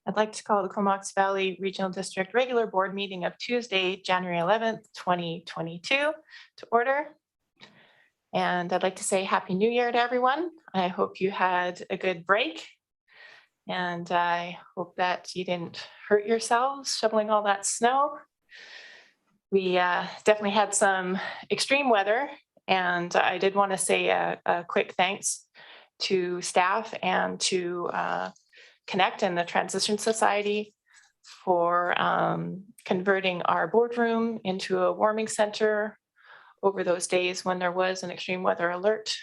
I'd like to call the Comox Valley Regional District Regular Board Meeting of Tuesday, January 11th, 2022 to order. And I'd like to say Happy New Year to everyone. I hope you had a good break. And I hope that you didn't hurt yourselves shoveling all that snow. We definitely had some extreme weather. And I did want to say a quick thanks to staff and to Connect and the Transition Society for converting our boardroom into a warming center over those days when there was an extreme weather alert.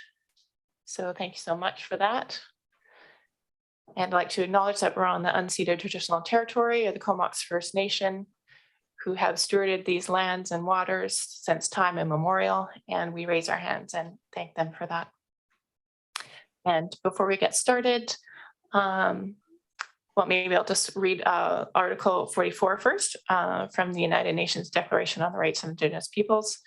So thank you so much for that. And I'd like to acknowledge that we're on the unceded traditional territory of the Comox First Nation, who have stewarded these lands and waters since time immemorial, and we raise our hands and thank them for that. And before we get started, well, maybe I'll just read Article 44 first from the United Nations Declaration on the Rights of Indigenous Peoples.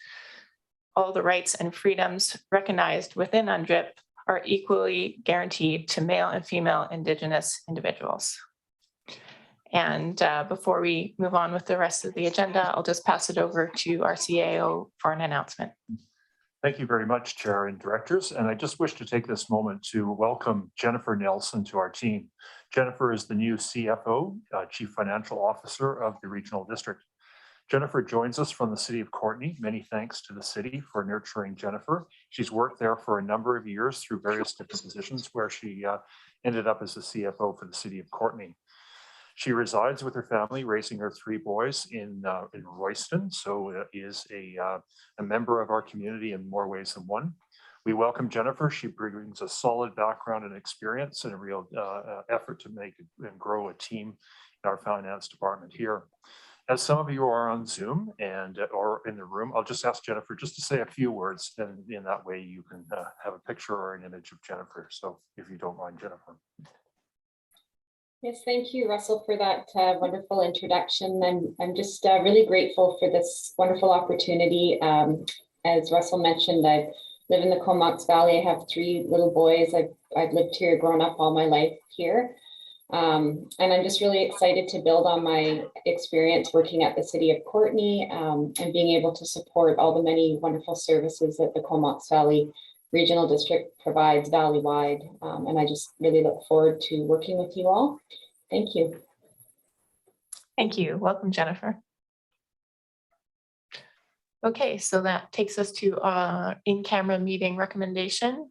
All the rights and freedoms recognized within UNDRIP are equally guaranteed to male and female Indigenous individuals. And before we move on with the rest of the agenda, I'll just pass it over to our CAO for an announcement. Thank you very much, Chair and Directors. And I just wish to take this moment to welcome Jennifer Nelson to our team. Jennifer is the new CFO, Chief Financial Officer of the Regional District. Jennifer joins us from the City of Courtenay. Many thanks to the city for nurturing Jennifer. She's worked there for a number of years through various different positions where she ended up as the CFO for the City of Courtenay. She resides with her family, raising her 3 boys in Royston, so is a member of our community in more ways than one. We welcome Jennifer. She brings a solid background and experience and a real effort to make and grow a team in our finance department here. As some of you are on Zoom and or in the room, I'll just ask Jennifer just to say a few words, and in that way you can have a picture or an image of Jennifer. So if you don't mind, Jennifer. Yes, thank you, Russell, for that wonderful introduction. I'm just really grateful for this wonderful opportunity. As Russell mentioned, I live in the Comox Valley. I have 3 little boys. I've lived here, grown up all my life here. And I'm just really excited to build on my experience working at the City of Courtenay and being able to support all the many wonderful services that the Comox Valley Regional District provides valley-wide. And I just really look forward to working with you all. Thank you. Thank you. Welcome, Jennifer. Okay, so that takes us to our in-camera meeting recommendation.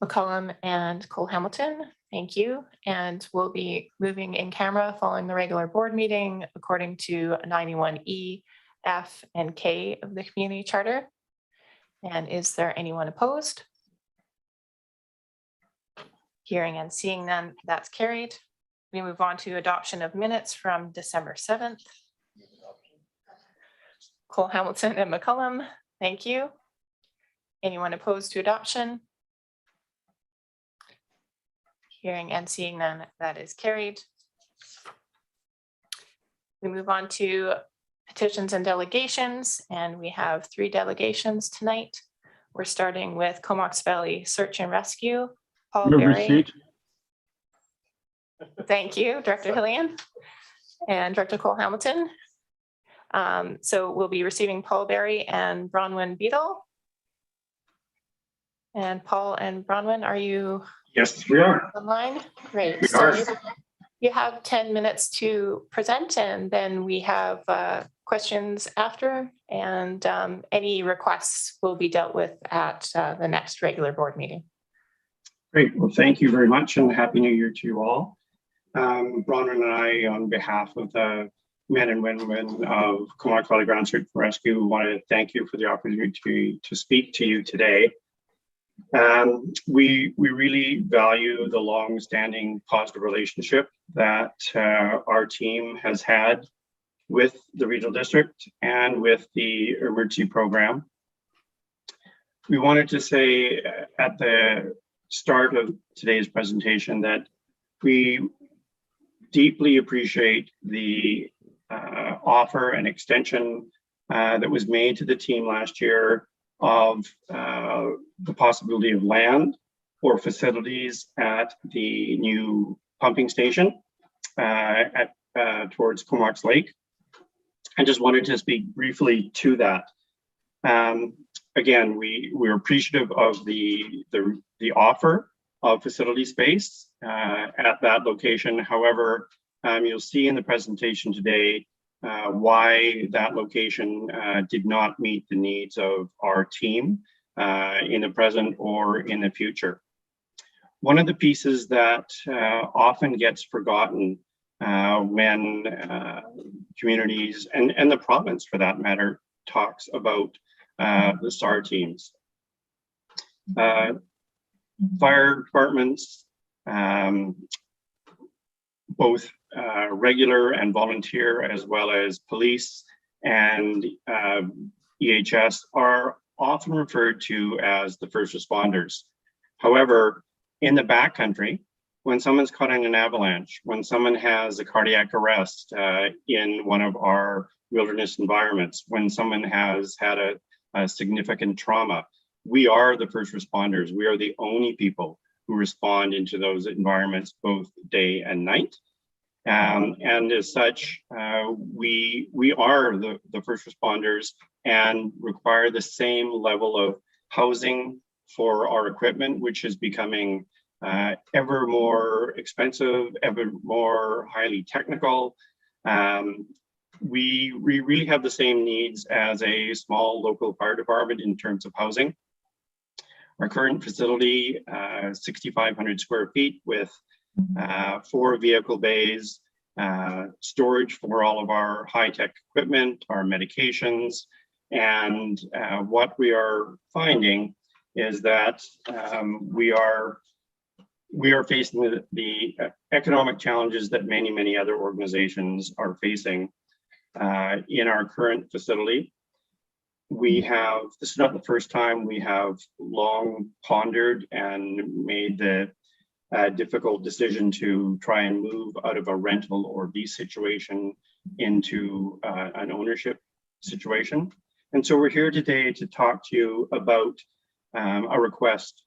McCollum and Cole Hamilton, thank you. And we'll be moving in camera following the regular board meeting according to 91E, F, and K of the Community Charter. And is there anyone opposed? Hearing and seeing none, that's carried. We move on to adoption of minutes from December 7th. Cole Hamilton and McCollum, thank you. Anyone opposed to adoption? Hearing and seeing none, that is carried. We move on to petitions and delegations, and we have 3 delegations tonight. We're starting with Comox Valley Search and Rescue. Paul Berry. Thank you, Director Hillian and Director Cole Hamilton. So we'll be receiving Paul Berry and Bronwyn Beadle. And Paul and Bronwyn, are you? Yes, we are. Online? Great. We so are. You have 10 minutes to present, and then we have questions after, and any requests will be dealt with at the next regular board meeting. Great. Well, thank you very much, and Happy New Year to you all. Bronwyn and I, on behalf of the men and women of Comox Valley Ground Search and Rescue, want to thank you for the opportunity to speak to you today. We really value the long-standing positive relationship that our team has had with the regional district and with the emergency program. We wanted to say at the start of today's presentation that we deeply appreciate the offer and extension that was made to the team last year of the possibility of land or facilities at the new pumping station towards Comox Lake. I just wanted to speak briefly to that. Again, we're appreciative of the offer of facility space at that location. However, you'll see in the presentation today why that location did not meet the needs of our team in the present or in the future. One of the pieces that often gets forgotten when communities and the province, for that matter, talks about the STAR teams. Fire departments, both regular and volunteer, as well as police and EHS, are often referred to as the first responders. However, in the backcountry, when someone's caught in an avalanche, when someone has a cardiac arrest in one of our wilderness environments, when someone has had a significant trauma, we are the first responders. We are the only people who respond into those environments both day and night. And as such, we are the first responders and require the same level of housing for our equipment, which is becoming ever more expensive, ever more highly technical. We really have the same needs as a small local fire department in terms of housing. Our current facility, 6,500 square feet with 4 vehicle bays, storage for all of our high-tech equipment, our medications, and what we are finding is that we are facing the economic challenges that many other organizations are facing in our current facility. This is not the first time we have long pondered and made the difficult decision to try and move out of a rental or lease situation into an ownership situation. And so we're here today to talk to you about a request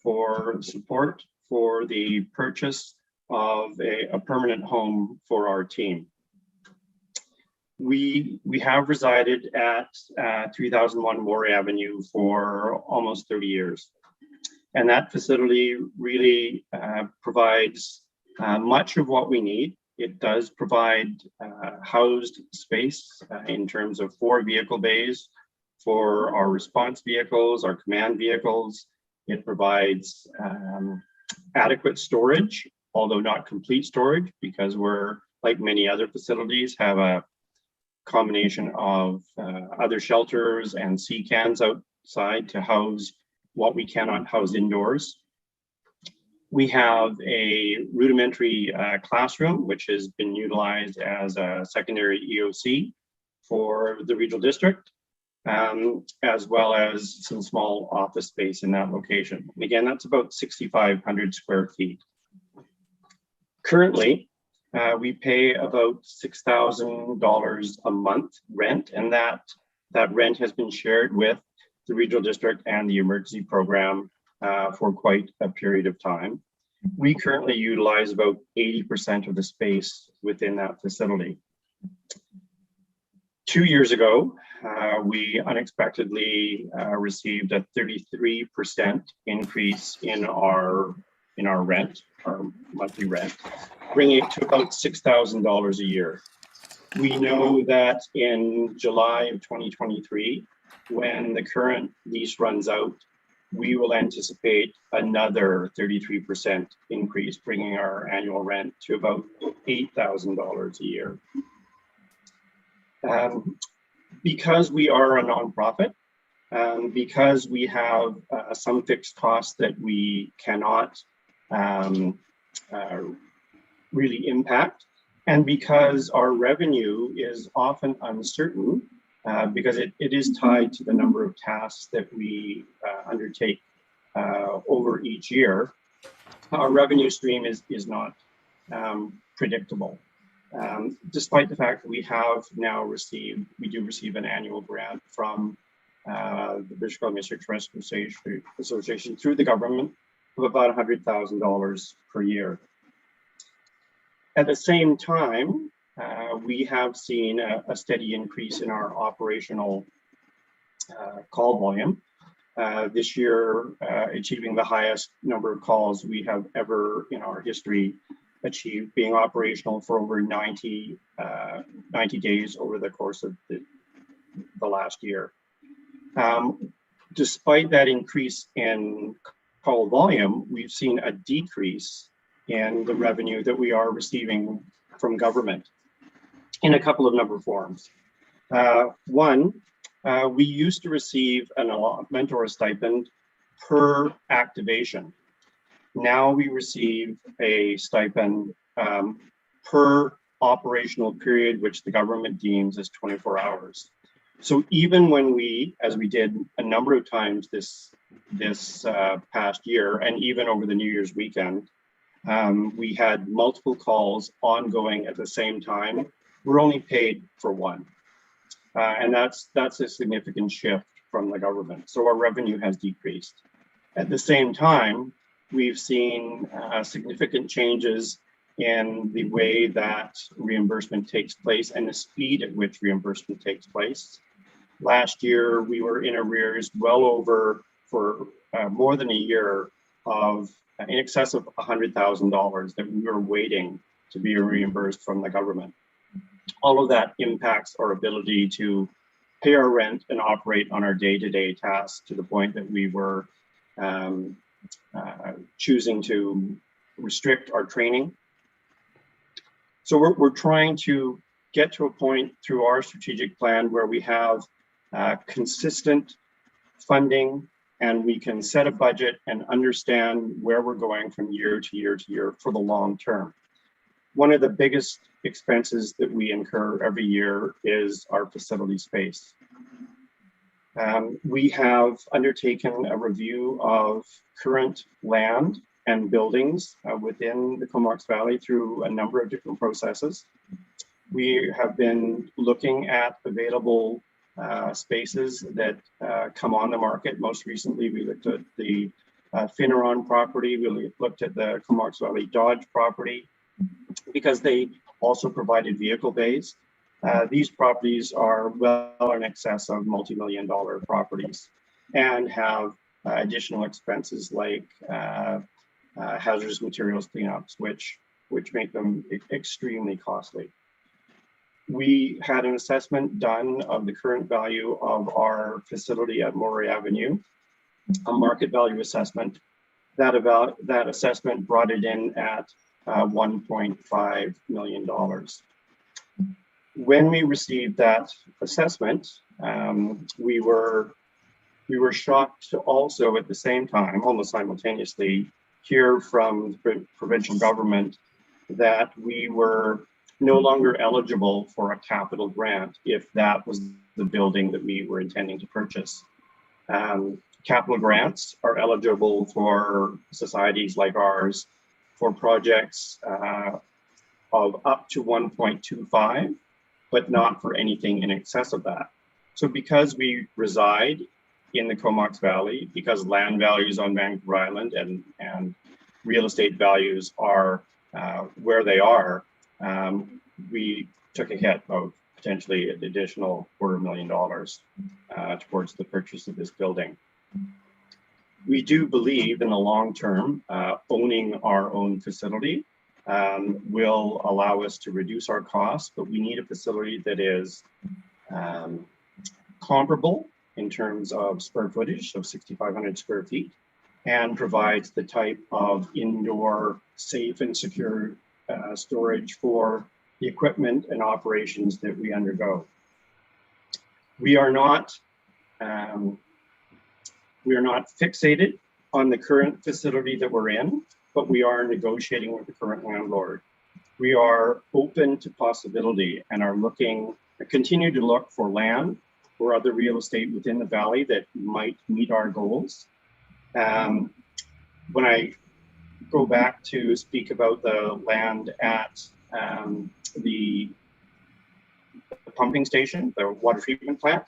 for support for the purchase of a permanent home for our team. We have resided at 3001 Moore Avenue for almost 30 years. And that facility really provides much of what we need. It does provide housed space in terms of 4 vehicle bays for our response vehicles, our command vehicles. It provides adequate storage, although not complete storage, because we're, like many other facilities, have a combination of other shelters and sea cans outside to house what we cannot house indoors. We have a rudimentary classroom, which has been utilized as a secondary EOC for the regional district, as well as some small office space in that location. And again, that's about 6,500 square feet. Currently, we pay about $6,000 a month rent, and that rent has been shared with the regional district and the emergency program for quite a period of time. We currently utilize about 80% of the space within that facility. 2 years ago, we unexpectedly received a 33% increase in our rent, our monthly rent, bringing it to about $6,000 a year. We know that in July of 2023, when the current lease runs out, we will anticipate another 33% increase, bringing our annual rent to about $8,000 a year. Because we are a nonprofit, because we have some fixed costs that we cannot really impact, and because our revenue is often uncertain, because it is tied to the number of tasks that we undertake over each year, our revenue stream is not predictable. Despite the fact that we do receive an annual grant from the British Columbia Search and Rescue Association through the government of about $100,000 per year. At the same time, we have seen a steady increase in our operational call volume. This year, achieving the highest number of calls we have ever in our history achieved, being operational for over 90 days over the course of the last year. Despite that increase in call volume, we've seen a decrease in the revenue that we are receiving from government in a couple of number of forms. One, we used to receive an allotment or a stipend per activation. Now we receive a stipend per operational period, which the government deems as 24 hours. So even when we, as we did a number of times this past year, and even over the New Year's weekend, we had multiple calls ongoing at the same time. We're only paid for one. And that's a significant shift from the government. So our revenue has decreased. At the same time, we've seen significant changes in the way that reimbursement takes place and the speed at which reimbursement takes place. Last year, we were in arrears well over for more than a year of in excess of $100,000 that we were waiting to be reimbursed from the government. All of that impacts our ability to pay our rent and operate on our day-to-day tasks to the point that we were choosing to restrict our training. So we're trying to get to a point through our strategic plan where we have consistent funding and we can set a budget and understand where we're going from year to year to year for the long term. One of the biggest expenses that we incur every year is our facility space. We have undertaken a review of current land and buildings within the Comox Valley through a number of different processes. We have been looking at available spaces that come on the market. Most recently, we looked at the Finneron property. We looked at the Comox Valley Dodge property because they also provided vehicle bays. These properties are well in excess of multi-million-dollar properties and have additional expenses like hazardous materials cleanups, which make them extremely costly. We had an assessment done of the current value of our facility at Moray Avenue, a market value assessment. That assessment brought it in at $1.5 million. When we received that assessment, we were shocked to also at the same time, almost simultaneously, hear from the provincial government that we were no longer eligible for a capital grant if that was the building that we were intending to purchase. Capital grants are eligible for societies like ours for projects of up to 1.25, but not for anything in excess of that. So because we reside in the Comox Valley, because land values on Vancouver Island and real estate values are where they are, we took a hit of potentially an additional $250,000 towards the purchase of this building. We do believe in the long term, owning our own facility will allow us to reduce our costs, but we need a facility that is comparable in terms of square footage, so 6,500 square feet, and provides the type of indoor safe and secure storage for the equipment and operations that we undergo. We are not fixated on the current facility that we're in, but we are negotiating with the current landlord. We are open to possibility and are continue to look for land or other real estate within the valley that might meet our goals. When I go back to speak about the land at the pumping station, the water treatment plant,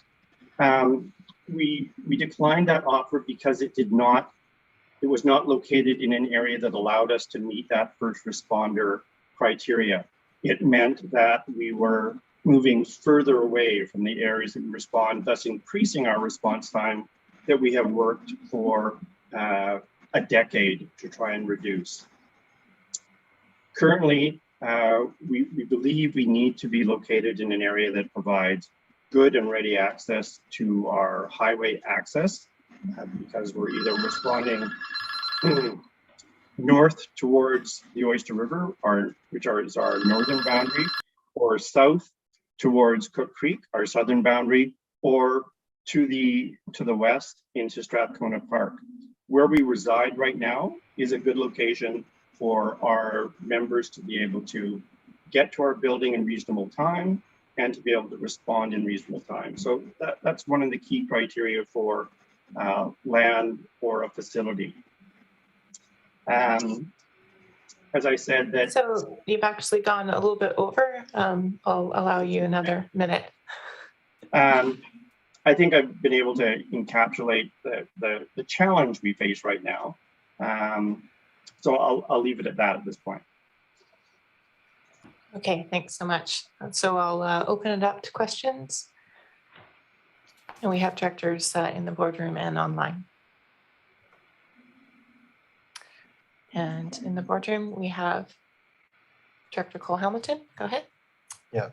we declined that offer because it was not located in an area that allowed us to meet that first responder criteria. It meant that we were moving further away from the areas that we respond, thus increasing our response time that we have worked for a decade to try and reduce. Currently, we believe we need to be located in an area that provides good and ready access to our highway access, because we're either responding north towards the Oyster River, which is our northern boundary, or south towards Cook Creek, our southern boundary, or to the west into Strathcona Park. Where we reside right now is a good location for our members to be able to get to our building in reasonable time and to be able to respond in reasonable time. So that's one of the key criteria for land or a facility. As I said, that So you've actually gone a little bit over. I'll allow you another minute. I think I've been able to encapsulate the challenge we face right now. So I'll leave it at that at this point. Okay, thanks so much. So I'll open it up to questions. And we have directors in the boardroom and online. And in the boardroom, we have Director Cole-Hamilton. Go ahead. Yeah,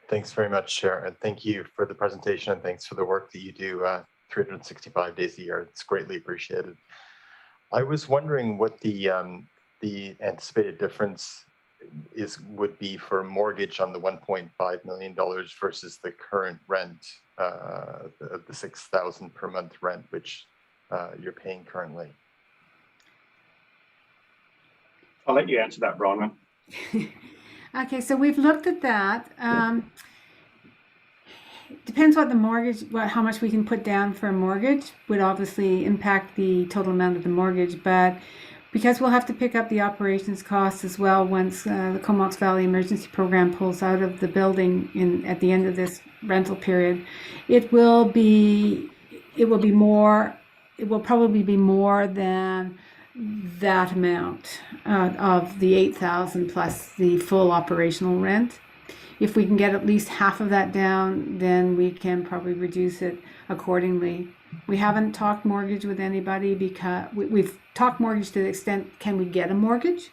thanks very much, Chair. And thank you for the presentation and thanks for the work that you do 365 days a year. It's greatly appreciated. I was wondering what the anticipated difference would be for a mortgage on the $1.5 million versus the current rent, the $6,000 per month rent, which you're paying currently. I'll let you answer that, Bronwyn. Okay, so we've looked at that. Depends what the mortgage, how much we can put down for a mortgage would obviously impact the total amount of the mortgage, but because we'll have to pick up the operations costs as well once the Comox Valley Emergency Program pulls out of the building at the end of this rental period, it will probably be more than that amount of the $8,000 plus the full operational rent. If we can get at least half of that down, then we can probably reduce it accordingly. We haven't talked mortgage with anybody because we've talked mortgage to the extent, can we get a mortgage?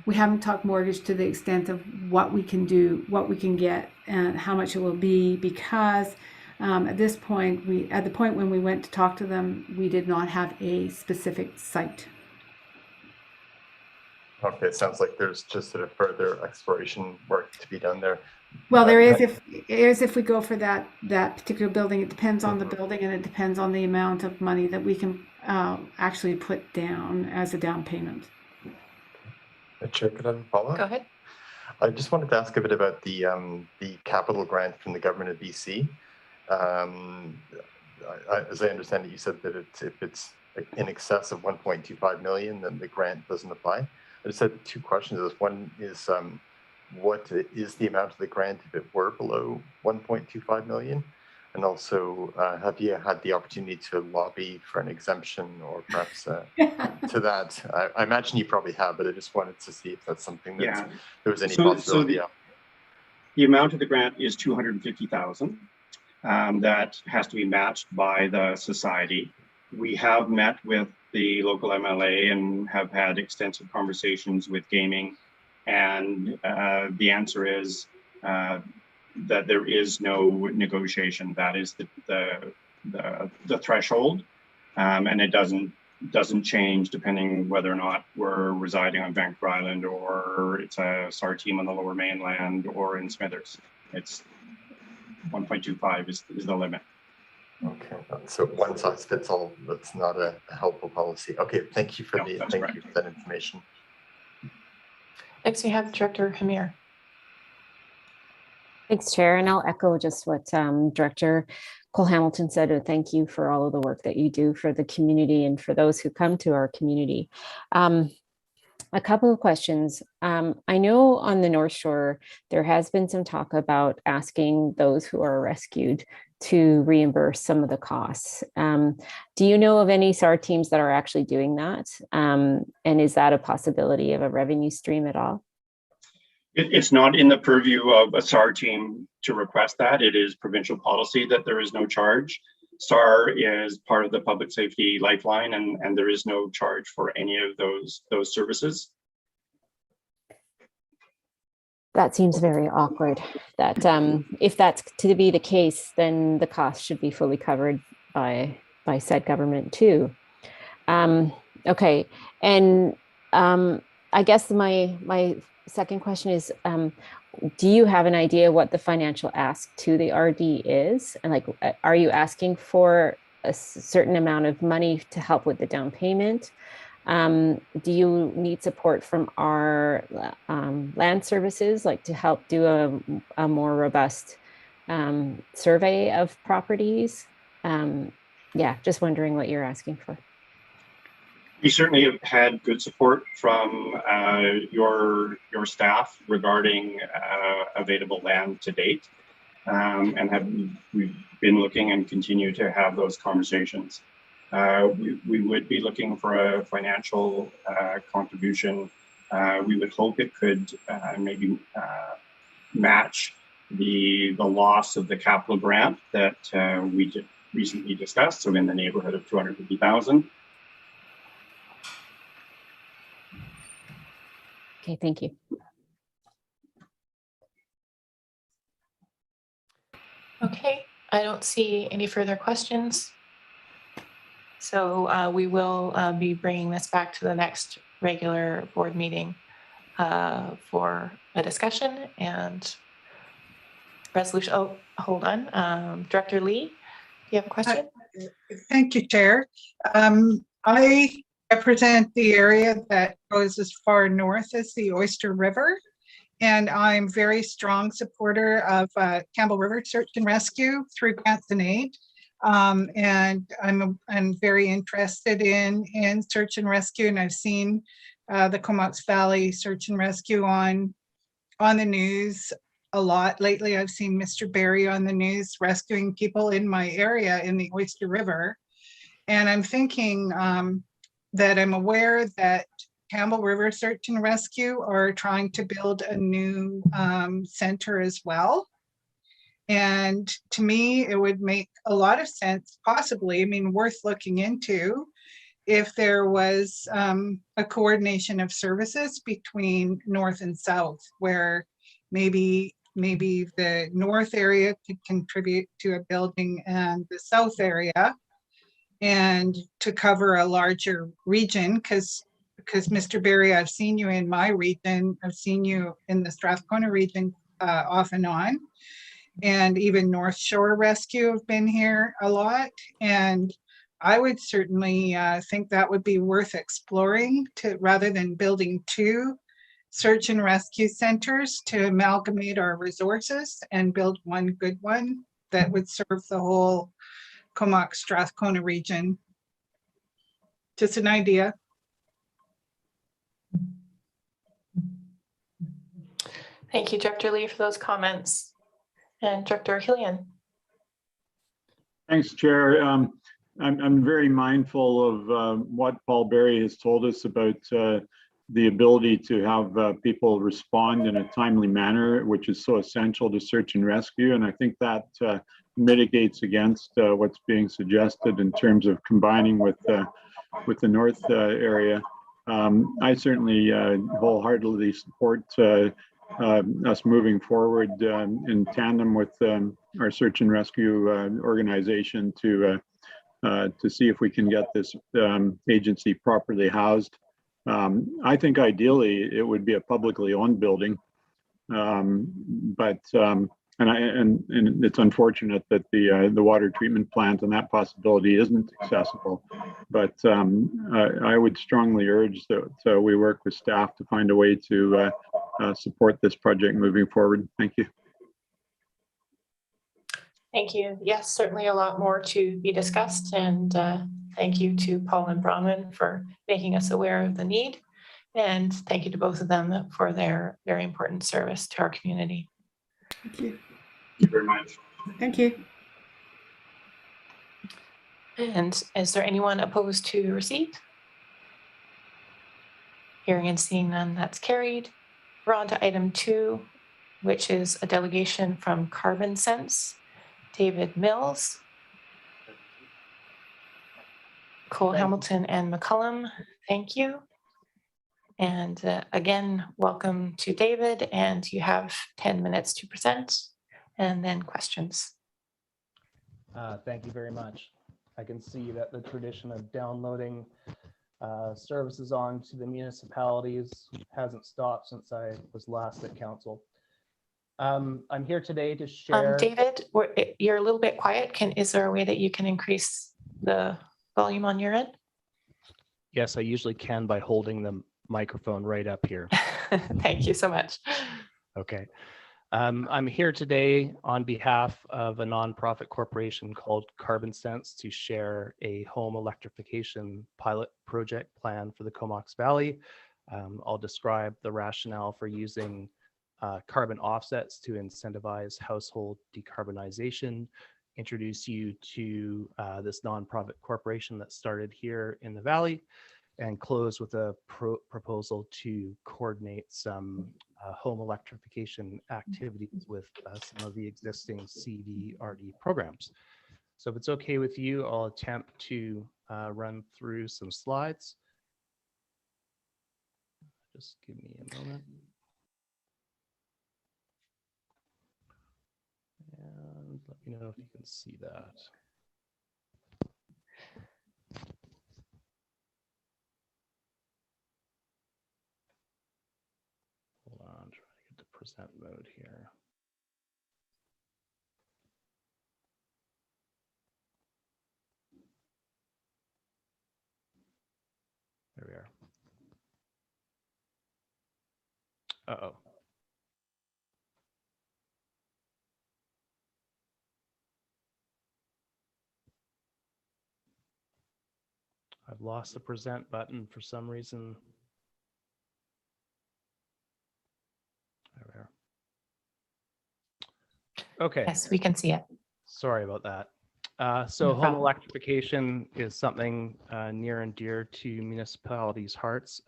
We haven't talked mortgage to the extent of what we can do, what we can get, and how much it will be, because at this point, at the point when we went to talk to them, we did not have a specific site. Okay, it sounds like there's just sort of further exploration work to be done there. Well, there is if we go for that particular building. It depends on the building, and it depends on the amount of money that we can actually put down as a down payment. Chair, could I have a follow-up? Go ahead. I just wanted to ask a bit about the capital grant from the government of BC. As I understand it, you said that if it's in excess of 1.25 million, then the grant doesn't apply. I just had two questions. One is, what is the amount of the grant if it were below 1.25 million? And also, have you had the opportunity to lobby for an exemption or perhaps to that? I imagine you probably have, but I just wanted to see if that's something that there was any possibility of. The amount of the grant is $250,000. That has to be matched by the society. We have met with the local MLA and have had extensive conversations with gaming, and the answer is that there is no negotiation. That is the threshold, and it doesn't change depending whether or not we're residing on Vancouver Island or it's a SAR team on the Lower Mainland or in Smithers. It's 1.25 is the limit. Okay, so one size fits all. That's not a helpful policy. Okay, thank you for you for that information. Next, we have Director Kamir. Thanks, Chair, and I'll echo just what Director Cole-Hamilton said. Thank you for all of the work that you do for the community and for those who come to our community. A couple of questions. I know on the North Shore, there has been some talk about asking those who are rescued to reimburse some of the costs. Do you know of any SAR teams that are actually doing that? And is that a possibility of a revenue stream at all? It's not in the purview of a SAR team to request that. It is provincial policy that there is no charge. SAR is part of the public safety lifeline, and there is no charge for any of those services. That seems very awkward. That if that's to be the case, then the cost should be fully covered by said government too. Okay, and I guess my second question is, do you have an idea what the financial ask to the RD is? And like, are you asking for a certain amount of money to help with the down payment? Do you need support from our land services, like to help do a more robust survey of properties? Yeah, just wondering what you're asking for. We certainly have had good support from your staff regarding available land to date, and we've been looking and continue to have those conversations. We would be looking for a financial contribution. We would hope it could maybe match the loss of the capital grant that we just recently discussed, so in the neighborhood of $250,000. Okay, thank you. Okay, I don't see any further questions. So we will be bringing this back to the next regular board meeting for a discussion and resolution. Oh, hold on. Director Lee, do you have a question? Thank you, Chair. I represent the area that goes as far north as the Oyster River, and I'm very strong supporter of Campbell River Search and Rescue through grants and aid. And I'm very interested in search and rescue, and I've seen the Comox Valley Search and Rescue on the news a lot lately. I've seen Mr. Barry on the news rescuing people in my area in the Oyster River, and I'm thinking that I'm aware that Campbell River Search and Rescue are trying to build a new center as well. And to me, it would make a lot of sense, possibly, I mean, worth looking into, if there was a coordination of services between north and south, where maybe the north area could contribute to a building and the south area, and to cover a larger region, because Mr. Barry, I've seen you in my region, I've seen you in the Strathcona region off and on, and even North Shore Rescue have been here a lot, and I would certainly think that would be worth exploring, rather than building two search and rescue centers, to amalgamate our resources and build one good one that would serve the whole Comox Strathcona region. Just an idea. Thank you, Director Lee, for those comments. And Director Hillian. Thanks, Chair. I'm very mindful of what Paul Barry has told us about the ability to have people respond in a timely manner, which is so essential to search and rescue. And I think that mitigates against what's being suggested in terms of combining with the north area. I certainly wholeheartedly support us moving forward in tandem with our search and rescue organization to see if we can get this agency properly housed. I think ideally it would be a publicly owned building, but and it's unfortunate that the water treatment plant and that possibility isn't accessible. But I would strongly urge that we work with staff to find a way to support this project moving forward. Thank you. Thank you. Yes, certainly a lot more to be discussed, and thank you to Paul and Bronwyn for making us aware of the need, and thank you to both of them for their very important service to our community. Thank you. Thank you very much. Thank you. And is there anyone opposed to receipt? Hearing and seeing none, that's carried. We're on to item 2, which is a delegation from Carbon Sense. David Mills, Cole Hamilton, and McCullum, thank you. And again, welcome to David, and you have 10 minutes to present and then questions. Thank you very much. I can see that the tradition of downloading services onto the municipalities hasn't stopped since I was last at council. I'm here today to share. David, you're a little bit quiet. Is there a way that you can increase the volume on your end? Yes, I usually can by holding the microphone right up here. Thank you so much. Okay. I'm here today on behalf of a nonprofit corporation called Carbon Sense to share a home electrification pilot project plan for the Comox Valley. I'll describe the rationale for using carbon offsets to incentivize household decarbonization, introduce you to this nonprofit corporation that started here in the Valley, and close with a proposal to coordinate some home electrification activities with some of the existing CVRD programs. So if it's okay with you, I'll attempt to run through some slides. Just give me a moment. And let me know if you can see that. Hold on, trying to get to present mode here. There we are. Uh-oh. I've lost the present button for some reason. There we are. Okay. Yes, we can see it. Sorry about that. So No home problem. electrification is something near and dear to municipalities' hearts.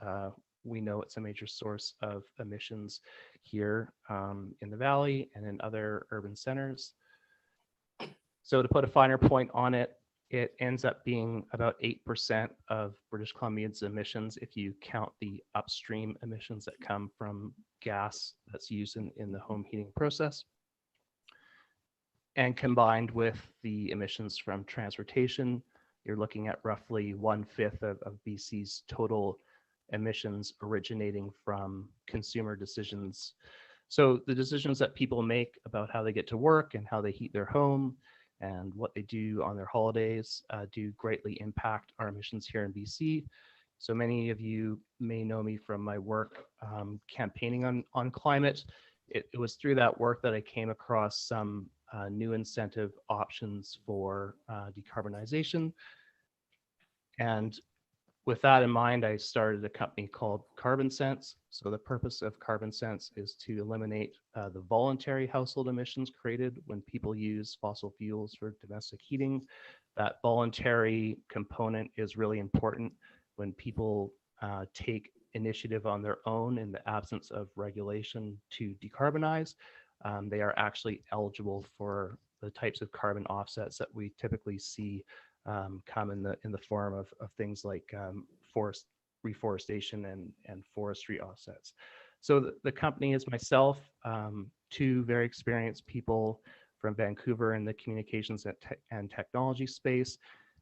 We know it's a major source of emissions here in the Valley and in other urban centers. So to put a finer point on it, it ends up being about 8% of British Columbia's emissions if you count the upstream emissions that come from gas that's used in the home heating process. And combined with the emissions from transportation, you're looking at roughly 1/5 of BC's total emissions originating from consumer decisions. So the decisions that people make about how they get to work and how they heat their home and what they do on their holidays do greatly impact our emissions here in BC. So many of you may know me from my work campaigning on climate. It was through that work that I came across some new incentive options for decarbonization. And with that in mind, I started a company called Carbon Sense. So the purpose of Carbon Sense is to eliminate the voluntary household emissions created when people use fossil fuels for domestic heating. That voluntary component is really important when people take initiative on their own in the absence of regulation to decarbonize. They are actually eligible for the types of carbon offsets that we typically see come in the form of things like forest reforestation and forestry offsets. So the company is myself, 2 very experienced people from Vancouver in the communications and technology space,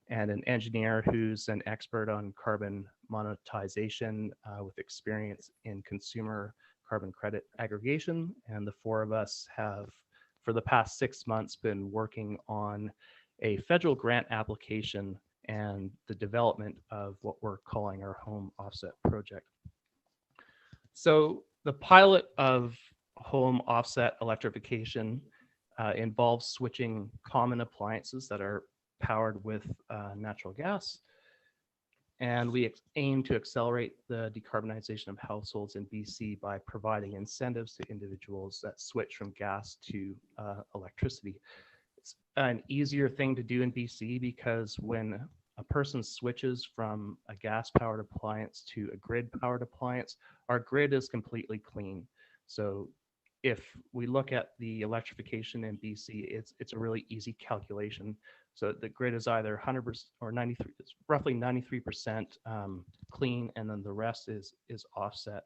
and an engineer who's an expert on carbon monetization with experience in consumer carbon credit aggregation. And the 4 of us have, for the past 6 months, been working on a federal grant application and the development of what we're calling our home offset project. So the pilot of home offset electrification involves switching common appliances that are powered with natural gas. And we aim to accelerate the decarbonization of households in BC by providing incentives to individuals that switch from gas to electricity. It's an easier thing to do in BC because when a person switches from a gas-powered appliance to a grid-powered appliance, our grid is completely clean. So if we look at the electrification in BC, it's a really easy calculation. So the grid is either 100% or 93, it's roughly 93% clean, and then the rest is offset.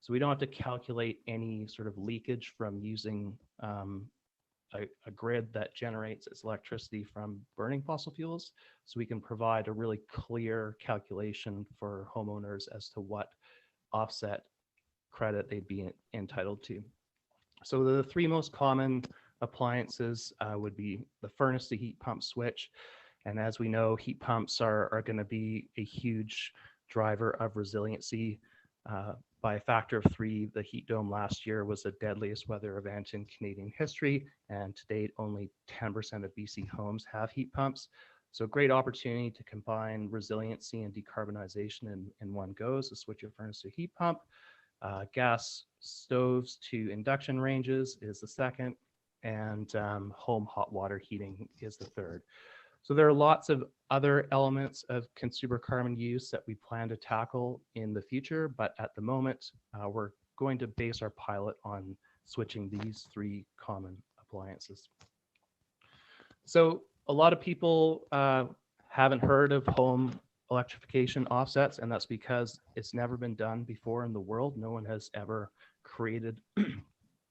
So we don't have to calculate any sort of leakage from using a grid that generates its electricity from burning fossil fuels. So we can provide a really clear calculation for homeowners as to what offset credit they'd be entitled to. So the three most common appliances would be the furnace to heat pump switch. And as we know, heat pumps are going to be a huge driver of resiliency. By a factor of 3, the heat dome last year was the deadliest weather event in Canadian history. And to date, only 10% of BC homes have heat pumps. So great opportunity to combine resiliency and decarbonization in one go. So switch your furnace to heat pump. Gas stoves to induction ranges is the second, and home hot water heating is the third. So there are lots of other elements of consumer carbon use that we plan to tackle in the future, but at the moment, we're going to base our pilot on switching these three common appliances. So a lot of people haven't heard of home electrification offsets, and that's because it's never been done before in the world. No one has ever created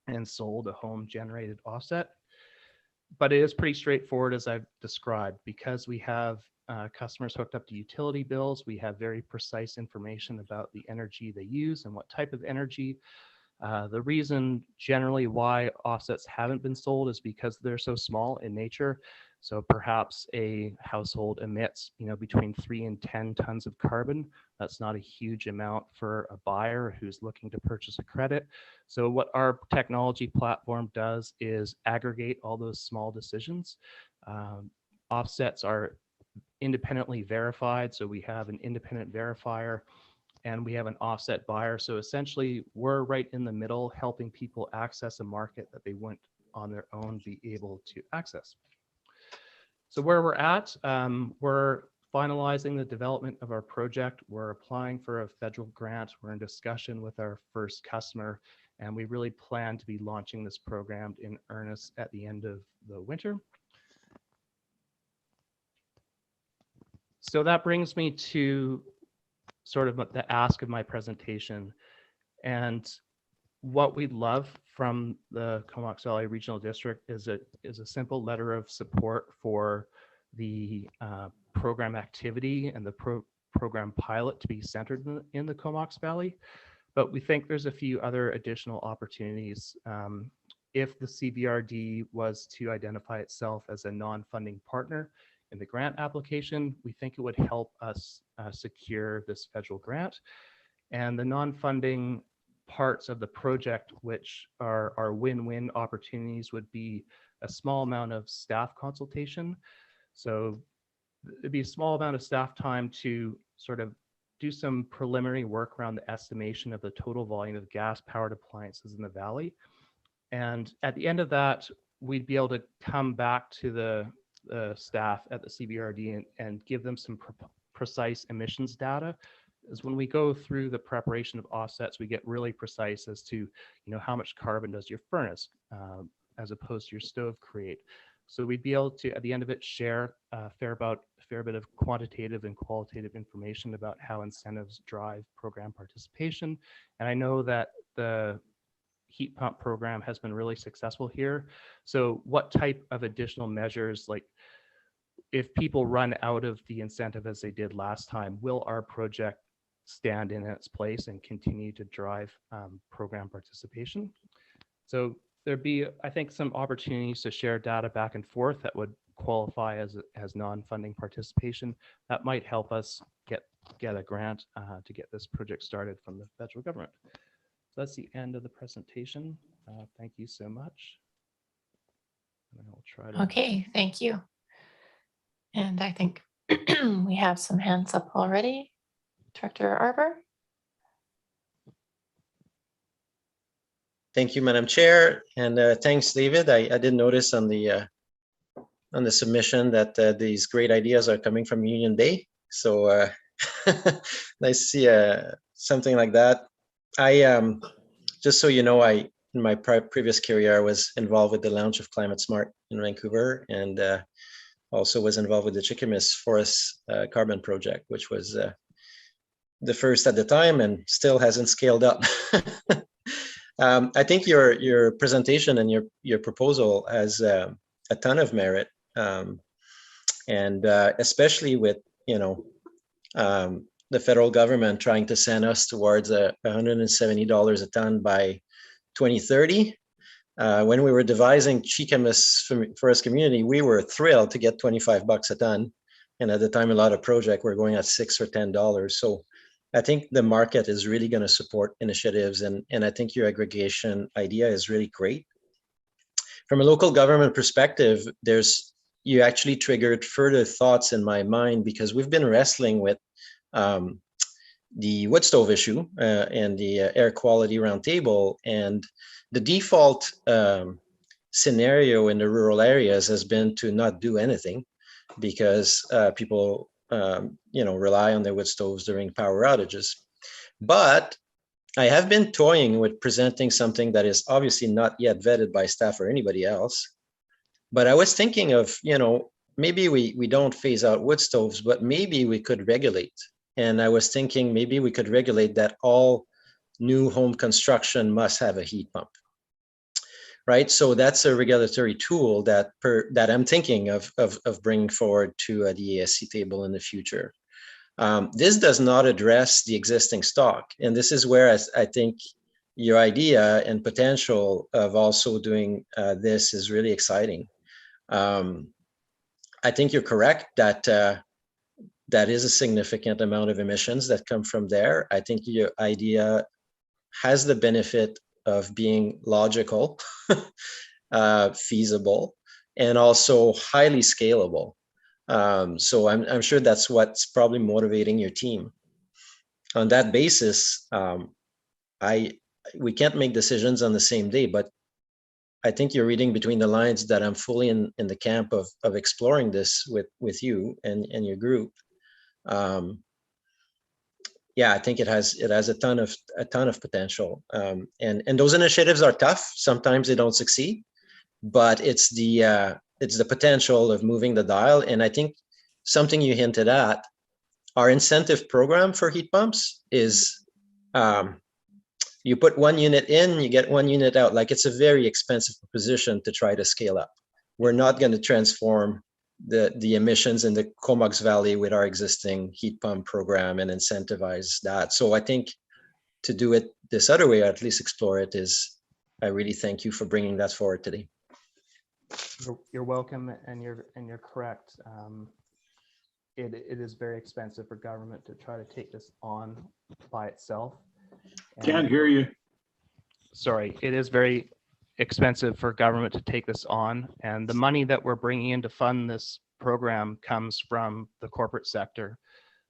and sold a home generated offset. But it is pretty straightforward, as I've described. Because we have customers hooked up to utility bills, we have very precise information about the energy they use and what type of energy. The reason generally why offsets haven't been sold is because they're so small in nature. So perhaps a household emits, between 3 and 10 tons of carbon. That's not a huge amount for a buyer who's looking to purchase a credit. So what our technology platform does is aggregate all those small decisions. Offsets are independently verified. So we have an independent verifier and we have an offset buyer. So essentially we're right in the middle, helping people access a market that they wouldn't on their own be able to access. So where we're at, we're finalizing the development of our project. We're applying for a federal grant. We're in discussion with our first customer, and we really plan to be launching this program in earnest at the end of the winter. So that brings me to sort of the ask of my presentation. And what we'd love from the Comox Valley Regional District is a simple letter of support for the program activity and the program pilot to be centered in the Comox Valley. But we think there's a few other additional opportunities. If the CVRD was to identify itself as a non-funding partner in the grant application, we think it would help us secure this federal grant. And the non-funding parts of the project, which are win-win opportunities, would be a small amount of staff consultation. So it'd be a small amount of staff time to sort of do some preliminary work around the estimation of the total volume of gas-powered appliances in the valley. And at the end of that, we'd be able to come back to the staff at the CVRD and give them some precise emissions data. Is when we go through the preparation of offsets, we get really precise as to, how much carbon does your furnace as opposed to your stove create. So we'd be able to, at the end of it, share a fair bit of quantitative and qualitative information about how incentives drive program participation. And I know that the heat pump program has been really successful here. So what type of additional measures, like if people run out of the incentive as they did last time, will our project stand in its place and continue to drive program participation? So there'd be, I think, some opportunities to share data back and forth that would qualify as non-funding participation. That might help us get a grant to get this project started from the federal government. So that's the end of the presentation. Thank you so much. And I'll try to... Okay, thank you. And I think we have some hands up already. Director Arbor. Thank you, Madam Chair, and thanks, David. I did notice on the submission that these great ideas are coming from Union Bay. So nice to see something like that. just so you know, in my previous career, I was involved with the launch of Climate Smart in Vancouver, and also was involved with the Chickamis Forest Carbon Project, which was the first at the time and still hasn't scaled up. I think your presentation and your proposal has a ton of merit, and especially with the federal government trying to send us towards $170 a ton by 2030. When we were devising Chickamis Forest Community, we were thrilled to get $25 a ton, and at the time, a lot of projects were going at $6 or $10. So I think the market is really going to support initiatives, and I think your aggregation idea is really great. From a local government perspective, you actually triggered further thoughts in my mind, because we've been wrestling with the wood stove issue and the air quality roundtable, and the default scenario in the rural areas has been to not do anything, because people rely on their wood stoves during power outages. But I have been toying with presenting something that is obviously not yet vetted by staff or anybody else. But I was thinking of, maybe we don't phase out wood stoves, but maybe we could regulate. And I was thinking maybe we could regulate that all new home construction must have a heat pump. Right, so that's a regulatory tool that I'm thinking of bringing forward to the ASC table in the future. This does not address the existing stock, and this is where I think your idea and potential of also doing this is really exciting. I think you're correct that that is a significant amount of emissions that come from there. I think your idea has the benefit of being logical, feasible, and also highly scalable. So I'm sure that's what's probably motivating your team. On that basis, we can't make decisions on the same day, but I think you're reading between the lines that I'm fully in the camp of exploring this with you and your group. Yeah, I think it has a ton of potential, and those initiatives are tough. Sometimes they don't succeed, but it's the potential of moving the dial. And I think something you hinted at, our incentive program for heat pumps is you put one unit in, you get one unit out. Like, it's a very expensive proposition to try to scale up. We're not going to transform the emissions in the Comox Valley with our existing heat pump program and incentivize that. So I think to do it this other way, or at least explore it, I really thank you for bringing that forward today. You're welcome, and you're correct. It is very expensive for government to try to take this on by itself. Can't hear you. Sorry, it is very expensive for government to take this on, and the money that we're bringing in to fund this program comes from the corporate sector.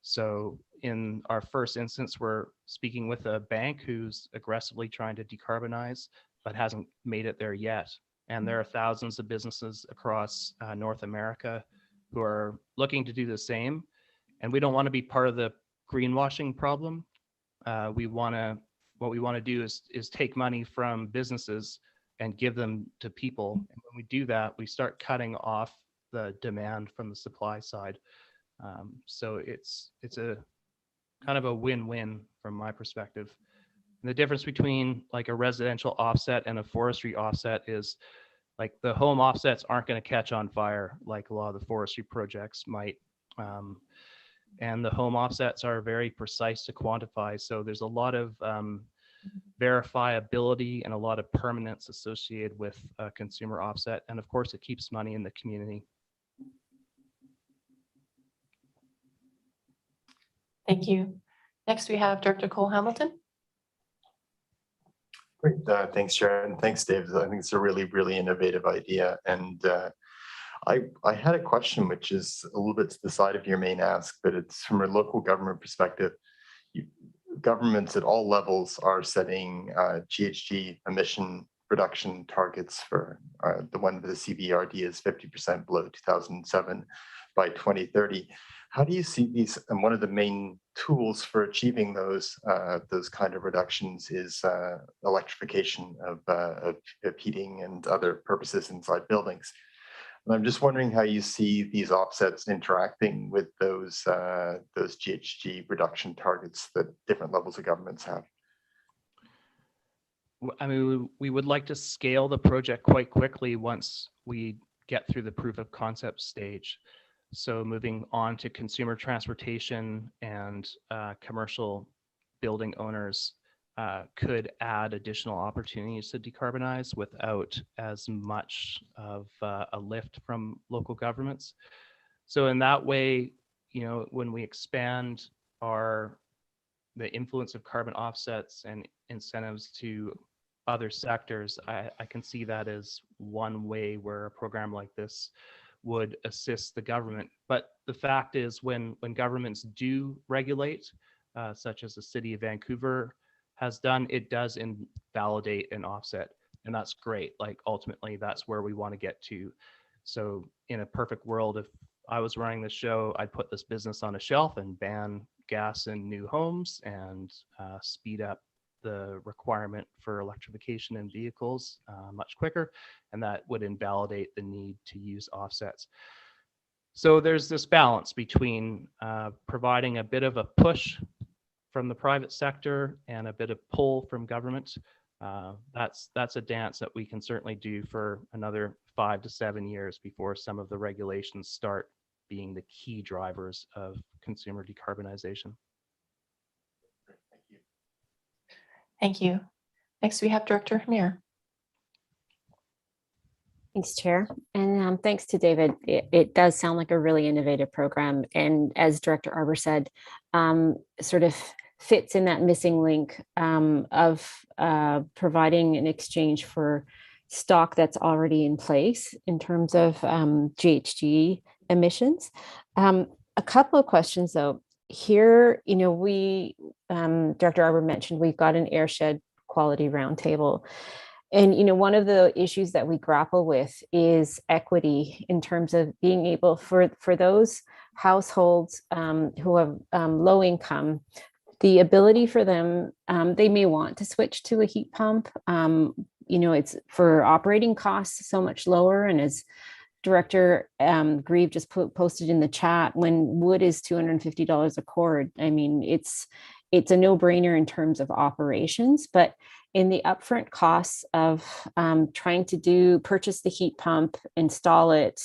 So in our first instance, we're speaking with a bank who's aggressively trying to decarbonize, but hasn't made it there yet. And there are thousands of businesses across North America who are looking to do the same. And we don't want to be part of the greenwashing problem. What we want to do is take money from businesses and give them to people. And when we do that, we start cutting off the demand from the supply side. So it's a kind of a win-win from my perspective. And the difference between like a residential offset and a forestry offset is, like, the home offsets aren't going to catch on fire like a lot of the forestry projects might. And the home offsets are very precise to quantify. So there's a lot of verifiability and a lot of permanence associated with a consumer offset. And of course, it keeps money in the community. Thank you. Next, we have Director Cole Hamilton. Great, thanks, Sharon. Thanks, Dave. I think it's a really, really innovative idea. And I had a question, which is a little bit to the side of your main ask, but it's from a local government perspective. Governments at all levels are setting GHG emission reduction targets for the one for the CBRD is 50% below 2007 by 2030. How do you see these? And one of the main tools for achieving those kind of reductions is electrification of heating and other purposes inside buildings. And I'm just wondering how you see these offsets interacting with those GHG reduction targets that different levels of governments have. I mean, we would like to scale the project quite quickly once we get through the proof of concept stage. So moving on to consumer transportation and commercial building owners could add additional opportunities to decarbonize without as much of a lift from local governments. So in that way, you know, when we expand the influence of carbon offsets and incentives to other sectors, I can see that as one way where a program like this would assist the government. But the fact is, when governments do regulate, such as the city of Vancouver has done, it does invalidate an offset. And that's great. Like, ultimately, that's where we want to get to. So in a perfect world, if I was running the show, I'd put this business on a shelf and ban gas in new homes and speed up the requirement for electrification in vehicles much quicker, and that would invalidate the need to use offsets. So there's this balance between providing a bit of a push from the private sector and a bit of pull from government. That's a dance that we can certainly do for another 5 to 7 years before some of the regulations start being the key drivers of consumer decarbonization. Thank you. Next, we have Director Kamir. Thanks, Chair. And thanks to David. It does sound like a really innovative program. And as Director Arbour said, sort of fits in that missing link of providing an exchange for stock that's already in place in terms of GHG emissions. A couple of questions, though. Here, you know, Director Arbour mentioned we've got an airshed quality roundtable. And, you know, one of the issues that we grapple with is equity in terms of being able for those households who have low income, the ability for them, they may want to switch to a heat pump. You know, it's for operating costs so much lower. And as Director Grieve just posted in the chat, when wood is $250 a cord, I mean, it's a no-brainer in terms of operations, but in the upfront costs of trying to purchase the heat pump, install it,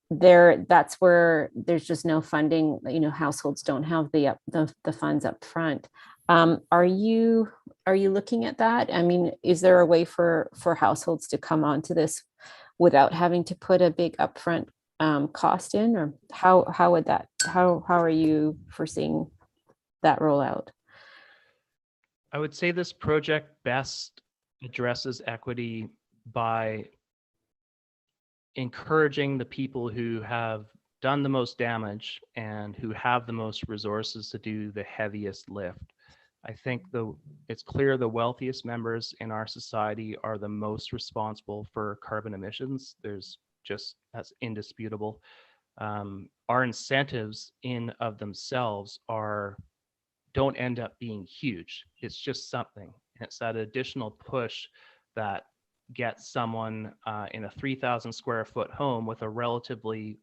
that's where there's just no funding. You know, households don't have the funds up front. Are you looking at that? I mean, is there a way for households to come onto this without having to put a big upfront cost in, or how are you foreseeing that rollout? I would say this project best addresses equity by encouraging the people who have done the most damage and who have the most resources to do the heaviest lift. I think it's clear the wealthiest members in our society are the most responsible for carbon emissions. That's indisputable. Our incentives in of themselves don't end up being huge. It's just something. It's that additional push that gets someone in a 3,000 square foot home with a relatively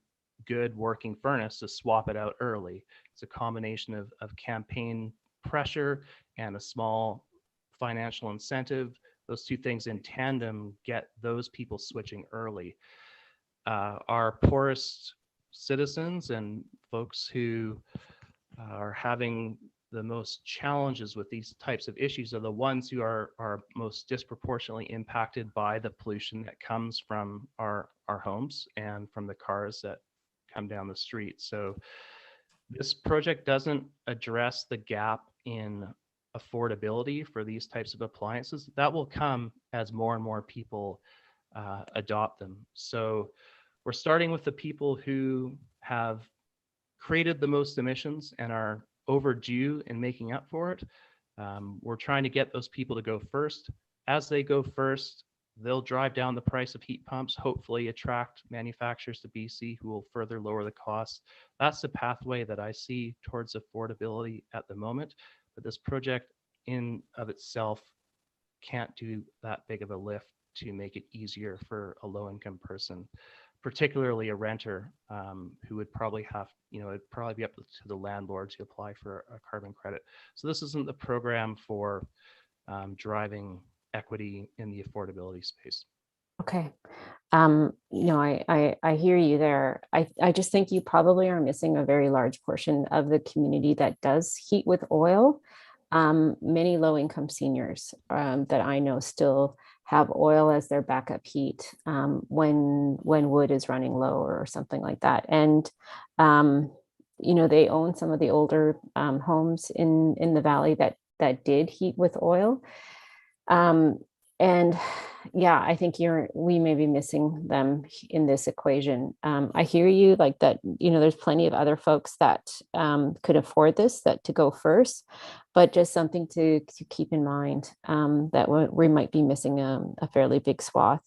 good working furnace to swap it out early. It's a combination of campaign pressure and a small financial incentive. Those two things in tandem get those people switching early. Our poorest citizens and folks who are having the most challenges with these types of issues are the ones who are most disproportionately impacted by the pollution that comes from our homes and from the cars that come down the street. So this project doesn't address the gap in affordability for these types of appliances. That will come as more and more people adopt them. So we're starting with the people who have created the most emissions and are overdue in making up for it. We're trying to get those people to go first. As they go first, they'll drive down the price of heat pumps, hopefully attract manufacturers to BC who will further lower the costs. That's the pathway that I see towards affordability at the moment. But this project in of itself can't do that big of a lift to make it easier for a low-income person, particularly a renter who would probably have, it'd probably be up to the landlord to apply for a carbon credit. So this isn't the program for driving equity in the affordability space. Okay. I hear you there. I just think you probably are missing a very large portion of the community that does heat with oil. Many low-income seniors that I know still have oil as their backup heat when wood is running low or something like that. And they own some of the older homes in the valley that did heat with oil. And yeah, I think we may be missing them in this equation. I hear you like that, there's plenty of other folks that could afford this, that to go first, but just something to keep in mind that we might be missing a fairly big swath.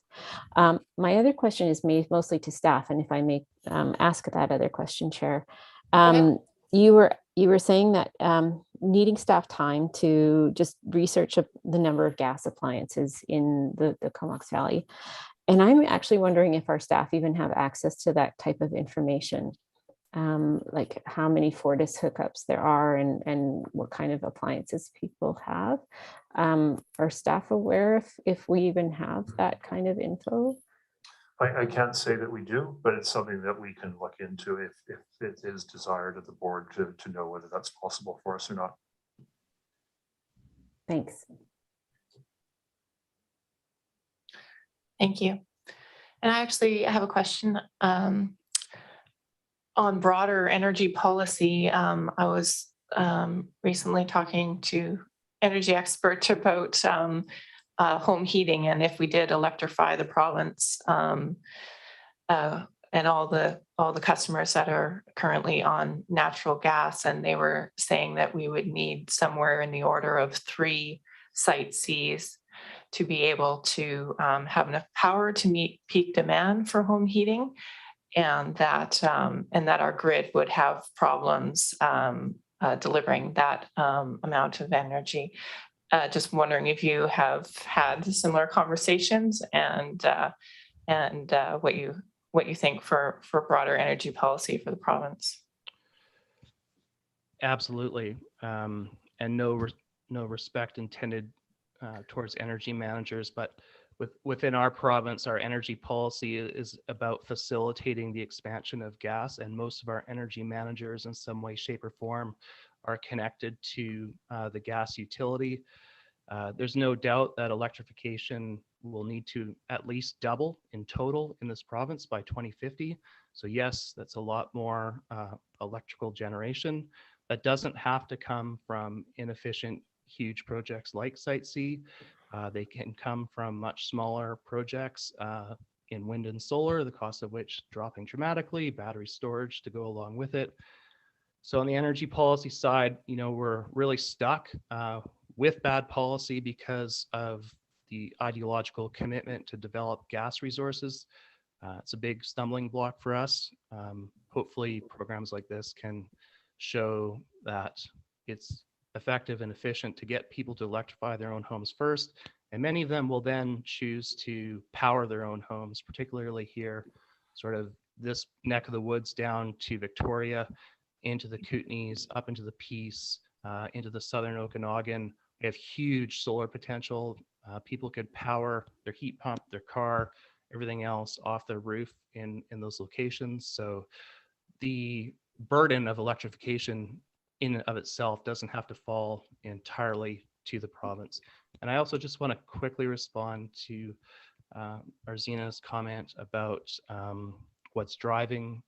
My other question is mostly to staff. And if I may ask that other question, Chair. You were saying that needing staff time to just research the number of gas appliances in the Comox Valley. And I'm actually wondering if our staff even have access to that type of information, like how many Fortis hookups there are and what kind of appliances people have. Are staff aware if we even have that kind of info? I can't say that we do, but it's something that we can look into if it is desired of the board to know whether that's possible for us or not. Thanks. Thank you. And I actually have a question on broader energy policy. I was recently talking to energy experts about home heating, and if we did electrify the province and all the customers that are currently on natural gas, and they were saying that we would need somewhere in the order of 3 Site Cs to be able to have enough power to meet peak demand for home heating, and that our grid would have problems delivering that amount of energy. Just wondering if you have had similar conversations and what you think for broader energy policy for the province. Absolutely, and no respect intended towards energy managers, but within our province, our energy policy is about facilitating the expansion of gas, and most of our energy managers in some way, shape, or form are connected to the gas utility. There's no doubt that electrification will need to at least double in total in this province by 2050. So yes, that's a lot more electrical generation. That doesn't have to come from inefficient, huge projects like Site C. They can come from much smaller projects in wind and solar, the cost of which dropping dramatically, battery storage to go along with it. So on the energy policy side, we're really stuck with bad policy because of the ideological commitment to develop gas resources. It's a big stumbling block for us. Hopefully programs like this can show that it's effective and efficient to get people to electrify their own homes first. And many of them will then choose to power their own homes, particularly here, sort of this neck of the woods down to Victoria, into the Kootenays, up into the Peace, into the southern Okanagan. We have huge solar potential. People could power their heat pump, their car, everything else off their roof in those locations. So the burden of electrification in and of itself doesn't have to fall entirely to the province. And I also just want to quickly respond to Arzina's comment about what's driving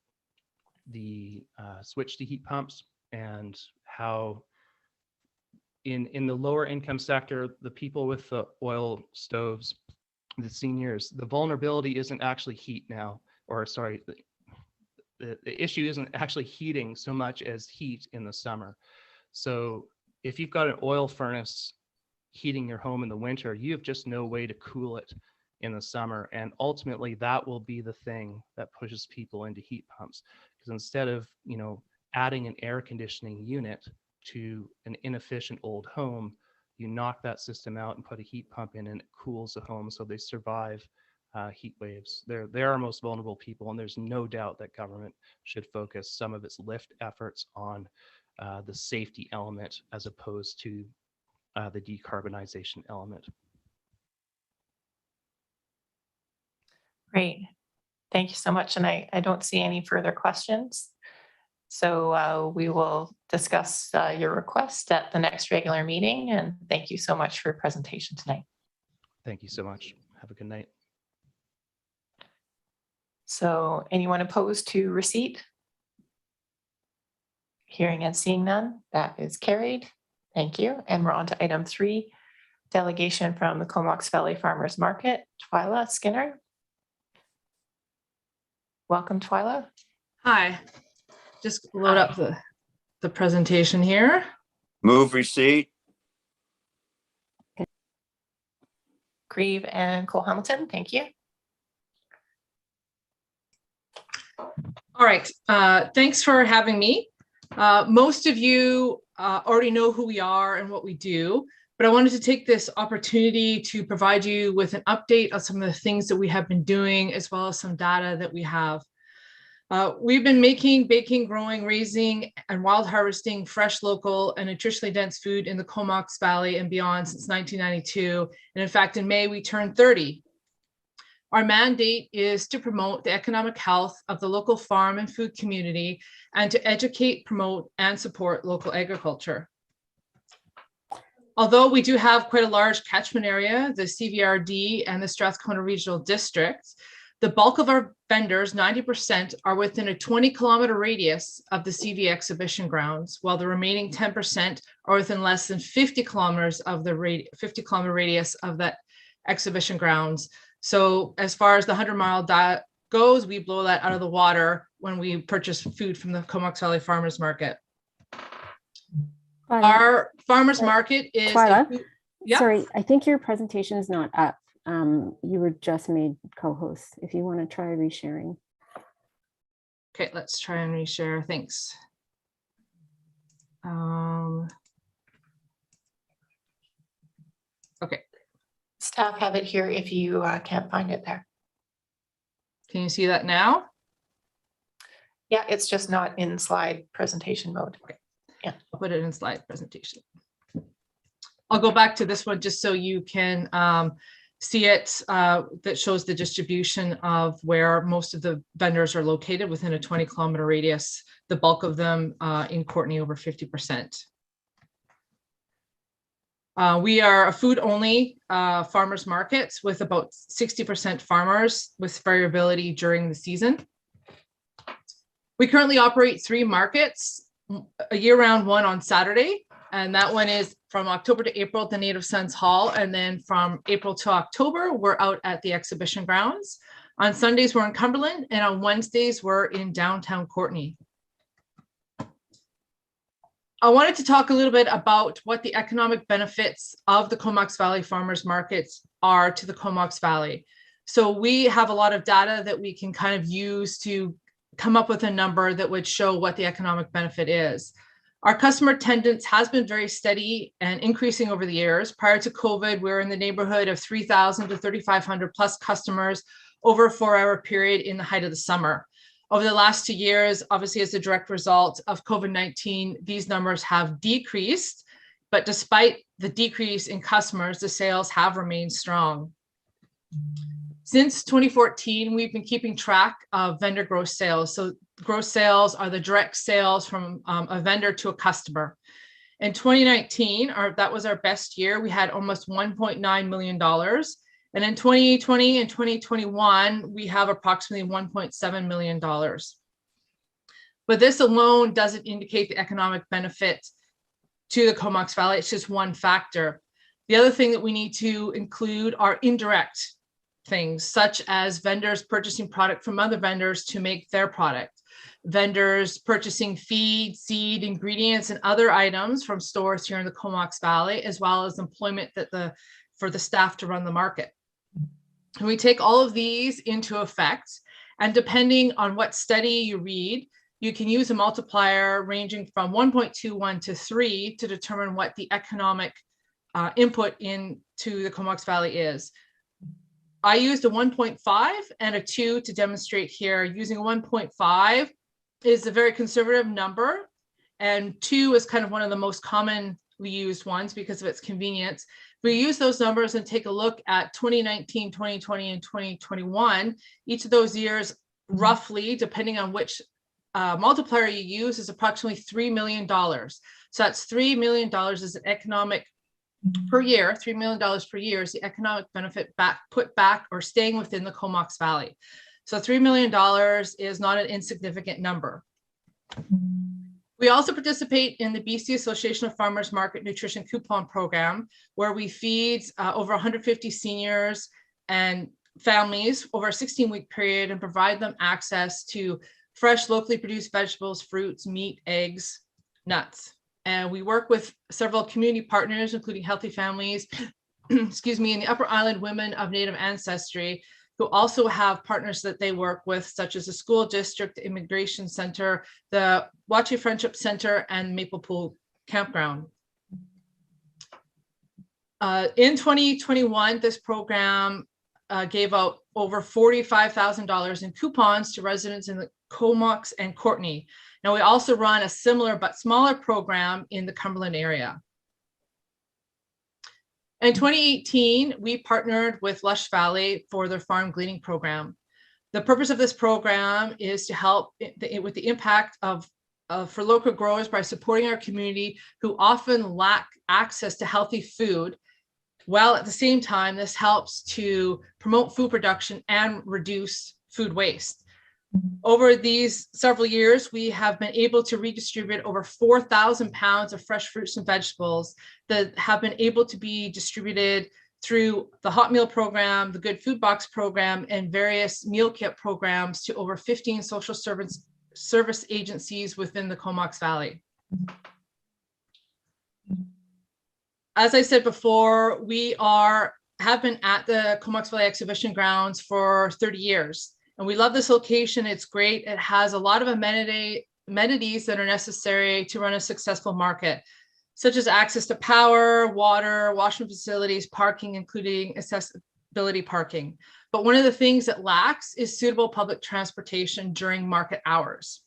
the switch to heat pumps, and how in the lower income sector, the people with the oil stoves, the seniors, the vulnerability isn't actually heat now, or sorry, the issue isn't actually heating so much as heat in the summer. So if you've got an oil furnace heating your home in the winter, you have just no way to cool it in the summer. And ultimately that will be the thing that pushes people into heat pumps, because instead of, adding an air conditioning unit to an inefficient old home, you knock that system out and put a heat pump in, and it cools the home so they survive heat waves. They're our most vulnerable people, and there's no doubt that government should focus some of its lift efforts on the safety element as opposed to the decarbonization element. Great. Thank you so much. And I don't see any further questions. So we will discuss your request at the next regular meeting. And thank you so much for your presentation tonight. Thank you so much. Have a good night. So anyone opposed to receipt? Hearing and seeing none, that is carried. Thank you. And we're on to item 3, delegation from the Comox Valley Farmers Market. Twyla Skinner. Welcome, Twyla. Hi, just load up the presentation here. Move receipt. Grieve and Cole Hamilton, thank you. All right, thanks for having me. Most of you already know who we are and what we do, but I wanted to take this opportunity to provide you with an update on some of the things that we have been doing, as well as some data that we have. We've been making, baking, growing, raising, and wild harvesting fresh, local, and nutritionally dense food in the Comox Valley and beyond since 1992. And in fact, in May, we turned 30. Our mandate is to promote the economic health of the local farm and food community, and to educate, promote, and support local agriculture. Although we do have quite a large catchment area, the CVRD and the Strathcona Regional District, the bulk of our vendors, 90%, are within a 20-kilometer radius of the CV exhibition grounds, while the remaining 10% are within less than 50 kilometers of the 50-kilometer radius of that exhibition grounds. So as far as the 100-mile diet goes, we blow that out of the water when we purchase food from the Comox Valley Farmers Market. Our farmers market is Twyla, yep. Sorry, I think your presentation is not up. You were just made co-host. If you want to try resharing. Okay, let's try and reshare. Thanks. Okay. Staff have it here if you can't find it there. Can you see that now? Yeah, it's just not in slide presentation mode. Okay. Yeah, I'll put it in slide presentation. I'll go back to this one just so you can see it, that shows the distribution of where most of the vendors are located within a 20-kilometer radius, the bulk of them in Courtenay, over 50%. We are a food-only farmers markets with about 60% farmers, with variability during the season. We currently operate 3 markets, a year-round one on Saturday, and that one is from October to April at the Native Sons Hall, and then from April to October, we're out at the exhibition grounds. On Sundays, we're in Cumberland, and on Wednesdays, we're in downtown Courtenay. I wanted to talk a little bit about what the economic benefits of the Comox Valley Farmers Markets are to the Comox Valley. So we have a lot of data that we can kind of use to come up with a number that would show what the economic benefit is. Our customer attendance has been very steady and increasing over the years. Prior to COVID, we were in the neighborhood of 3,000 to 3,500 plus customers over a 4-hour period in the height of the summer. Over the last 2 years, obviously as a direct result of COVID-19, these numbers have decreased, but despite the decrease in customers, the sales have remained strong. Since 2014, we've been keeping track of vendor gross sales. So gross sales are the direct sales from a vendor to a customer. In 2019, that was our best year. We had almost $1.9 million. And in 2020 and 2021, we have approximately $1.7 million. But this alone doesn't indicate the economic benefit to the Comox Valley. It's just one factor. The other thing that we need to include are indirect things, such as vendors purchasing product from other vendors to make their product, vendors purchasing feed, seed, ingredients, and other items from stores here in the Comox Valley, as well as employment for the staff to run the market. And we take all of these into effect, and depending on what study you read, you can use a multiplier ranging from 1.21 to 3 to determine what the economic input into the Comox Valley is. I used a 1.5 and a 2 to demonstrate here. Using a 1.5 is a very conservative number, and 2 is kind of one of the most commonly used ones because of its convenience. We use those numbers and take a look at 2019, 2020, and 2021. Each of those years, roughly, depending on which multiplier you use, is approximately $3 million. So that's $3 million is an economic per year, $3 million per year is the economic benefit put back or staying within the Comox Valley. So $3 million is not an insignificant number. We also participate in the BC Association of Farmers Market Nutrition Coupon Program, where we feed over 150 seniors and families over a 16-week period and provide them access to fresh, locally produced vegetables, fruits, meat, eggs, nuts. And we work with several community partners, including Healthy Families, excuse me, and the Upper Island Women of Native Ancestry, who also have partners that they work with, such as the School District Immigration Center, the Wachi Friendship Center, and Maple Pool Campground. In 2021, this program gave out over $45,000 in coupons to residents in the Comox and Courtenay. Now, we also run a similar but smaller program in the Cumberland area. In 2018, we partnered with Lush Valley for their farm gleaning program. The purpose of this program is to help with the impact for local growers by supporting our community who often lack access to healthy food, while at the same time, this helps to promote food production and reduce food waste. Over these several years, we have been able to redistribute over 4,000 pounds of fresh fruits and vegetables that have been able to be distributed through the Hot Meal Program, the Good Food Box Program, and various meal kit programs to over 15 social service agencies within the Comox Valley. As I said before, we have been at the Comox Valley Exhibition Grounds for 30 years. And we love this location. It's great. It has a lot of amenities that are necessary to run a successful market, such as access to power, water, washroom facilities, parking, including accessibility parking. But one of the things that lacks is suitable public transportation during market hours.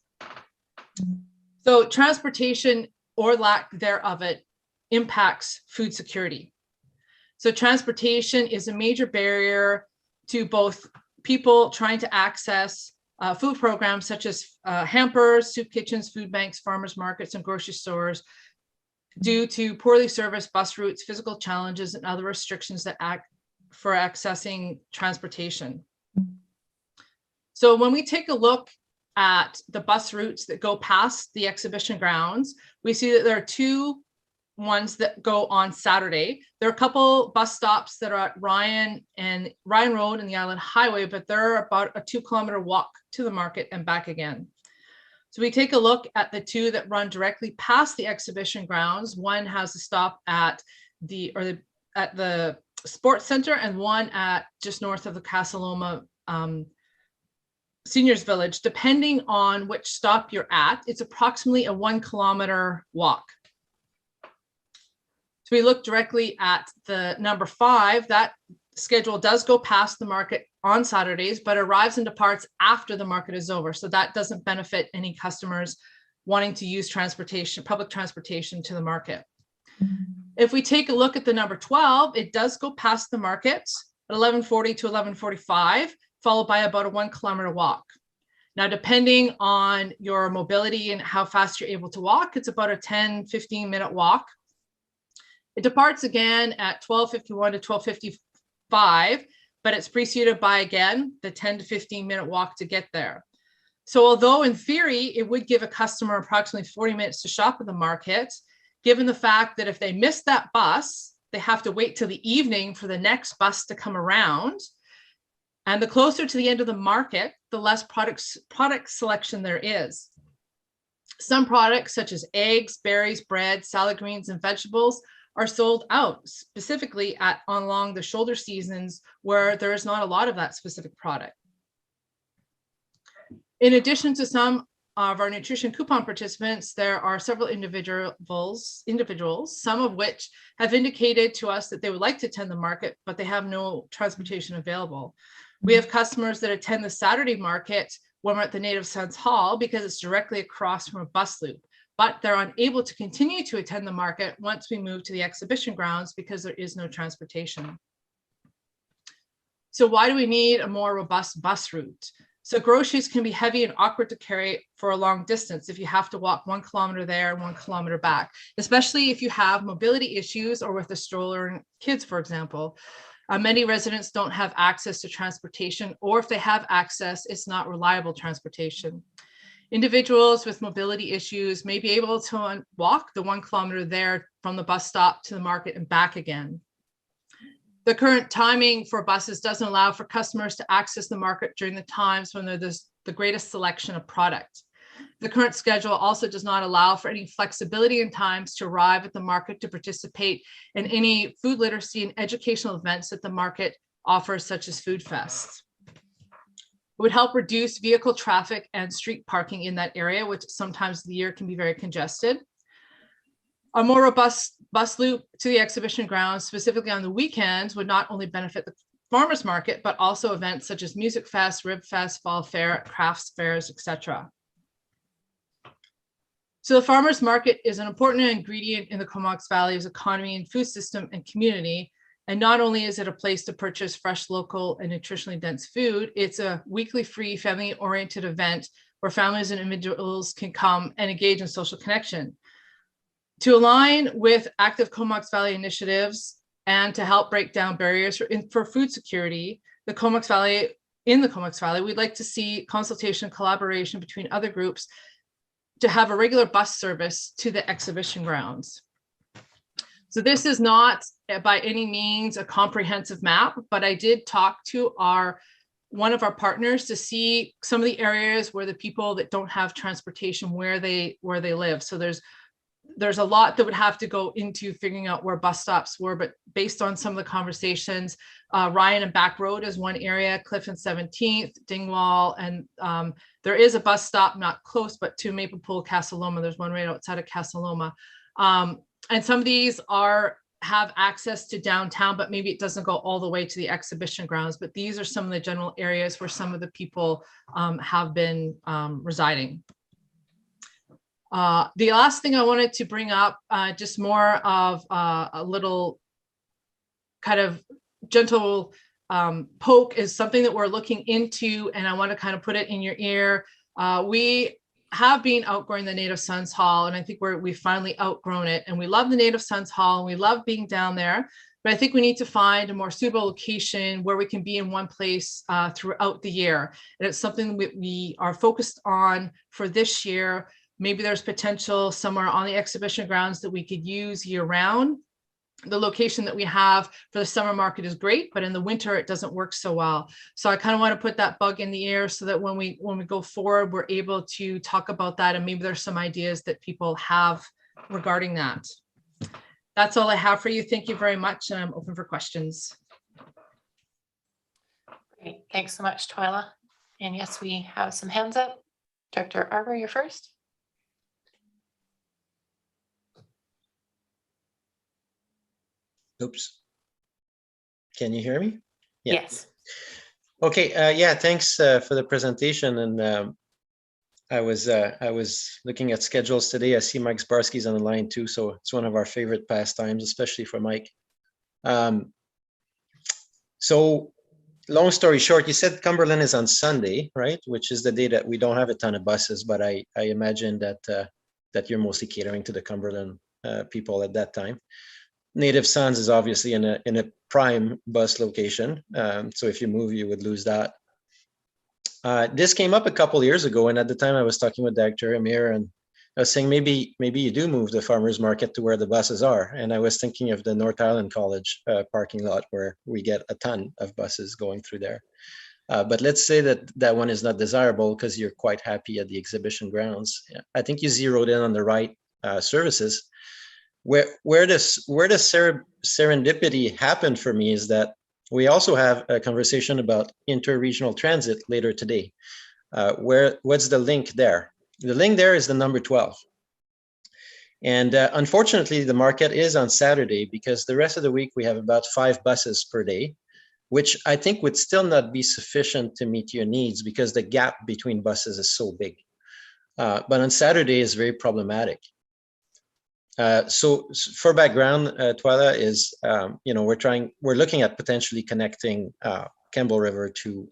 So transportation or lack thereof it impacts food security. So transportation is a major barrier to both people trying to access food programs such as hampers, soup kitchens, food banks, farmers markets, and grocery stores due to poorly serviced bus routes, physical challenges, and other restrictions that act for accessing transportation. So when we take a look at the bus routes that go past the exhibition grounds, we see that there are two ones that go on Saturday. There are a couple bus stops that are at Ryan Road and the Island Highway, but they're about a 2-kilometer walk to the market and back again. So we take a look at the two that run directly past the exhibition grounds. One has a stop at the sports center, and one at just north of the Casaloma Seniors Village. Depending on which stop you're at, it's approximately a 1-kilometer walk. So we look directly at the number 5. That schedule does go past the market on Saturdays, but arrives and departs after the market is over. So that doesn't benefit any customers wanting to use transportation, public transportation to the market. If we take a look at the number 12, it does go past the market at 11:40 to 11:45, followed by about a 1-kilometer walk. Now, depending on your mobility and how fast you're able to walk, it's about a 10-15 minute walk. It departs again at 12:51 to 12:55, but it's preceded by, again, the 10 to 15 minute walk to get there. So although in theory, it would give a customer approximately 40 minutes to shop at the market, given the fact that if they miss that bus, they have to wait till the evening for the next bus to come around. And the closer to the end of the market, the less product selection there is. Some products such as eggs, berries, bread, salad greens, and vegetables are sold out, specifically along the shoulder seasons where there is not a lot of that specific product. In addition to some of our nutrition coupon participants, there are several individuals, some of which have indicated to us that they would like to attend the market, but they have no transportation available. We have customers that attend the Saturday market when we're at the Native Sons Hall because it's directly across from a bus loop, but they're unable to continue to attend the market once we move to the exhibition grounds because there is no transportation. So why do we need a more robust bus route? So groceries can be heavy and awkward to carry for a long distance if you have to walk 1 kilometer there and 1 kilometer back, especially if you have mobility issues or with a stroller and kids, for example. Many residents don't have access to transportation, or if they have access, it's not reliable transportation. Individuals with mobility issues may be able to walk the 1 kilometer there from the bus stop to the market and back again. The current timing for buses doesn't allow for customers to access the market during the times when there's the greatest selection of product. The current schedule also does not allow for any flexibility in times to arrive at the market to participate in any food literacy and educational events that the market offers, such as food fests. It would help reduce vehicle traffic and street parking in that area, which sometimes of the year can be very congested. A more robust bus loop to the exhibition grounds, specifically on the weekends, would not only benefit the farmers market, but also events such as Music Fest, Rib Fest, Fall Fair, crafts fairs, etc. So the farmers market is an important ingredient in the Comox Valley's economy and food system and community. And not only is it a place to purchase fresh, local, and nutritionally dense food, it's a weekly free family-oriented event where families and individuals can come and engage in social connection. To align with active Comox Valley initiatives and to help break down barriers for food security, in the Comox Valley, we'd like to see consultation and collaboration between other groups to have a regular bus service to the exhibition grounds. So this is not by any means a comprehensive map, but I did talk to one of our partners to see some of the areas where the people that don't have transportation, where they live. So there's a lot that would have to go into figuring out where bus stops were, but based on some of the conversations, Ryan and Back Road is one area, Cliff and 17th, Dingwall, and there is a bus stop not close, but to Maple Pool, Casa Loma. There's one right outside of Casa Loma. And some of these have access to downtown, but maybe it doesn't go all the way to the exhibition grounds, but these are some of the general areas where some of the people have been residing. The last thing I wanted to bring up, just more of a little kind of gentle poke, is something that we're looking into, and I want to kind of put it in your ear. We have been outgrowing the Native Sons Hall, and I think we've finally outgrown it, and we love the Native Sons Hall, and we love being down there, but I think we need to find a more suitable location where we can be in one place throughout the year, and it's something we are focused on for this year. Maybe there's potential somewhere on the exhibition grounds that we could use year round. The location that we have for the summer market is great, but in the winter it doesn't work so well. So I kind of want to put that bug in the air so that when we go forward, we're able to talk about that, and maybe there's some ideas that people have regarding that. That's all I have for you. Thank you very much, and I'm open for questions. Great, thanks so much, Twyla. And yes, we have some hands up. Director Arbor, you're first. Oops. Can you hear me? Yeah. Yes. Okay. Yeah. Thanks for the presentation. And I was looking at schedules today. I see Mike Zbarsky's on the line too, so it's one of our favorite pastimes, especially for Mike. So, long story short, you said Cumberland is on Sunday, right? Which is the day that we don't have a ton of buses, but I imagine that that you're mostly catering to the Cumberland people at that time. Native Sons is obviously in a prime bus location, so if you move, you would lose that. This came up a couple years ago, and at the time I was talking with Dr. Kamir, and I was saying maybe you do move the farmers market to where the buses are, and I was thinking of the North Island College parking lot where we get a ton of buses going through there. But let's say that one is not desirable because you're quite happy at the exhibition grounds. I think you zeroed in on the right services. where the serendipity happened for me is that we also have a conversation about interregional transit later today. What's the link there? The link there is the number 12. And unfortunately, the market is on Saturday because the rest of the week we have about 5 buses per day, which I think would still not be sufficient to meet your needs because the gap between buses is so big. But on Saturday is very problematic. So for background, Twyla is, we're looking at potentially connecting Campbell River to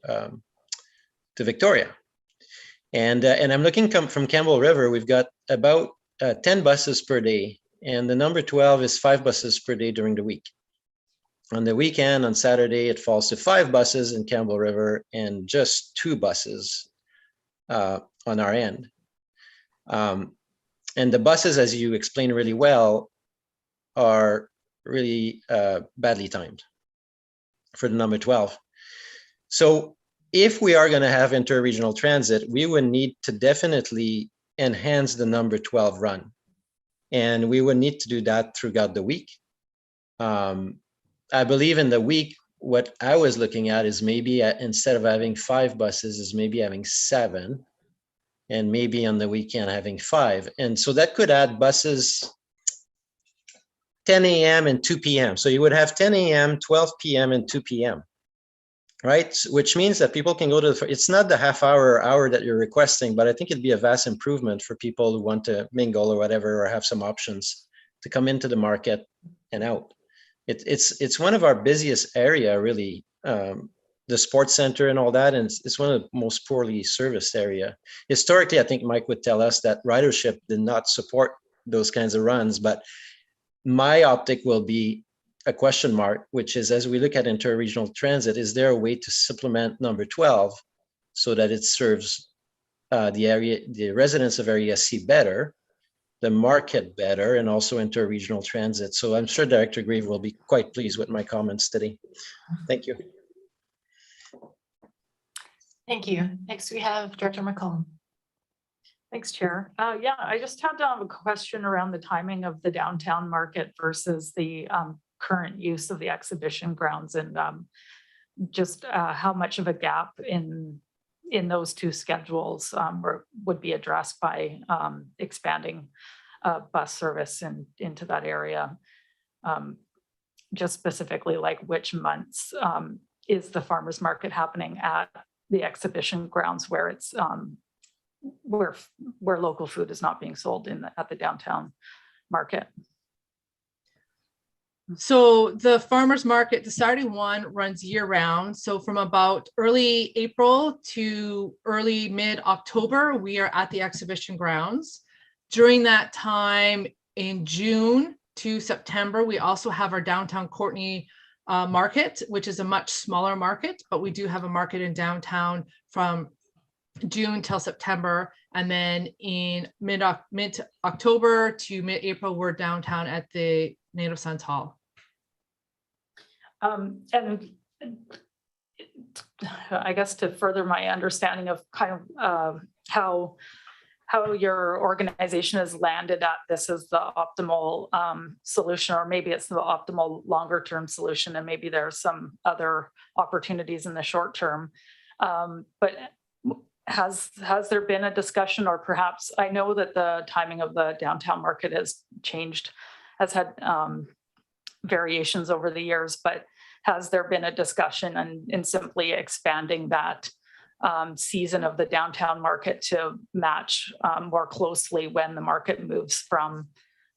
Victoria. And I'm looking from Campbell River, we've got about 10 buses per day, and the number 12 is 5 buses per day during the week. On the weekend, on Saturday, it falls to 5 buses in Campbell River and just 2 buses on our end. And the buses, as you explained really well, are really badly timed for the number 12. So if we are going to have interregional transit, we would need to definitely enhance the number 12 run. And we would need to do that throughout the week. I believe in the week, what I was looking at is maybe instead of having 5 buses, is maybe having 7. And maybe on the weekend having 5. And so that could add buses 10 a.m. and 2 p.m. So you would have 10 a.m., 12 p.m. and 2 p.m., right? Which means that people can go to, it's not the half hour or hour that you're requesting, but I think it'd be a vast improvement for people who want to mingle or whatever, or have some options to come into the market and out. It's one of our busiest area, really. The sports center and all that, and it's one of the most poorly serviced area. Historically, I think Mike would tell us that ridership did not support those kinds of runs, but my optic will be a question mark, which is, as we look at interregional transit, is there a way to supplement number 12 so that it serves the residents of Area C better, the market better, and also interregional transit? So I'm sure Director Grieve will be quite pleased with my comments today. Thank you. Thank you. Next, we have Director McCollum. Thanks, Chair. Yeah, I just had a question around the timing of the downtown market versus the current use of the exhibition grounds, and just how much of a gap in those two schedules would be addressed by expanding bus service into that area. Just specifically, like which months is the farmers market happening at the exhibition grounds where it's where local food is not being sold at the downtown market. So the farmers market, the Saturday one, runs year round. So from about early April to early mid-October, we are at the exhibition grounds. During that time, in June to September, we also have our downtown Courtenay market, which is a much smaller market, but we do have a market in downtown from June till September. And then in mid-October to mid-April, we're downtown at the Native Sons Hall. And I guess to further my understanding of kind of how your organization has landed at this as the optimal solution, or maybe it's the optimal longer term solution, and maybe there are some other opportunities in the short term. But has there been a discussion, or perhaps, I know that the timing of the downtown market has changed, has had variations over the years, but has there been a discussion in simply expanding that season of the downtown market to match more closely when the market moves from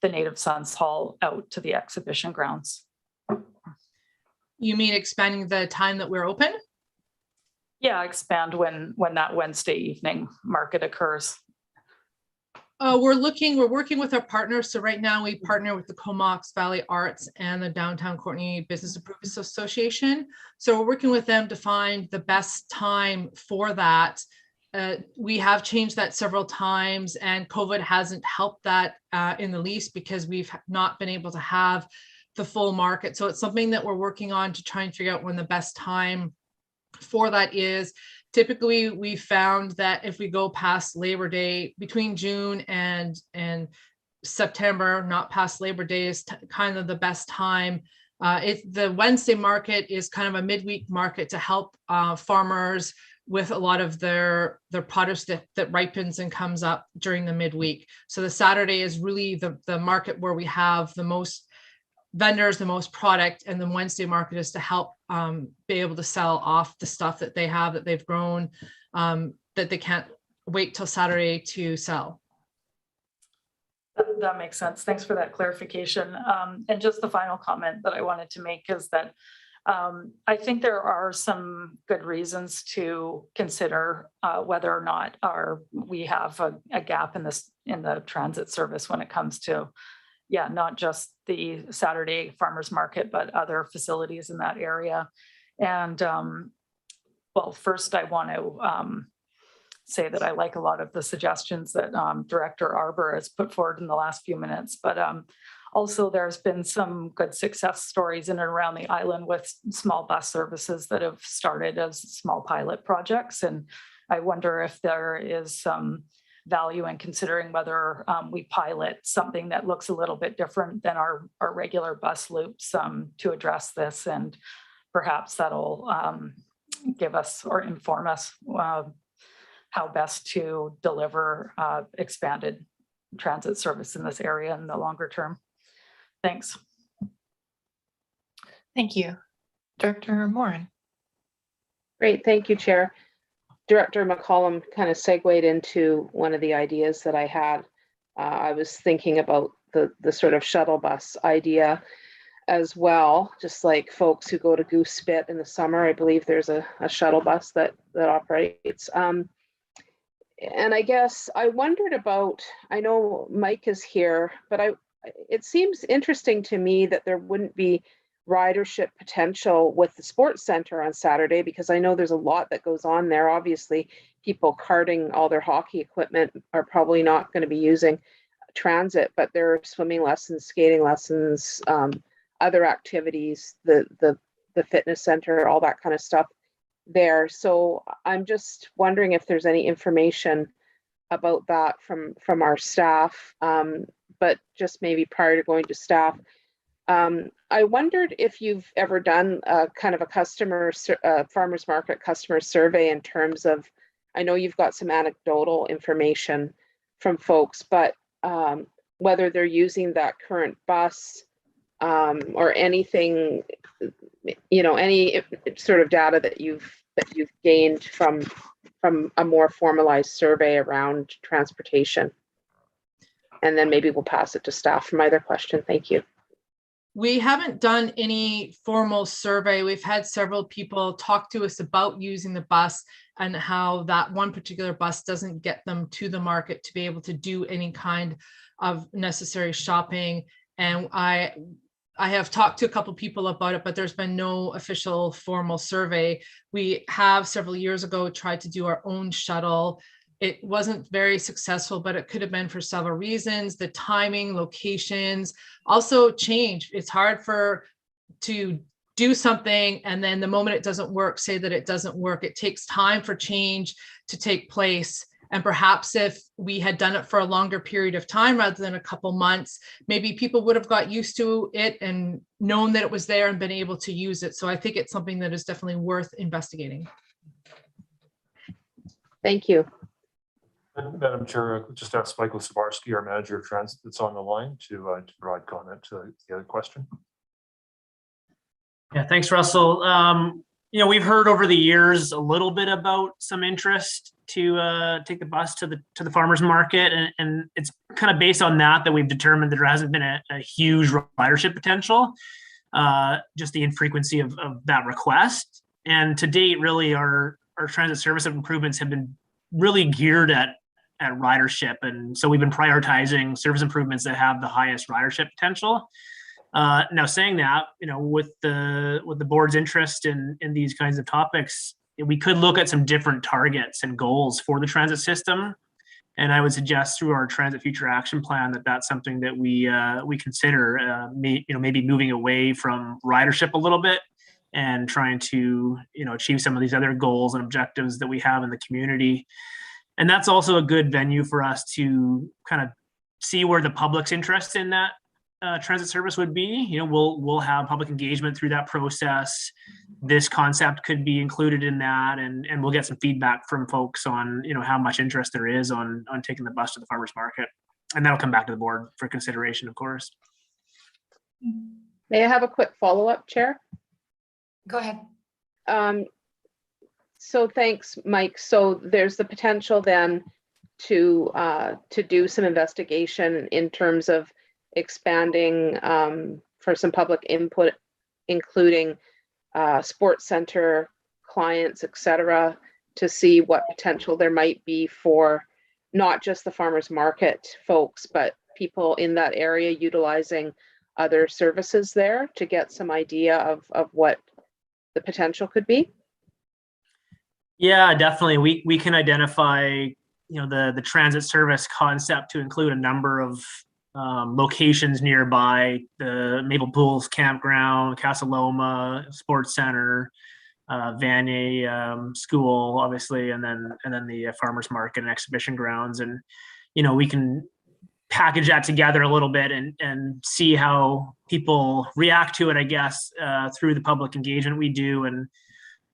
the Native Sons Hall out to the exhibition grounds? You mean expanding the time that we're open? Yeah, expand when that Wednesday evening market occurs. We're working with our partners. So right now we partner with the Comox Valley Arts and the Downtown Courtenay Business Improvement Association. So we're working with them to find the best time for that. We have changed that several times, and COVID hasn't helped that in the least, because we've not been able to have the full market. So it's something that we're working on to try and figure out when the best time for that is. Typically, we found that if we go past Labor Day, between June and September, not past Labor Day, is kind of the best time. The Wednesday market is kind of a midweek market to help farmers with a lot of their produce that ripens and comes up during the midweek. So the Saturday is really the market where we have the most vendors, the most product, and the Wednesday market is to help be able to sell off the stuff that they have, that they've grown, that they can't wait till Saturday to sell. That makes sense. Thanks for that clarification. And just the final comment that I wanted to make is that I think there are some good reasons to consider whether or not we have a gap in the transit service when it comes to, not just the Saturday farmers market, but other facilities in that area. And well, first I want to say that I like a lot of the suggestions that Director Arbour has put forward in the last few minutes, but also there's been some good success stories in and around the island with small bus services that have started as small pilot projects. And I wonder if there is some value in considering whether we pilot something that looks a little bit different than our regular bus loops to address this. And perhaps that'll give us or inform us how best to deliver expanded transit service in this area in the longer term. Thanks. Thank you. Director Morin. Great, thank you, Chair. Director McCollum kind of segued into one of the ideas that I had. I was thinking about the sort of shuttle bus idea as well, just like folks who go to Goose Spit in the summer. I believe there's a shuttle bus that operates. And I guess I wondered about, I know Mike is here, but it seems interesting to me that there wouldn't be ridership potential with the sports center on Saturday, because I know there's a lot that goes on there. Obviously, people carting all their hockey equipment are probably not going to be using transit, but there are swimming lessons, skating lessons, other activities, the fitness center, all that kind of stuff there. So I'm just wondering if there's any information about that from our staff, but just maybe prior to going to staff. I wondered if you've ever done a kind of a farmers market customer survey in terms of, I know you've got some anecdotal information from folks, but whether they're using that current bus or anything, any sort of data that you've gained from a more formalized survey around transportation. And then maybe we'll pass it to staff for my other question. Thank you. We haven't done any formal survey. We've had several people talk to us about using the bus and how that one particular bus doesn't get them to the market to be able to do any kind of necessary shopping. And I have talked to a couple people about it, but there's been no official formal survey. We have several years ago tried to do our own shuttle. It wasn't very successful, but it could have been for several reasons. The timing, locations, also change. It's hard to do something and then the moment it doesn't work, say that it doesn't work. It takes time for change to take place. And perhaps if we had done it for a longer period of time rather than a couple months, maybe people would have got used to it and known that it was there and been able to use it. So I think it's something that is definitely worth investigating. Thank you. Madam Chair, just ask Michael Sabarski, our manager of transit, that's on the line to provide comment to the other question. Yeah, thanks, Russell. We've heard over the years a little bit about some interest to take the bus to the farmers market, and it's kind of based on that we've determined that there hasn't been a huge ridership potential, just the infrequency of that request. And to date, really, our transit service improvements have been really geared at ridership, and so we've been prioritizing service improvements that have the highest ridership potential. Now, saying that, with the board's interest in these kinds of topics, we could look at some different targets and goals for the transit system, and I would suggest through our Transit Future Action Plan that that's something that we consider. Maybe moving away from ridership a little bit and trying to achieve some of these other goals and objectives that we have in the community. And that's also a good venue for us to kind of see where the public's interest in that transit service would be. You know, we'll have public engagement through that process. This concept could be included in that, and we'll get some feedback from folks on, you know, how much interest there is on taking the bus to the farmers market, and that'll come back to the board for consideration, of course. May I have a quick follow-up, Chair? Go ahead. So thanks, Mike. So there's the potential then to do some investigation in terms of expanding for some public input, including sports center clients, et cetera, to see what potential there might be for not just the farmers market folks, but people in that area utilizing other services there, to get some idea of what the potential could be. Yeah, definitely. We can identify, you know, the transit service concept to include a number of locations nearby: the Maple Pools Campground, Casa Loma Sports Center, Vanier School, obviously, and then the farmers market and exhibition grounds. And, you know, we can package that together a little bit and see how people react to it, I guess, through the public engagement we do. And,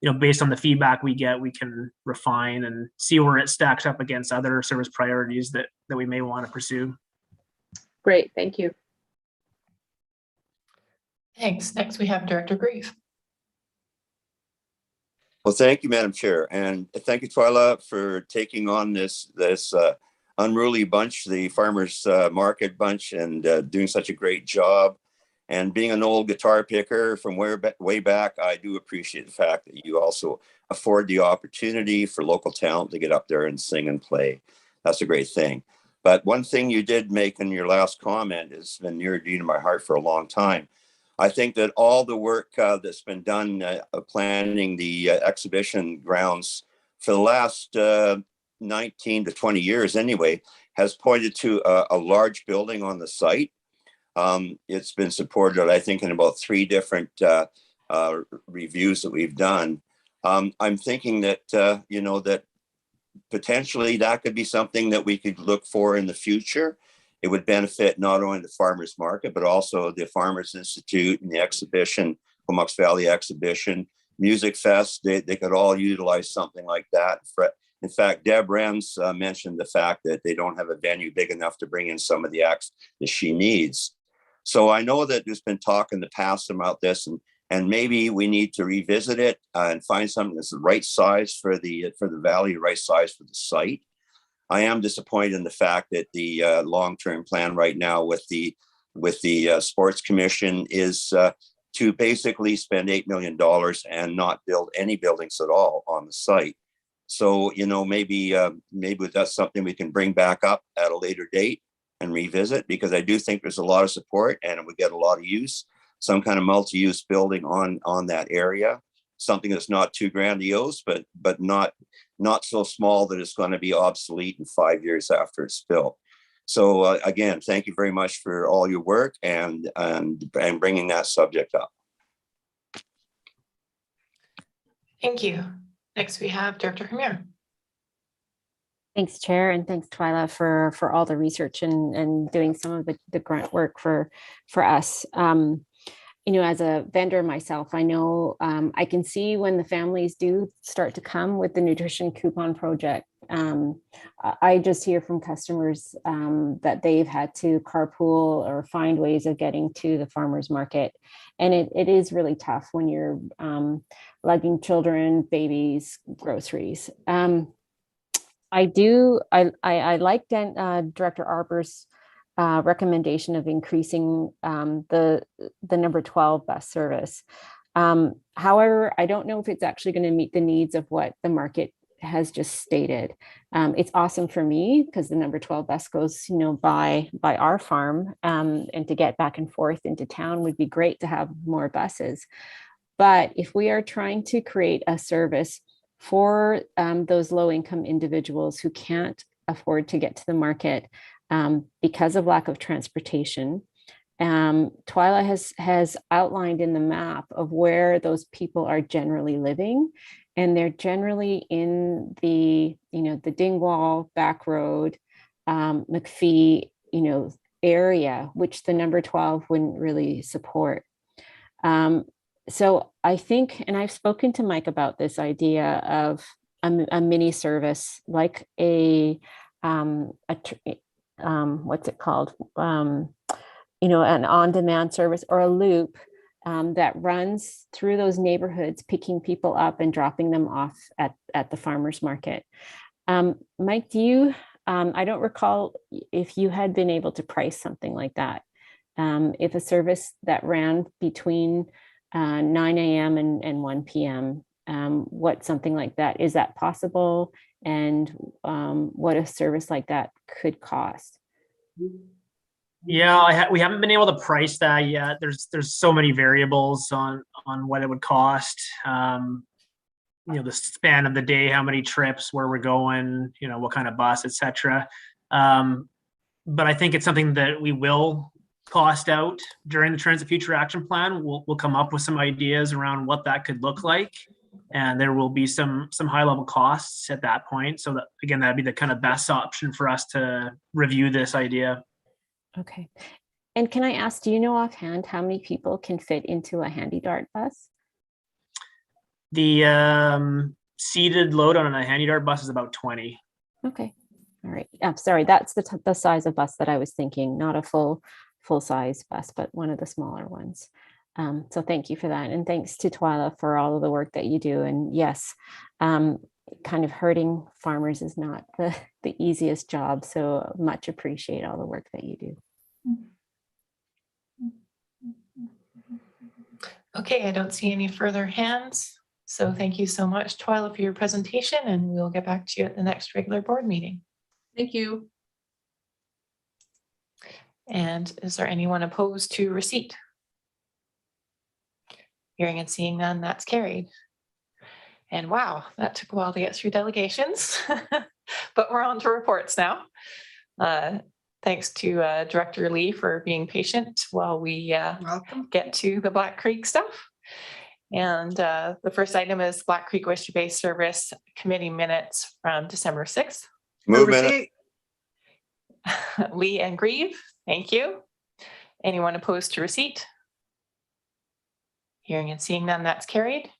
you know, based on the feedback we get, we can refine and see where it stacks up against other service priorities that we may want to pursue. Great, thank you. Thanks. Next, we have Director Grieve. Well, thank you, Madam Chair, and thank you, Twyla, for taking on this unruly bunch, the farmers market bunch, and doing such a great job. And being an old guitar picker from way back, I do appreciate the fact that you also afford the opportunity for local talent to get up there and sing and play. That's a great thing. But one thing you did make in your last comment has been near and dear to my heart for a long time. I think that all the work that's been done planning the exhibition grounds for the last 19 to 20 years anyway, has pointed to a large building on the site. It's been supported, I think, in about 3 different reviews that we've done. I'm thinking that, you know, that potentially that could be something that we could look for in the future. It would benefit not only the farmers market, but also the Farmers Institute and the exhibition, Comox Valley exhibition, Music Fest. They could all utilize something like that. In fact, Deb Renz mentioned the fact that they don't have a venue big enough to bring in some of the acts that she needs. So I know that there's been talk in the past about this, and maybe we need to revisit it and find something that's the right size for the valley, right size for the site. I am disappointed in the fact that the long-term plan right now with the Sports Commission is to basically spend $8 million and not build any buildings at all on the site. So, you know, maybe that's something we can bring back up at a later date and revisit, because I do think there's a lot of support and it would get a lot of use, some kind of multi-use building on that area, something that's not too grandiose, but not so small that it's going to be obsolete in 5 years after it's built. So again, thank you very much for all your work and bringing that subject up. Thank you. Next, we have Director Kamir. Thanks, Chair, and thanks, Twyla, for all the research and doing some of the grunt work for us. You know, as a vendor myself, I know I can see when the families do start to come with the nutrition coupon project. I just hear from customers that they've had to carpool or find ways of getting to the farmers market. And it is really tough when you're lugging children, babies, groceries. I like Director Arber's recommendation of increasing the number 12 bus service. However, I don't know if it's actually going to meet the needs of what the market has just stated. It's awesome for me because the number 12 bus goes, you know, by our farm, and to get back and forth into town would be great to have more buses. But if we are trying to create a service for those low-income individuals who can't afford to get to the market because of lack of transportation, Twyla has outlined in the map of where those people are generally living, and they're generally in the, you know, the Dingwall, Back Road, McPhee area, which the number 12 wouldn't really support. So I think, and I've spoken to Mike about this idea of a mini service, like what's it called? An on-demand service or a loop that runs through those neighborhoods, picking people up and dropping them off at the farmers market. Mike, I don't recall if you had been able to price something like that. If a service that ran between 9 a.m. and 1 p.m., what something like that, is that possible? And what a service like that could cost? Yeah, we haven't been able to price that yet. There's so many variables on what it would cost. The span of the day, how many trips, where we're going, what kind of bus, etc. But I think it's something that we will cost out during the Transit Future Action Plan. We'll come up with some ideas around what that could look like, and there will be some high level costs at that point. So that, again, that'd be the kind of best option for us to review this idea. Okay. And can I ask, do you know offhand how many people can fit into a handy dart bus? The seated load on a handy dart bus is about 20. Okay. All right. I'm sorry. That's the size of bus that I was thinking, not a full size bus, but one of the smaller ones. So thank you for that. And thanks to Twyla for all of the work that you do. And yes, kind of hurting farmers is not the easiest job. So much appreciate all the work that you do. Okay, I don't see any further hands. So thank you so much, Twyla, for your presentation, and we'll get back to you at the next regular board meeting. Thank you. And is there anyone opposed to receipt? Hearing and seeing none, that's carried. And wow, that took a while to get through delegations, but we're on to reports now. Thanks to Director Lee for being patient while we get to the Black Creek stuff. And the first item is Black Creek Oyster Bay Service Committee minutes from December 6th. Move minute. Lee and Grieve, thank you. Anyone opposed to receipt? Hearing and seeing none, that's carried.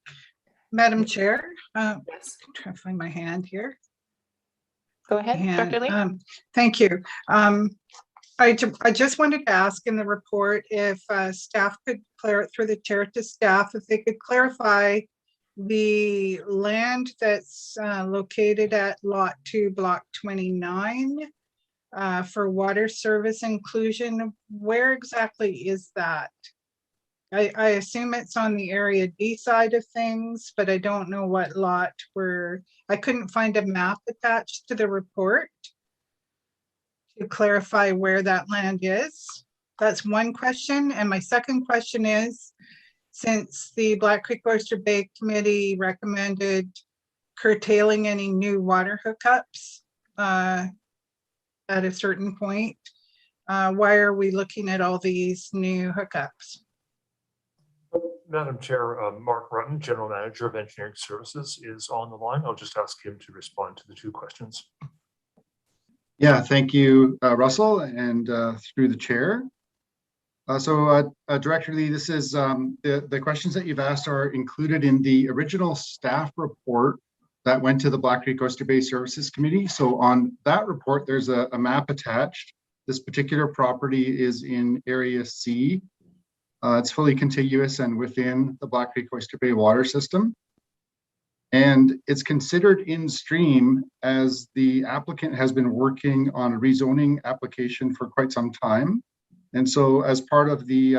Madam Chair, yes. Trying to find my hand here. Go ahead, Dr. Lee. Thank you. I just wanted to ask in the report if staff could through the chair to staff, if they could clarify the land that's located at Lot 2, Block 29 for water service inclusion. Where exactly is that? I assume it's on the Area D side of things, but I don't know what lot I couldn't find a map attached to the report to clarify where that land is. That's one question. And my second question is, since the Black Creek Oyster Bay Committee recommended curtailing any new water hookups at a certain point, why are we looking at all these new hookups? Madam Chair, Mark Rutten, General Manager of Engineering Services, is on the line. I'll just ask him to respond to the two questions. Yeah, thank you, Russell, and through the chair. Director Lee, this is the questions that you've asked are included in the original staff report that went to the Black Creek Oyster Bay Services Committee. So on that report, there's a map attached. This particular property is in Area C. It's fully contiguous and within the Black Creek Oyster Bay water system. And it's considered in stream as the applicant has been working on a rezoning application for quite some time. And so as part of the,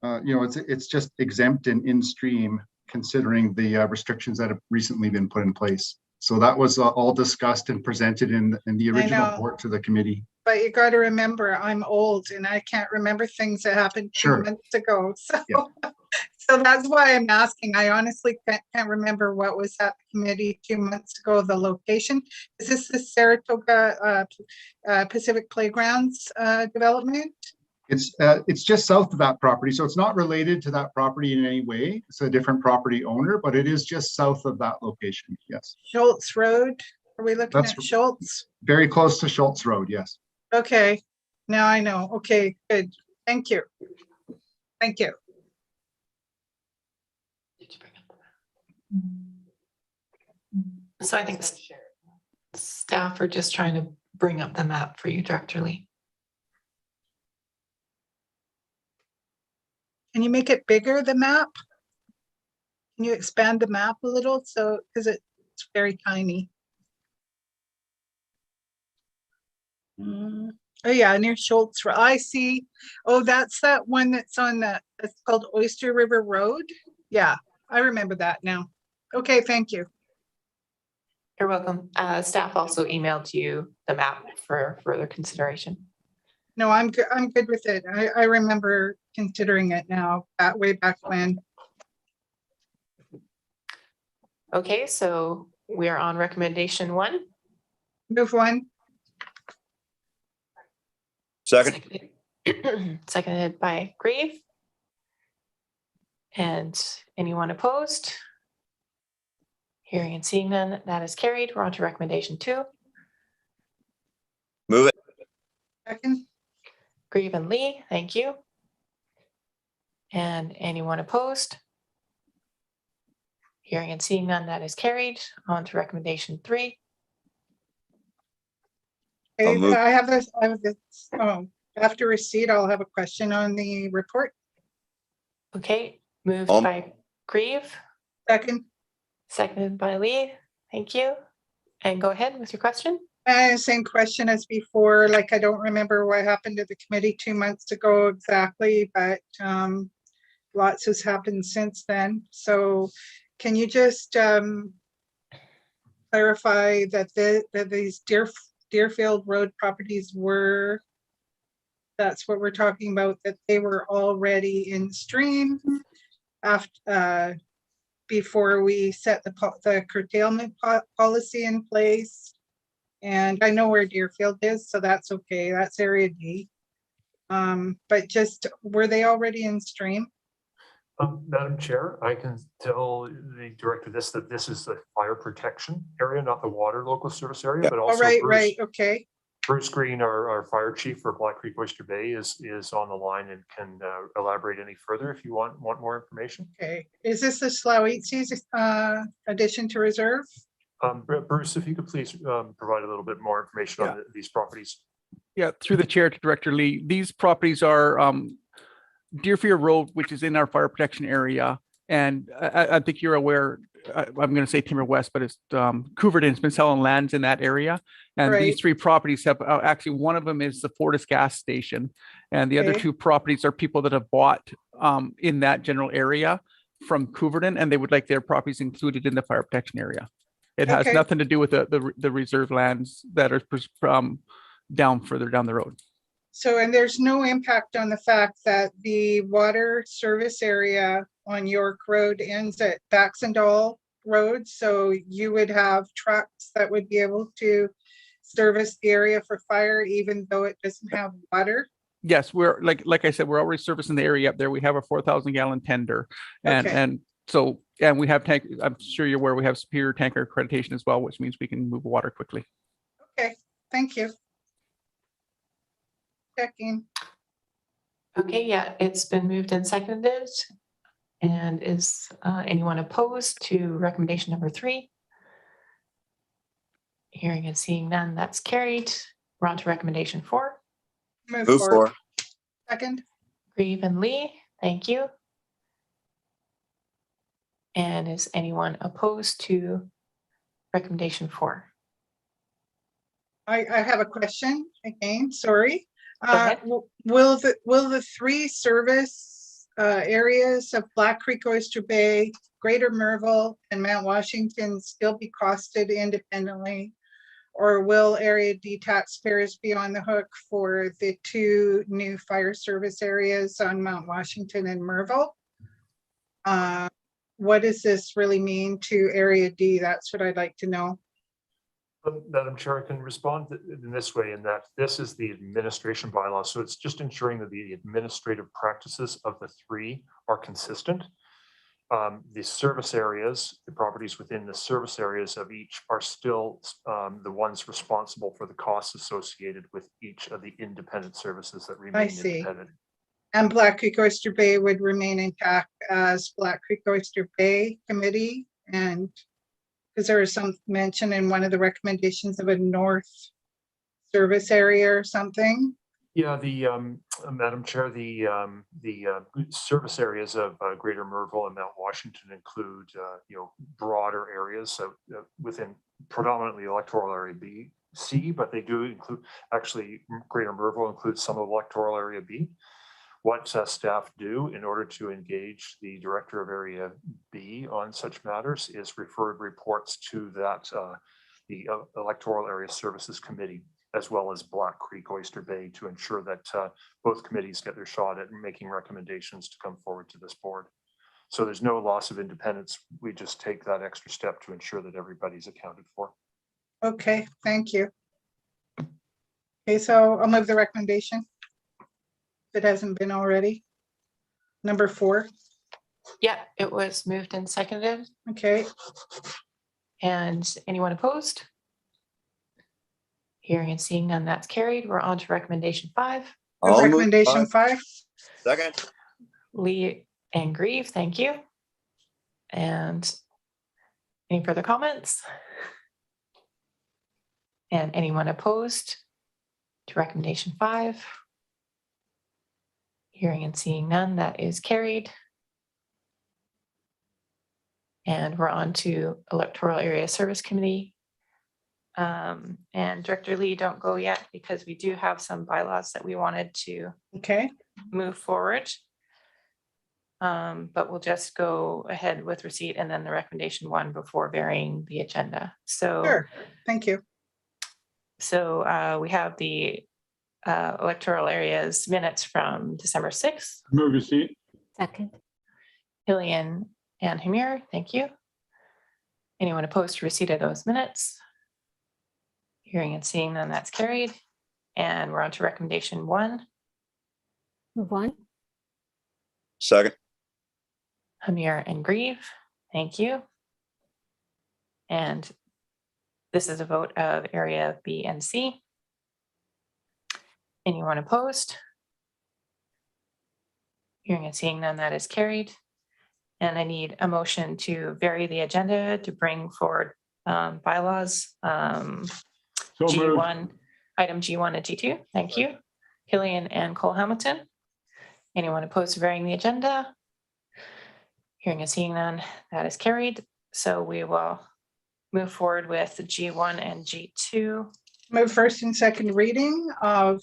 it's just exempt and in stream considering the restrictions that have recently been put in place. So that was all discussed and presented in the original report to the committee. But you got to remember, I'm old and I can't remember things that happened 2 months ago. So, so that's why I'm asking. I honestly can't remember what was at the committee 2 months ago, the location. Is this the Saratoga Pacific Playgrounds development? It's just south of that property. So it's not related to that property in any way. It's a different property owner, but it is just south of that location, yes. Schultz Road, are we looking at Schultz? Very close to Schultz Road, yes. Okay, now I know. Okay, good. Thank you. Thank you. So I think staff are just trying to bring up the map for you, Director Lee. Can you make it bigger, the map? Can you expand the map a little? So, because it's very tiny. Oh yeah, near Schultz. I see. Oh, that's that one that's on it's called Oyster River Road. Yeah, I remember that now. Okay, thank you. You're welcome. Staff also emailed you the map for further consideration. No, I'm good. I'm good with it. I remember considering it now, that way back when. Okay, so we're on recommendation 1. Move 1. Second. Seconded by Grieve. And anyone opposed? Hearing and seeing none, that is carried. We're on to recommendation 2. Move it. Second. Grieve and Lee, thank you. And anyone opposed? Hearing and seeing none, that is carried. On to recommendation 3. Okay, I have this. After receipt, I'll have a question on the report. Okay, moved by Grieve. Second. Seconded by Lee. Thank you. And go ahead with your question. Same question as before. Like, I don't remember what happened to the committee 2 months ago exactly, but lots has happened since then. So can you just clarify that these Deerfield Road properties were, that's what we're talking about, that they were already in stream after before we set the curtailment policy in place? And I know where Deerfield is, so that's okay. That's area D. But just, were they already in stream? Madam Chair, I can tell the director that this is the fire protection area, not the water local service area, but also Right, okay. Bruce Green, our fire chief for Black Creek Oyster Bay, is on the line and can elaborate any further if you want more information. Okay, is this the Slawitzi's addition to reserve? Bruce, if you could please provide a little bit more information on these properties. Yeah, through the chair to Director Lee, these properties are Deerfield Road, which is in our fire protection area. And I think you're aware, I'm going to say Timber West, but it's Couverton's been selling lands in that area. And these 3 properties have, actually one of them is the Fortis gas station. And the other 2 properties are people that have bought in that general area from Couverton, and they would like their properties included in the fire protection area. It has nothing to do with the reserve lands that are further down the road. So, and there's no impact on the fact that the water service area on York Road ends at Baxendall Road. So you would have trucks that would be able to service the area for fire, even though it doesn't have water. Yes, we're like I said, we're already servicing the area up there. We have a 4,000 gallon tender, and we have tank. I'm sure you're aware we have superior tanker accreditation as well, which means we can move water quickly. Okay, thank you. Checking. Okay, yeah, it's been moved and seconded. And is anyone opposed to recommendation number 3? Hearing and seeing none, that's carried. We're on to recommendation 4. Move 4. Second. Grieve and Lee, thank you. And is anyone opposed to recommendation 4? I have a question again, sorry. Go ahead. Will the 3 service areas of Black Creek Oyster Bay, Greater Merville, and Mount Washington still be costed independently? Or will Area D taxpayers be on the hook for the 2 new fire service areas on Mount Washington and Merville? What does this really mean to Area D? That's what I'd like to know. Madam Chair, I can respond in this way, in that this is the administration bylaw. So it's just ensuring that the administrative practices of the 3 are consistent. The service areas, the properties within the service areas of each are still the ones responsible for the costs associated with each of the independent services that remain see. independent. And Black Creek Oyster Bay would remain intact as Black Creek Oyster Bay Committee. And because there was some mention in one of the recommendations of a north service area or something. Yeah, the Madam Chair, the service areas of Greater Merville and Mount Washington include broader areas within predominantly electoral area B, C, but they do include actually Greater Merville includes some of electoral area B. What staff do in order to engage the director of area B on such matters is refer reports to that the electoral area services committee, as well as Black Creek Oyster Bay, to ensure that both committees get their shot at making recommendations to come forward to this board. So there's no loss of independence. We just take that extra step to ensure that everybody's accounted for. Okay, thank you. Okay, so I'll move the recommendation. If it hasn't been already. Number 4. Yeah, it was moved and seconded. Okay, And anyone opposed? Hearing and seeing none, that's carried. We're on to recommendation 5. I'll move recommendation 5. Second. Lee and Grieve, thank you. And any further comments? And anyone opposed to recommendation 5? Hearing and seeing none, that is carried. And we're on to Electoral Area Service Committee. And Director Lee, don't go yet because we do have some bylaws that we wanted to move forward. But we'll just go ahead with receipt and then the recommendation 1 before varying the agenda. So sure, thank you. So we have the electoral areas minutes from December 6th. Move receipt. Second. Hillian and Kamir, thank you. Anyone opposed to receipt of those minutes? Hearing and seeing none, that's carried. And we're on to recommendation 1. Move on. Second. Kamir and Grieve, thank you. And this is a vote of area B and C. Anyone opposed? Hearing and seeing none, that is carried. And I need a motion to vary the agenda to bring forward bylaws. So G1, item G1 and G2. Thank you. Hillian and Cole Hamilton. Anyone opposed to varying the agenda? Hearing and seeing none, that is carried. So we will move forward with G1 and G2. Move first and second reading of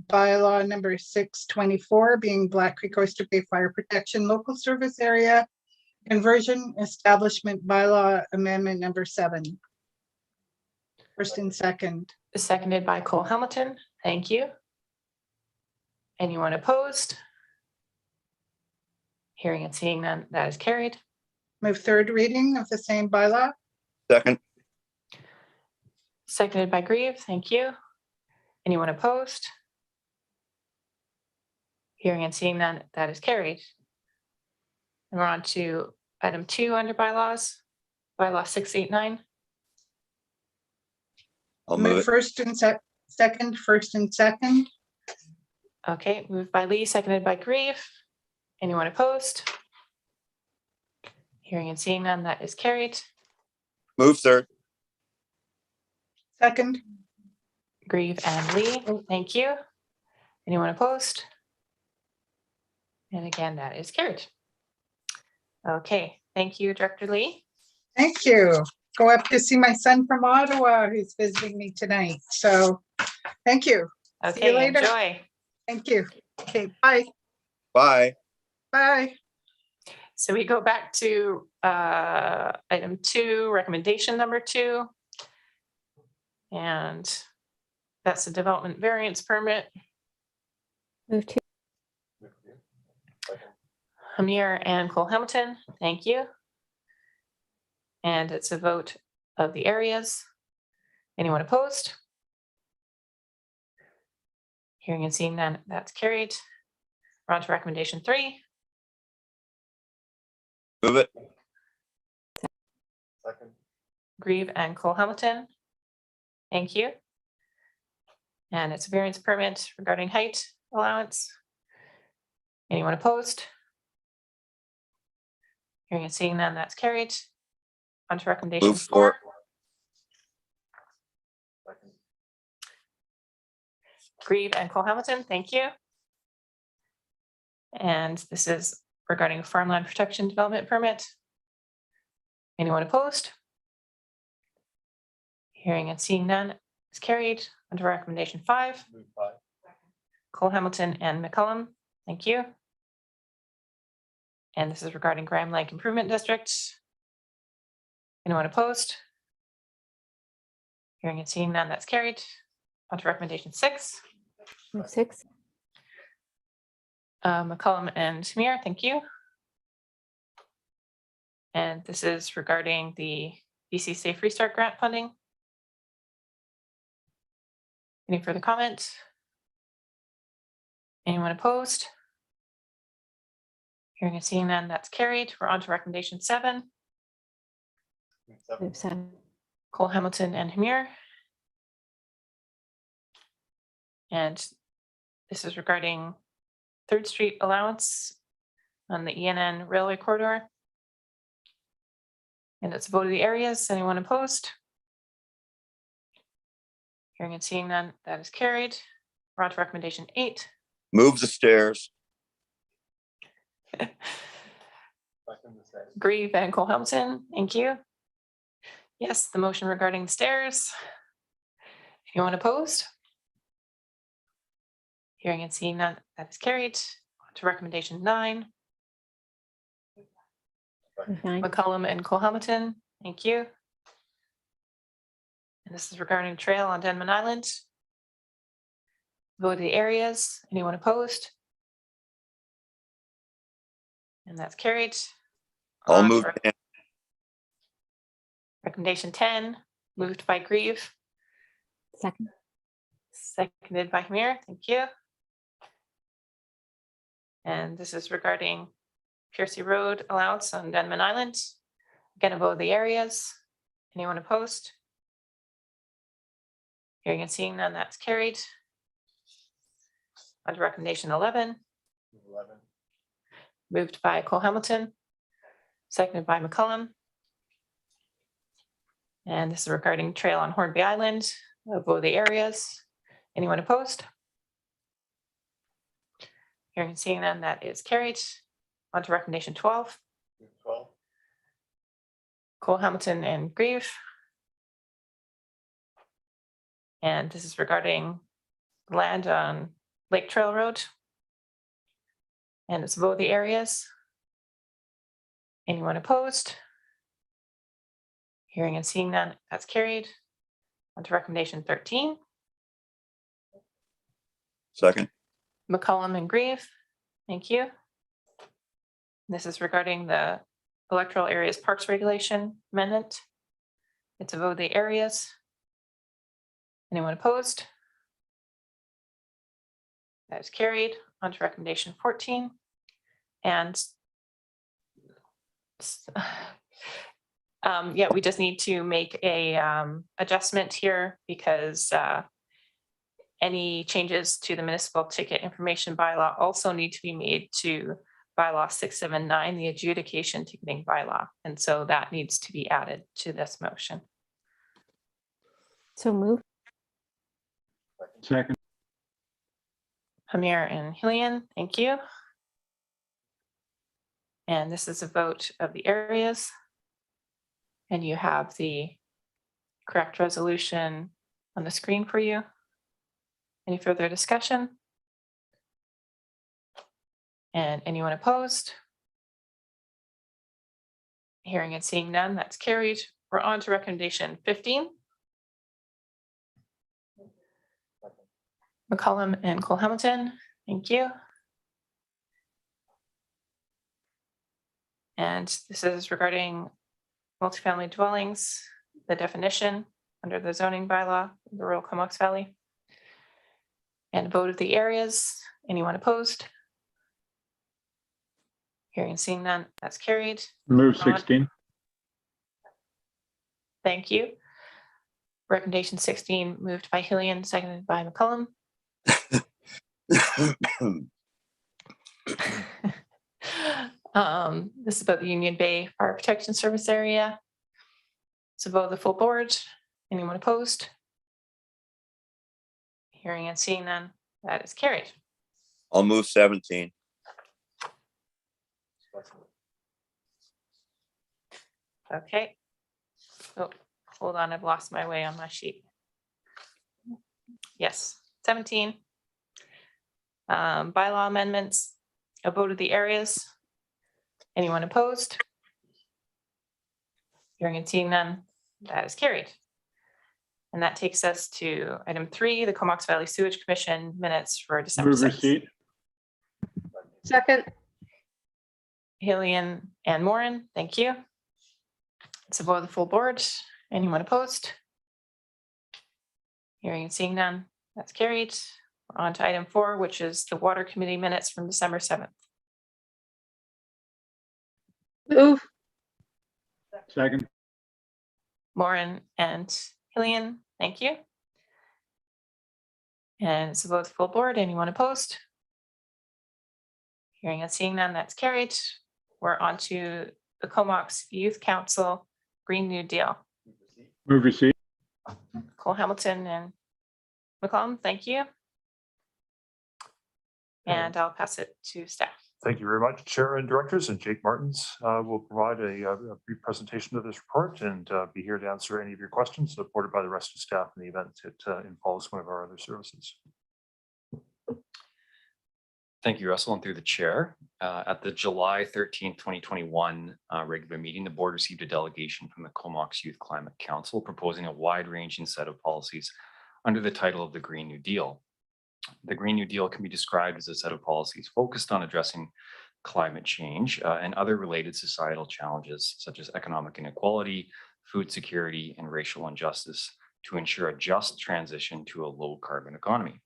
bylaw number 624 being Black Creek Oyster Bay Fire Protection Local Service Area Conversion Establishment Bylaw Amendment number 7. First and second. Seconded by Cole Hamilton. Thank you. Anyone opposed? Hearing and seeing none, that is carried. Move third reading of the same bylaw. Second. Seconded by Grieve. Thank you. Anyone opposed? Hearing and seeing none, that is carried. And we're on to item 2 under bylaws, bylaw 689. I'll move it. First and second, first and second. Okay, moved by Lee, seconded by Grieve. Anyone opposed? Hearing and seeing none, that is carried. Move third. Second. Grieve and Lee, thank you. Anyone opposed? And again, that is carried. Okay, thank you, Director Lee. Thank you. Go up to see my son from Ottawa who's visiting me tonight. So thank you. See you Okay, later. enjoy. Thank you. Okay, bye. Bye. Bye. So we go back to item 2, recommendation number 2. And that's the development variance permit. Move to. Kamir and Cole Hamilton, thank you. And it's a vote of the areas. Anyone opposed? Hearing and seeing none, that's carried. We're on to recommendation 3. Move it. Second. Grieve and Cole Hamilton. Thank you. And it's a variance permit regarding height allowance. Anyone opposed? Hearing and seeing none, that's carried. On to recommendation Move for. 4. Grieve and Cole Hamilton, thank you. And this is regarding farmland protection development permit. Anyone opposed? Hearing and seeing none, it's carried. Under recommendation 5. Move 5. Cole Hamilton and McCullum, thank you. And this is regarding Graham Lake Improvement District. Anyone opposed? Hearing and seeing none, that's carried. On to recommendation 6. Move 6. McCullum and Kamir, thank you. And this is regarding the BC Safe Restart Grant funding. Any further comment? Anyone opposed? Hearing and seeing none, that's carried. We're on to recommendation 7. Move 7. Cole Hamilton and Kamir. And this is regarding 3rd Street allowance on the ENN railway corridor. And it's a vote of the areas. Anyone opposed? Hearing and seeing none, that is carried. We're on to recommendation 8. Move the stairs. Grieve and Cole Hamilton, thank you. Yes, the motion regarding the stairs. Anyone opposed? Hearing and seeing none, that is carried. On to recommendation 9. Move 9. McCullum and Cole Hamilton, thank you. And this is regarding trail on Denman Island. Vote of the areas. Anyone opposed? And that's carried. I'll On to move. recommendation 10, moved by Grieve, Second. seconded by Kamir. Thank you. And this is regarding Piercy Road allowance on Denman Island. Again, a vote of the areas. Anyone opposed? Hearing and seeing none, that's carried. On to recommendation 11. 11. Moved by Cole Hamilton, seconded by McCullum. And this is regarding trail on Hornby Island, a vote of the areas. Anyone opposed? Hearing and seeing none, that is carried. On to recommendation 12. 12. Cole Hamilton and Grieve. And this is regarding land on Lake Trail Road. And it's a vote of the areas. Anyone opposed? Hearing and seeing none, that's carried. On to recommendation 13. Second. McCullum and Grieve, thank you. This is regarding the Electoral Areas Parks Regulation Amendment. It's a vote of the areas. Anyone opposed? That is carried. On to recommendation 14. And yeah, we just need to make a adjustment here because any changes to the municipal ticket information bylaw also need to be made to bylaw 679, the adjudication ticketing bylaw. And so that needs to be added to this motion. So move. Second. Kamir and Hillian, thank you. And this is a vote of the areas. And you have the correct resolution on the screen for you. Any further discussion? And anyone opposed? Hearing and seeing none, that's carried. We're on to recommendation 15. McCullum and Cole Hamilton, thank you. And this is regarding multifamily dwellings, the definition under the zoning bylaw, the rural Comox Valley. And vote of the areas. Anyone opposed? Hearing and seeing none, that's carried. Move We're on- 16. Thank you. Recommendation 16 moved by Hillian, seconded by McCollum. This is about the Union Bay Fire Protection Service area. So vote of the full board. Anyone opposed? Hearing and seeing none, that is carried. I'll move 17. Okay. Oh, hold on, I've lost my way on my sheet. Yes, 17. Bylaw amendments, a vote of the areas. Anyone opposed? Hearing and seeing none, that is carried. And that takes us to item 3, the Comox Valley Sewage Commission minutes for December Move 6th. receipt. Second. Hillian and Moran, thank you. It's a vote of the full board. Anyone opposed? Hearing and seeing none, that's carried. We're on to item 4, which is the Water Committee minutes from December 7th. Move. Second. Moran and Hillian, thank you. And it's a vote of the full board. Anyone opposed? Hearing and seeing none, that's carried. We're on to the Comox Youth Council Green New Deal. Move receipt. Cole Hamilton and McCollum, thank you. And I'll pass it to staff. Thank you very much, Chair and Directors, and Jake Martins will provide a brief presentation of this report and be here to answer any of your questions, supported by the rest of staff in the event it involves one of our other services. Thank you, Russell, and through the chair. At the July 13th, 2021 regular meeting, the board received a delegation from the Comox Youth Climate Council proposing a wide-ranging set of policies under the title of the Green New Deal. The Green New Deal can be described as a set of policies focused on addressing climate change and other related societal challenges such as economic inequality, food security, and racial injustice to ensure a just transition to a low-carbon economy.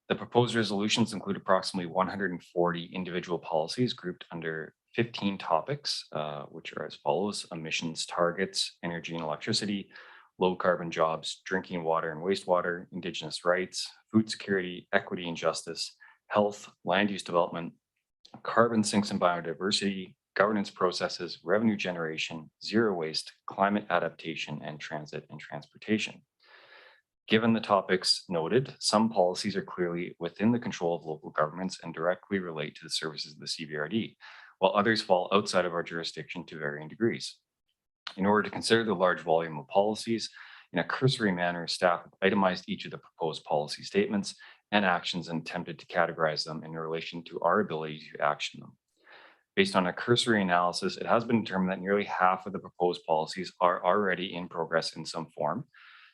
The proposed resolutions include approximately 140 individual policies grouped under 15 topics, which are as follows: emissions targets, energy and electricity, low carbon jobs, drinking water and wastewater, Indigenous rights, food security, equity and justice, health, land use development, carbon sinks and biodiversity, governance processes, revenue generation, zero waste, climate adaptation, and transit and transportation. Given the topics noted, some policies are clearly within the control of local governments and directly relate to the services of the CVRD, while others fall outside of our jurisdiction to varying degrees. In order to consider the large volume of policies in a cursory manner, staff itemized each of the proposed policy statements and actions and attempted to categorize them in relation to our ability to action them. Based on a cursory analysis, it has been determined that nearly half of the proposed policies are already in progress in some form.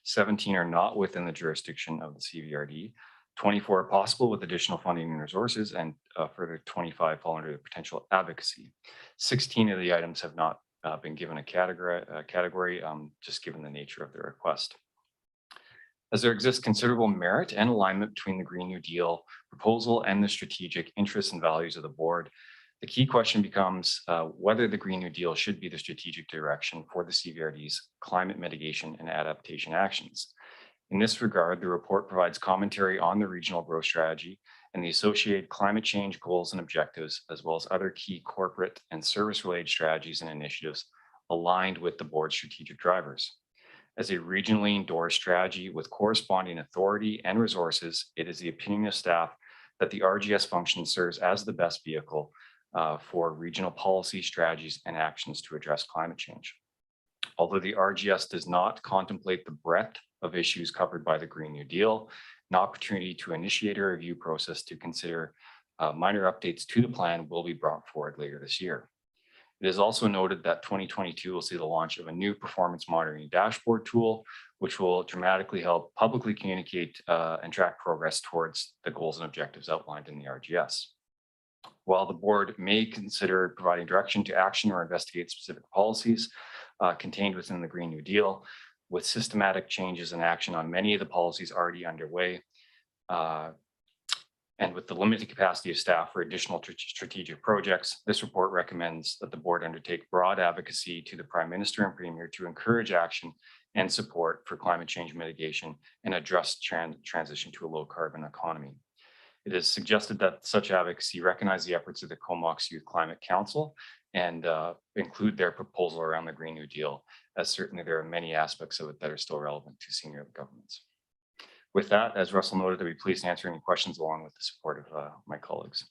17 are not within the jurisdiction of the CVRD. 24 are possible with additional funding and resources, and further 25 fall under the potential advocacy. 16 of the items have not been given a category, just given the nature of the request. As there exists considerable merit and alignment between the Green New Deal proposal and the strategic interests and values of the board, the key question becomes whether the Green New Deal should be the strategic direction for the CVRD's climate mitigation and adaptation actions. In this regard, the report provides commentary on the regional growth strategy and the associated climate change goals and objectives, as well as other key corporate and service-related strategies and initiatives aligned with the board's strategic drivers. As a regionally endorsed strategy with corresponding authority and resources, it is the opinion of staff that the RGS function serves as the best vehicle for regional policy strategies and actions to address climate change. Although the RGS does not contemplate the breadth of issues covered by the Green New Deal, an opportunity to initiate a review process to consider minor updates to the plan will be brought forward later this year. It is also noted that 2022 will see the launch of a new performance monitoring dashboard tool, which will dramatically help publicly communicate and track progress towards the goals and objectives outlined in the RGS. While the board may consider providing direction to action or investigate specific policies contained within the Green New Deal, with systematic changes in action on many of the policies already underway, And with the limited capacity of staff for additional strategic projects, this report recommends that the board undertake broad advocacy to the Prime Minister and Premier to encourage action and support for climate change mitigation and address transition to a low carbon economy. It is suggested that such advocacy recognize the efforts of the Comox Youth Climate Council and include their proposal around the Green New Deal, as certainly there are many aspects of it that are still relevant to senior governments. With that, as Russell noted, I'd be pleased to answer any questions along with the support of my colleagues.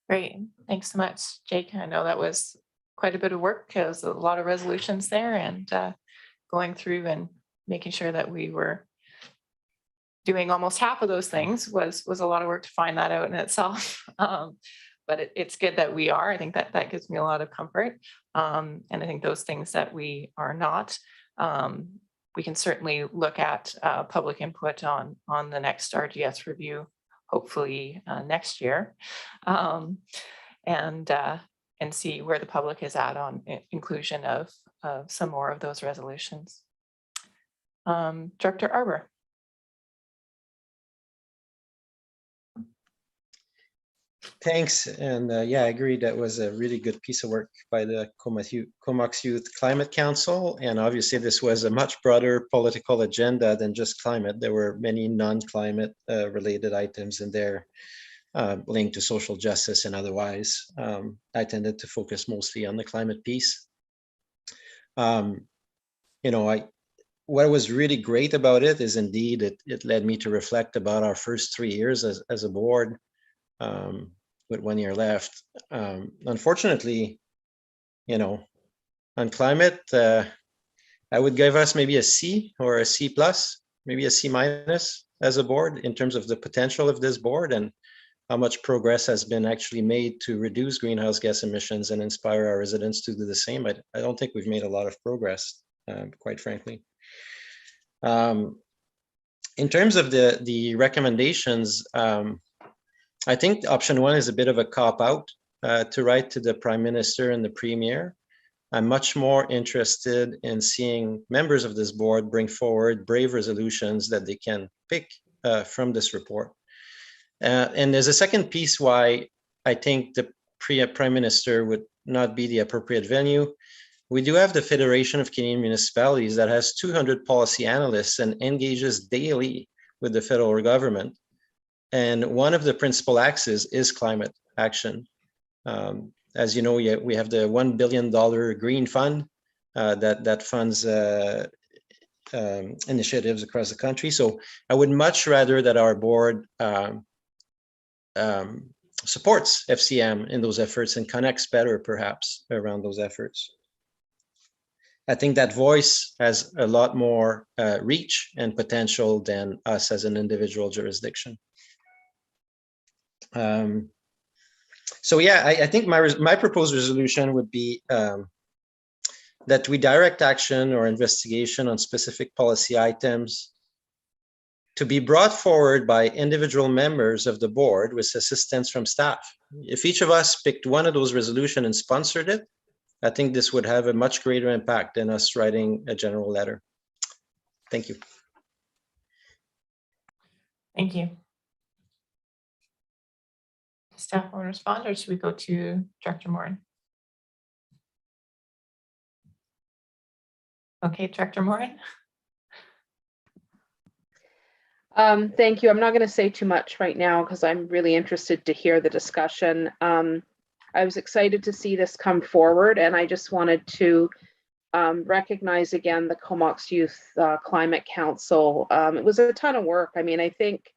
Great, thanks so much, Jake. I know that was quite a bit of work. There was a lot of resolutions there, and going through and making sure that we were doing almost half of those things was a lot of work to find that out in itself. But it's good that we are. I think that gives me a lot of comfort. And I think those things that we are not, we can certainly look at public input on the next RGS review, hopefully next year, and see where the public is at on inclusion of some more of those resolutions. Director Arbour. Thanks. And yeah, I agree. That was a really good piece of work by the Comox Youth Climate Council. And obviously, this was a much broader political agenda than just climate. There were many non-climate related items in there linked to social justice and otherwise. I tended to focus mostly on the climate piece. You know, what was really great about it is indeed it led me to reflect about our first 3 years as a board. With 1 year left. Unfortunately, you know, on climate, I would give us maybe a C or a C plus, maybe a C minus as a board in terms of the potential of this board and how much progress has been actually made to reduce greenhouse gas emissions and inspire our residents to do the same. But I don't think we've made a lot of progress, quite frankly. In terms of the recommendations, I think option one is a bit of a cop-out to write to the Prime Minister and the Premier. I'm much more interested in seeing members of this board bring forward brave resolutions that they can pick from this report. And there's a second piece why I think the Prime Minister would not be the appropriate venue. We do have the Federation of Canadian Municipalities that has 200 policy analysts and engages daily with the federal government. And one of the principal axes is climate action. As you know, we have the $1 billion green fund that funds initiatives across the country. So I would much rather that our board supports FCM in those efforts and connects better, perhaps, around those efforts. I think that voice has a lot more reach and potential than us as an individual jurisdiction. So yeah, I think my proposed resolution would be that we direct action or investigation on specific policy items to be brought forward by individual members of the board with assistance from staff. If each of us picked one of those resolutions and sponsored it, I think this would have a much greater impact than us writing a general letter. Thank you. Thank you. Staff will respond, or should we go to Director Morin? Okay, Director Morin. Thank you. I'm not going to say too much right now because I'm really interested to hear the discussion. I was excited to see this come forward, and I just wanted to recognize again the Comox Youth Climate Council. It was a ton of work. I mean, I think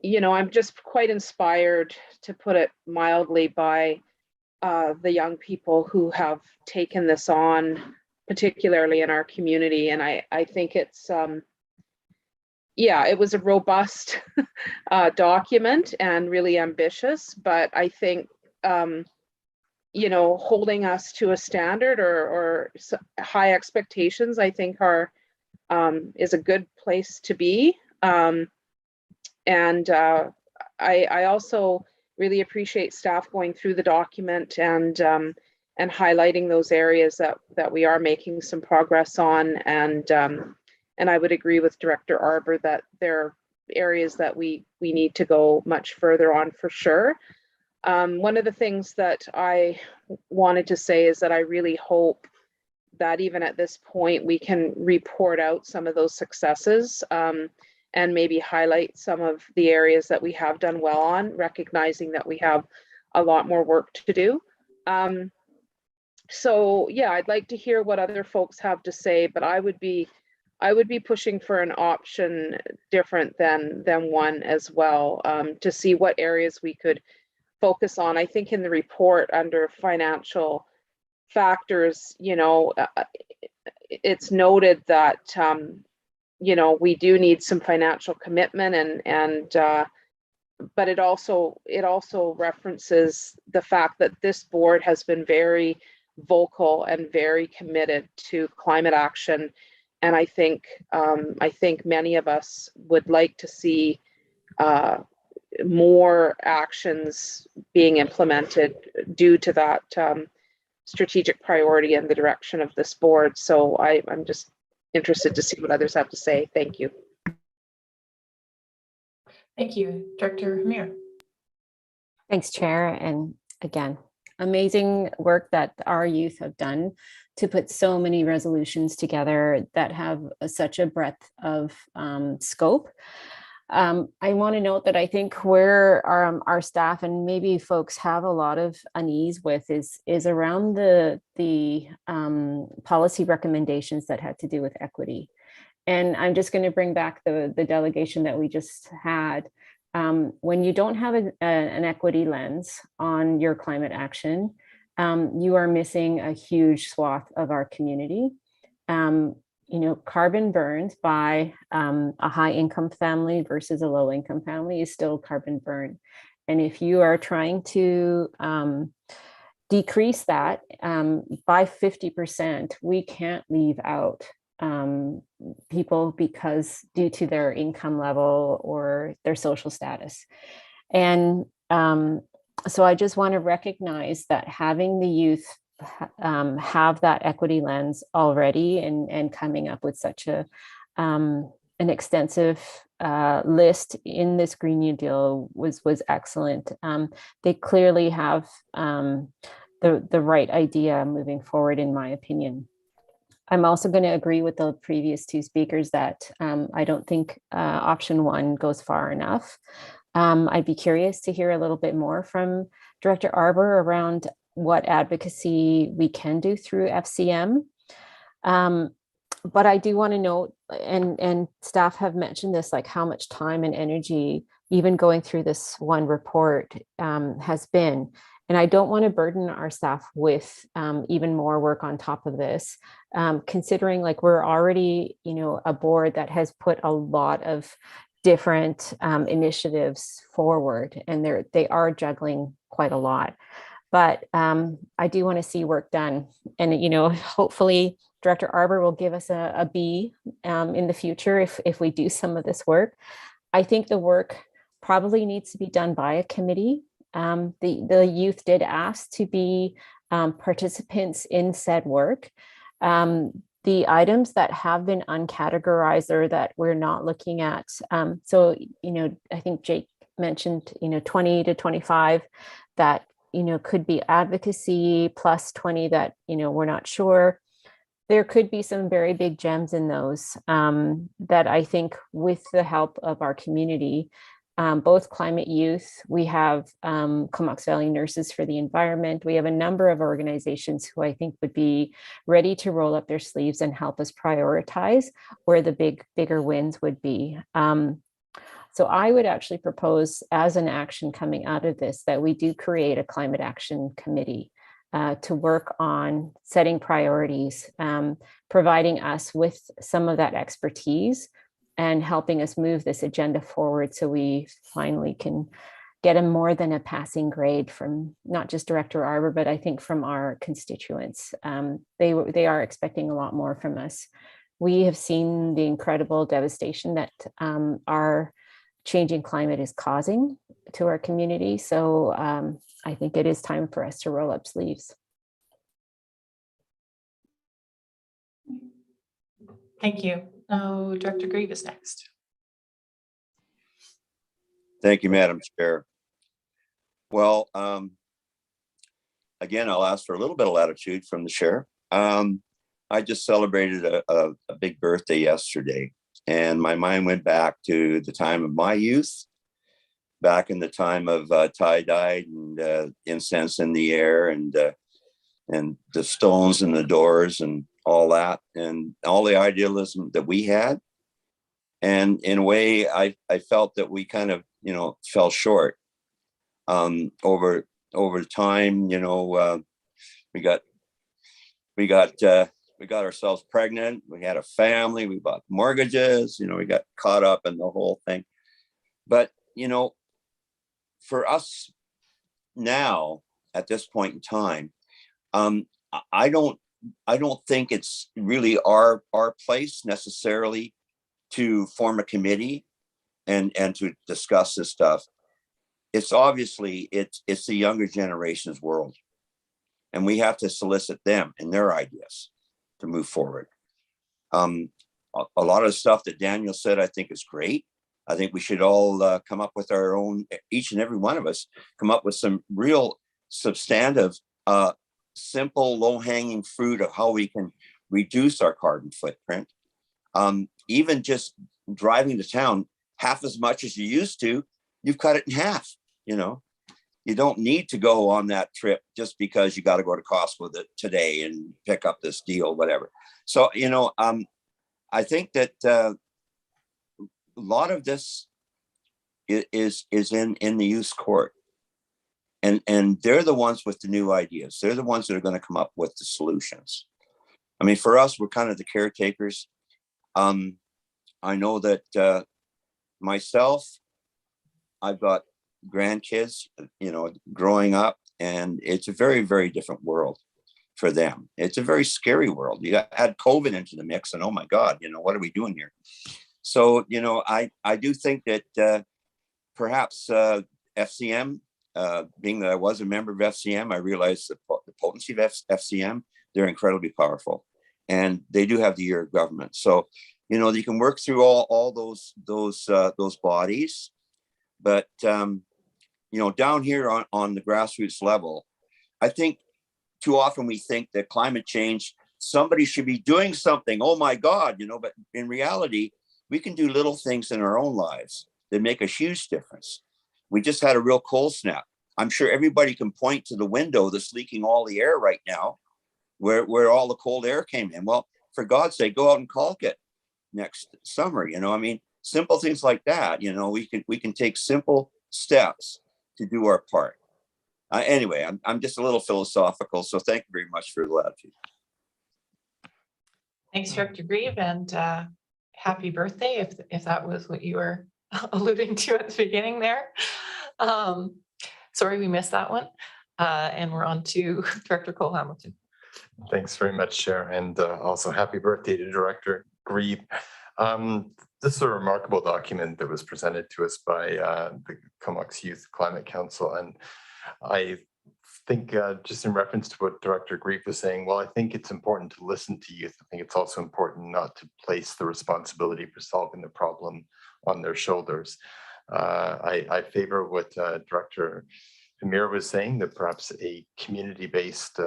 you know, I'm just quite inspired, to put it mildly, by the young people who have taken this on, particularly in our community. And I think it's, yeah, it was a robust document and really ambitious, but I think, you know, holding us to a standard or high expectations, I think is a good place to be. And I also really appreciate staff going through the document and highlighting those areas that we are making some progress on, and And I would agree with Director Arbor that there are areas that we need to go much further on for sure. One of the things that I wanted to say is that I really hope that even at this point, we can report out some of those successes and maybe highlight some of the areas that we have done well on, recognizing that we have a lot more work to do. So yeah, I'd like to hear what other folks have to say, but I would be pushing for an option different than one as well, to see what areas we could focus on. I think in the report under financial factors, you know, it's noted that you know, we do need some financial commitment, but it also references the fact that this board has been very vocal and very committed to climate action, and I think many of us would like to see more actions being implemented due to that strategic priority and the direction of this board. So I'm just interested to see what others have to say. Thank you. Thank you, Director Kamir. Thanks, Chair. And again, amazing work that our youth have done to put so many resolutions together that have such a breadth of scope. I want to note that I think where our staff and maybe folks have a lot of unease with is around the policy recommendations that had to do with equity. And I'm just going to bring back the delegation that we just had. When you don't have an equity lens on your climate action, you are missing a huge swath of our community. You know, carbon burned by a high income family versus a low income family is still carbon burn. And if you are trying to decrease that by 50%, we can't leave out people because due to their income level or their social status. And so I just want to recognize that having the youth have that equity lens already and coming up with such an extensive list in this Green New Deal was excellent. They clearly have the right idea moving forward, in my opinion. I'm also going to agree with the previous two speakers that I don't think option one goes far enough. I'd be curious to hear a little bit more from Director Arbor around what advocacy we can do through FCM. But I do want to note, and staff have mentioned this, like how much time and energy even going through this one report has been. And I don't want to burden our staff with even more work on top of this, considering like we're already, you know, a board that has put a lot of different initiatives forward, and they are juggling quite a lot. But I do want to see work done. And, you know, hopefully Director Arbor will give us a B in the future if we do some of this work. I think the work probably needs to be done by a committee. The youth did ask to be participants in said work. The items that have been uncategorized or that we're not looking at. So, you know, I think Jake mentioned, you know, 20 to 25 that, you know, could be advocacy plus 20 that, you know, we're not sure. There could be some very big gems in those that I think with the help of our community, both climate youth, we have Comox Valley Nurses for the Environment. We have a number of organizations who I think would be ready to roll up their sleeves and help us prioritize where the bigger wins would be. So I would actually propose as an action coming out of this that we do create a climate action committee to work on setting priorities, providing us with some of that expertise and helping us move this agenda forward so we finally can get a more than a passing grade from not just Director Arbor, but I think from our constituents. They are expecting a lot more from us. We have seen the incredible devastation that our changing climate is causing to our community. So I think it is time for us to roll up sleeves. Thank you. Now, Director Grieve is next. Thank you, Madam Chair. Well, again, I'll ask for a little bit of latitude from the chair. I just celebrated a big birthday yesterday, and my mind went back to the time of my youth, back in the time of tie-dye and incense in the air and the stones in the doors and all that, and all the idealism that we had. And in a way, I felt that we kind of, fell short over time. We got ourselves pregnant. We had a family. We bought mortgages. We got caught up in the whole thing. But for us now, at this point in time, I don't think it's really our place necessarily to form a committee and to discuss this stuff. It's obviously it's the younger generation's world, and we have to solicit them and their ideas to move forward. A lot of the stuff that Daniel said, I think is great. I think we should all come up with our own, each and every one of us, come up with some real substantive, simple, low-hanging fruit of how we can reduce our carbon footprint. Even just driving to town half as much as you used to, you've cut it in half. You don't need to go on that trip just because you got to go to Costco today and pick up this deal, whatever. So, I think that a lot of this is in the youth court, and they're the ones with the new ideas. They're the ones that are going to come up with the solutions. I mean, for us, we're kind of the caretakers. I know that myself, I've got grandkids, growing up, and it's a very, very different world for them. It's a very scary world. You add COVID into the mix, and oh my God, what are we doing here? So, I do think that perhaps FCM, being that I was a member of FCM, I realized the potency of FCM. They're incredibly powerful, and they do have the ear of government. So, you can work through all those bodies, but down here on the grassroots level, I think too often we think that climate change, somebody should be doing something. Oh my God, but in reality, we can do little things in our own lives that make a huge difference. We just had a real cold snap. I'm sure everybody can point to the window that's leaking all the air right now, where all the cold air came in. Well, for God's sake, go out and caulk it next summer. Simple things like that. We can take simple steps to do our part. Anyway, I'm just a little philosophical, so thank you very much for the latitude. Thanks, Director Grieve, and happy birthday, if that was what you were alluding to at the beginning there. Sorry we missed that one. And we're on to Director Cole Hamilton. Thanks very much, Chair, and also happy birthday to Director Grieve. This is a remarkable document that was presented to us by the Comox Youth Climate Council, and I think just in reference to what Director Grieve was saying, well, I think it's important to listen to youth. I think it's also important not to place the responsibility for solving the problem on their shoulders. I favor what Director Kamir was saying, that perhaps a community-based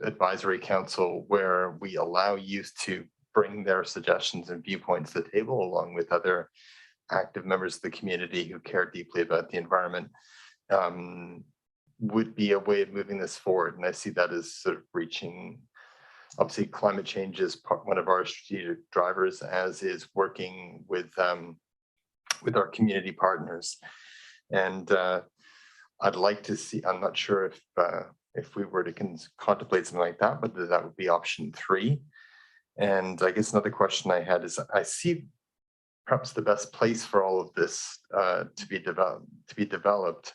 advisory council where we allow youth to bring their suggestions and viewpoints to the table, along with other active members of the community who care deeply about the environment, would be a way of moving this forward. And I see that as sort of reaching, obviously climate change is one of our strategic drivers, as is working with our community partners. And I'd like to see, I'm not sure if we were to contemplate something like that, but that would be option 3. And I guess another question I had is, I see perhaps the best place for all of this to be developed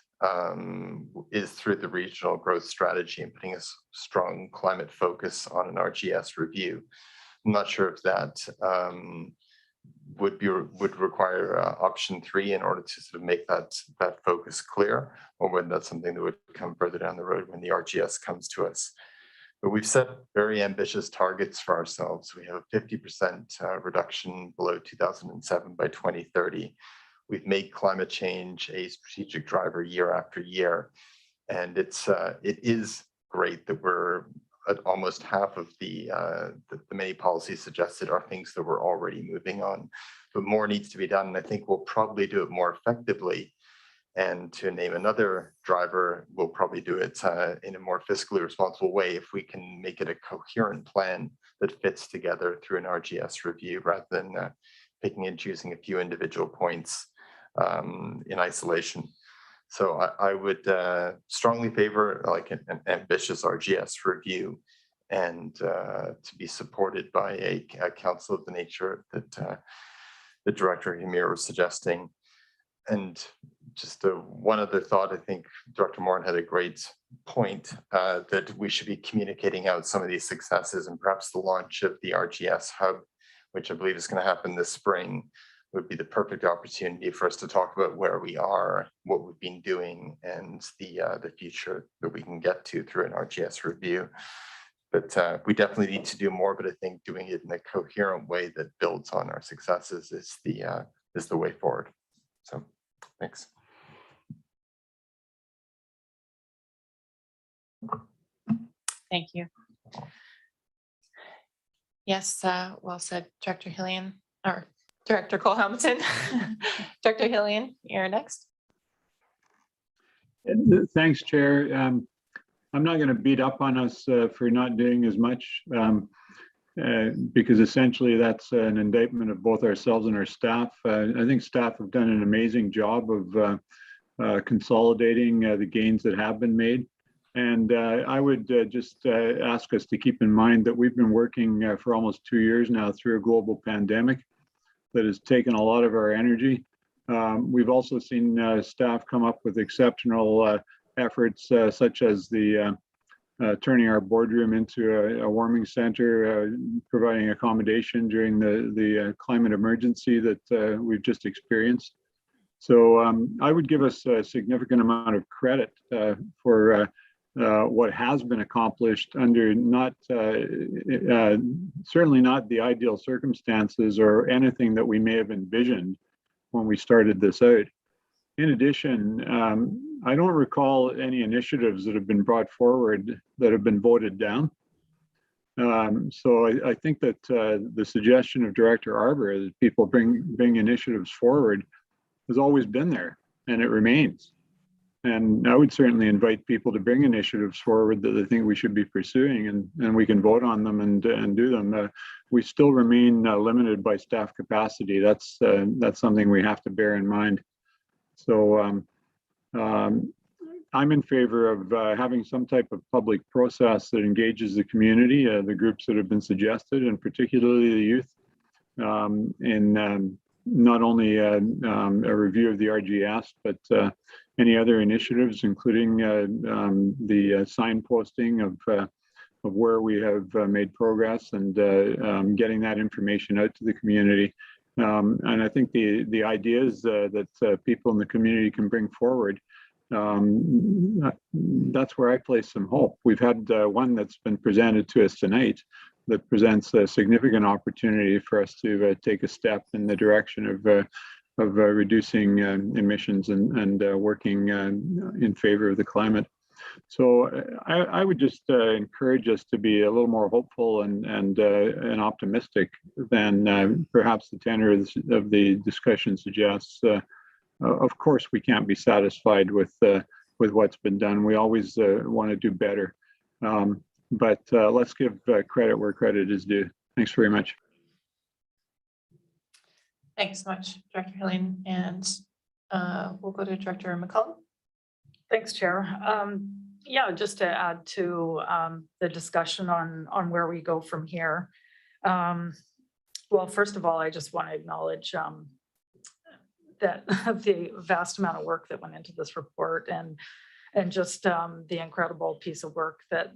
is through the regional growth strategy and putting a strong climate focus on an RGS review. I'm not sure if that would require option 3 in order to sort of make that focus clear, or whether that's something that would come further down the road when the RGS comes to us. But we've set very ambitious targets for ourselves. We have a 50% reduction below 2007 by 2030. We've made climate change a strategic driver year after year. And it is great that we're at almost half of the many policies suggested are things that we're already moving on, but more needs to be done. And I think we'll probably do it more effectively. And to name another driver, we'll probably do it in a more fiscally responsible way if we can make it a coherent plan that fits together through an RGS review rather than picking and choosing a few individual points in isolation. So I would strongly favor like an ambitious RGS review and to be supported by a council of the nature that the Director Kamir was suggesting. And just one other thought, I think Director Moran had a great point that we should be communicating out some of these successes, and perhaps the launch of the RGS hub, which I believe is going to happen this spring, would be the perfect opportunity for us to talk about where we are, what we've been doing, and the future that we can get to through an RGS review. But we definitely need to do more, but I think doing it in a coherent way that builds on our successes is the way forward. So thanks. Thank you. Yes, well said, Director Hillian, or Director Cole-Hamilton. Director Hillian, you're next. Thanks, Chair. I'm not going to beat up on us for not doing as much because essentially that's an indictment of both ourselves and our staff. I think staff have done an amazing job of consolidating the gains that have been made. And I would just ask us to keep in mind that we've been working for almost 2 years now through a global pandemic that has taken a lot of our energy. We've also seen staff come up with exceptional efforts such as the turning our boardroom into a warming center, providing accommodation during the climate emergency that we've just experienced. So I would give us a significant amount of credit for what has been accomplished under certainly not the ideal circumstances or anything that we may have envisioned when we started this out. In addition, I don't recall any initiatives that have been brought forward that have been voted down. So I think that the suggestion of Director Arbour that people bring initiatives forward has always been there, and it remains. And I would certainly invite people to bring initiatives forward that they think we should be pursuing, and we can vote on them and do them. We still remain limited by staff capacity. That's something we have to bear in mind. So I'm in favor of having some type of public process that engages the community, the groups that have been suggested, and particularly the youth, in not only a review of the RGS, but any other initiatives, including the signposting of where we have made progress and getting that information out to the community. And I think the ideas that people in the community can bring forward, that's where I place some hope. We've had one that's been presented to us tonight that presents a significant opportunity for us to take a step in the direction of reducing emissions and working in favor of the climate. So I would just encourage us to be a little more hopeful and optimistic than perhaps the tenor of the discussion suggests. Of course, we can't be satisfied with what's been done. We always want to do better. But let's give credit where credit is due. Thanks very much. Thanks so much, Director Hillian. And we'll go to Director McCollum. Thanks, Chair. Yeah, just to add to the discussion on where we go from here. Well, first of all, I just want to acknowledge that the vast amount of work that went into this report and just the incredible piece of work that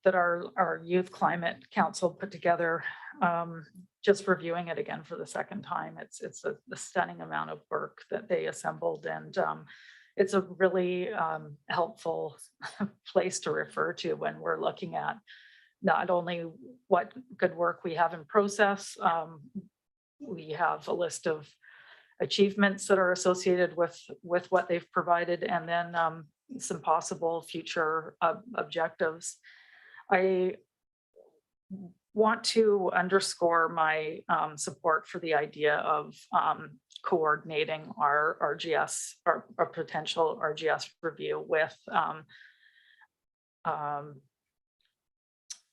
our Youth Climate Council put together. Just reviewing it again for the second time, it's a stunning amount of work that they assembled, and it's a really helpful place to refer to when we're looking at not only what good work we have in process, we have a list of achievements that are associated with what they've provided, and then some possible future objectives. I want to underscore my support for the idea of coordinating our RGS, our potential RGS review with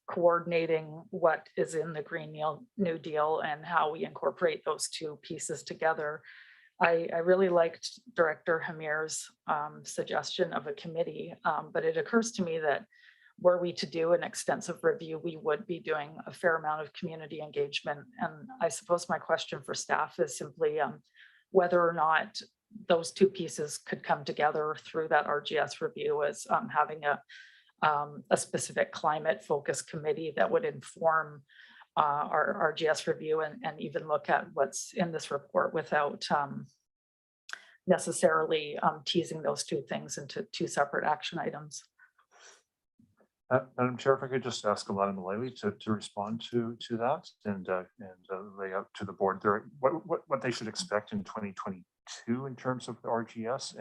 coordinating what is in the Green New Deal and how we incorporate those two pieces together. I really liked Director Kamir's suggestion of a committee, but it occurs to me that were we to do an extensive review, we would be doing a fair amount of community engagement. And I suppose my question for staff is simply whether or not those two pieces could come together through that RGS review as having a specific climate focused committee that would inform our RGS review and even look at what's in this report without necessarily teasing those two things into two separate action items. Madam Chair, if I could just ask Alana Mullally to respond to that and lay out to the board there what they should expect in 2022 in terms of the RGS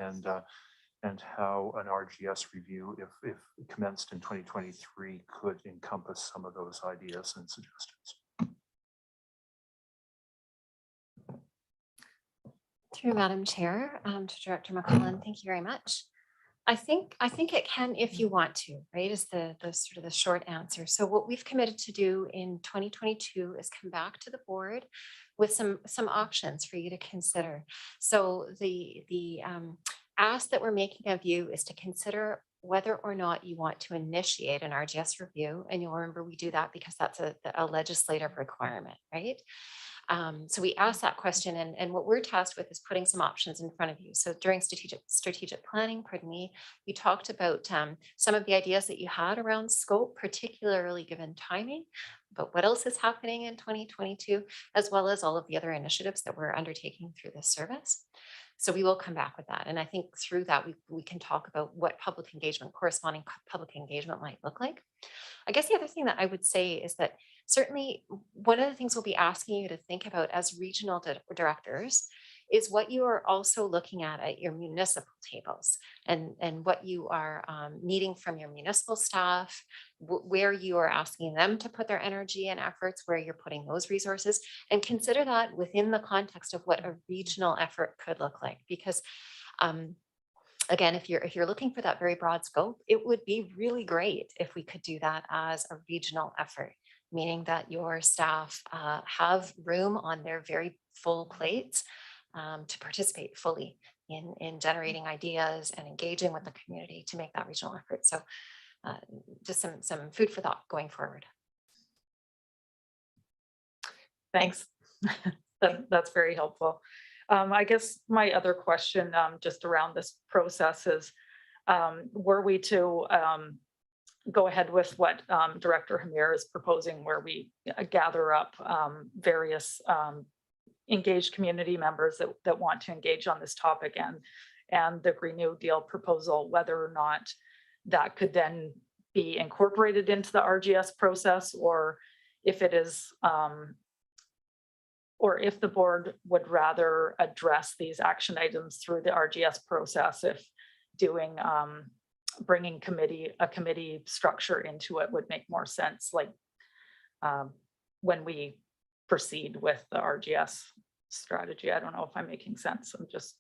and how an RGS review, if commenced in 2023, could encompass some of those ideas and suggestions. Through Madam Chair, to Director McClellan, thank you very much. I think it can if you want to, right, is the sort of the short answer. So what we've committed to do in 2022 is come back to the board with some options for you to consider. So the ask that we're making of you is to consider whether or not you want to initiate an RGS review. And you'll remember we do that because that's a legislative requirement, right? So we asked that question, and what we're tasked with is putting some options in front of you. So during strategic planning, pardon me, we talked about some of the ideas that you had around scope, particularly given timing, but what else is happening in 2022, as well as all of the other initiatives that we're undertaking through this service. So we will come back with that. And I think through that, we can talk about what corresponding public engagement might look like. I guess the other thing that I would say is that certainly one of the things we'll be asking you to think about as regional directors is what you are also looking at your municipal tables and what you are needing from your municipal staff, where you are asking them to put their energy and efforts, where you're putting those resources, and consider that within the context of what a regional effort could look like. Because again, if you're looking for that very broad scope, it would be really great if we could do that as a regional effort, meaning that your staff have room on their very full plates to participate fully in generating ideas and engaging with the community to make that regional effort. So just some food for thought going forward. Thanks. That's very helpful. I guess my other question just around this process is, were we to go ahead with what Director Kamir is proposing, where we gather up various engaged community members that want to engage on this topic and the Green New Deal proposal, whether or not that could then be incorporated into the RGS process, or if it is, or if the board would rather address these action items through the RGS process, if doing bringing a committee structure into it would make more sense, like when we proceed with the RGS strategy. I don't know if I'm making sense. I'm just.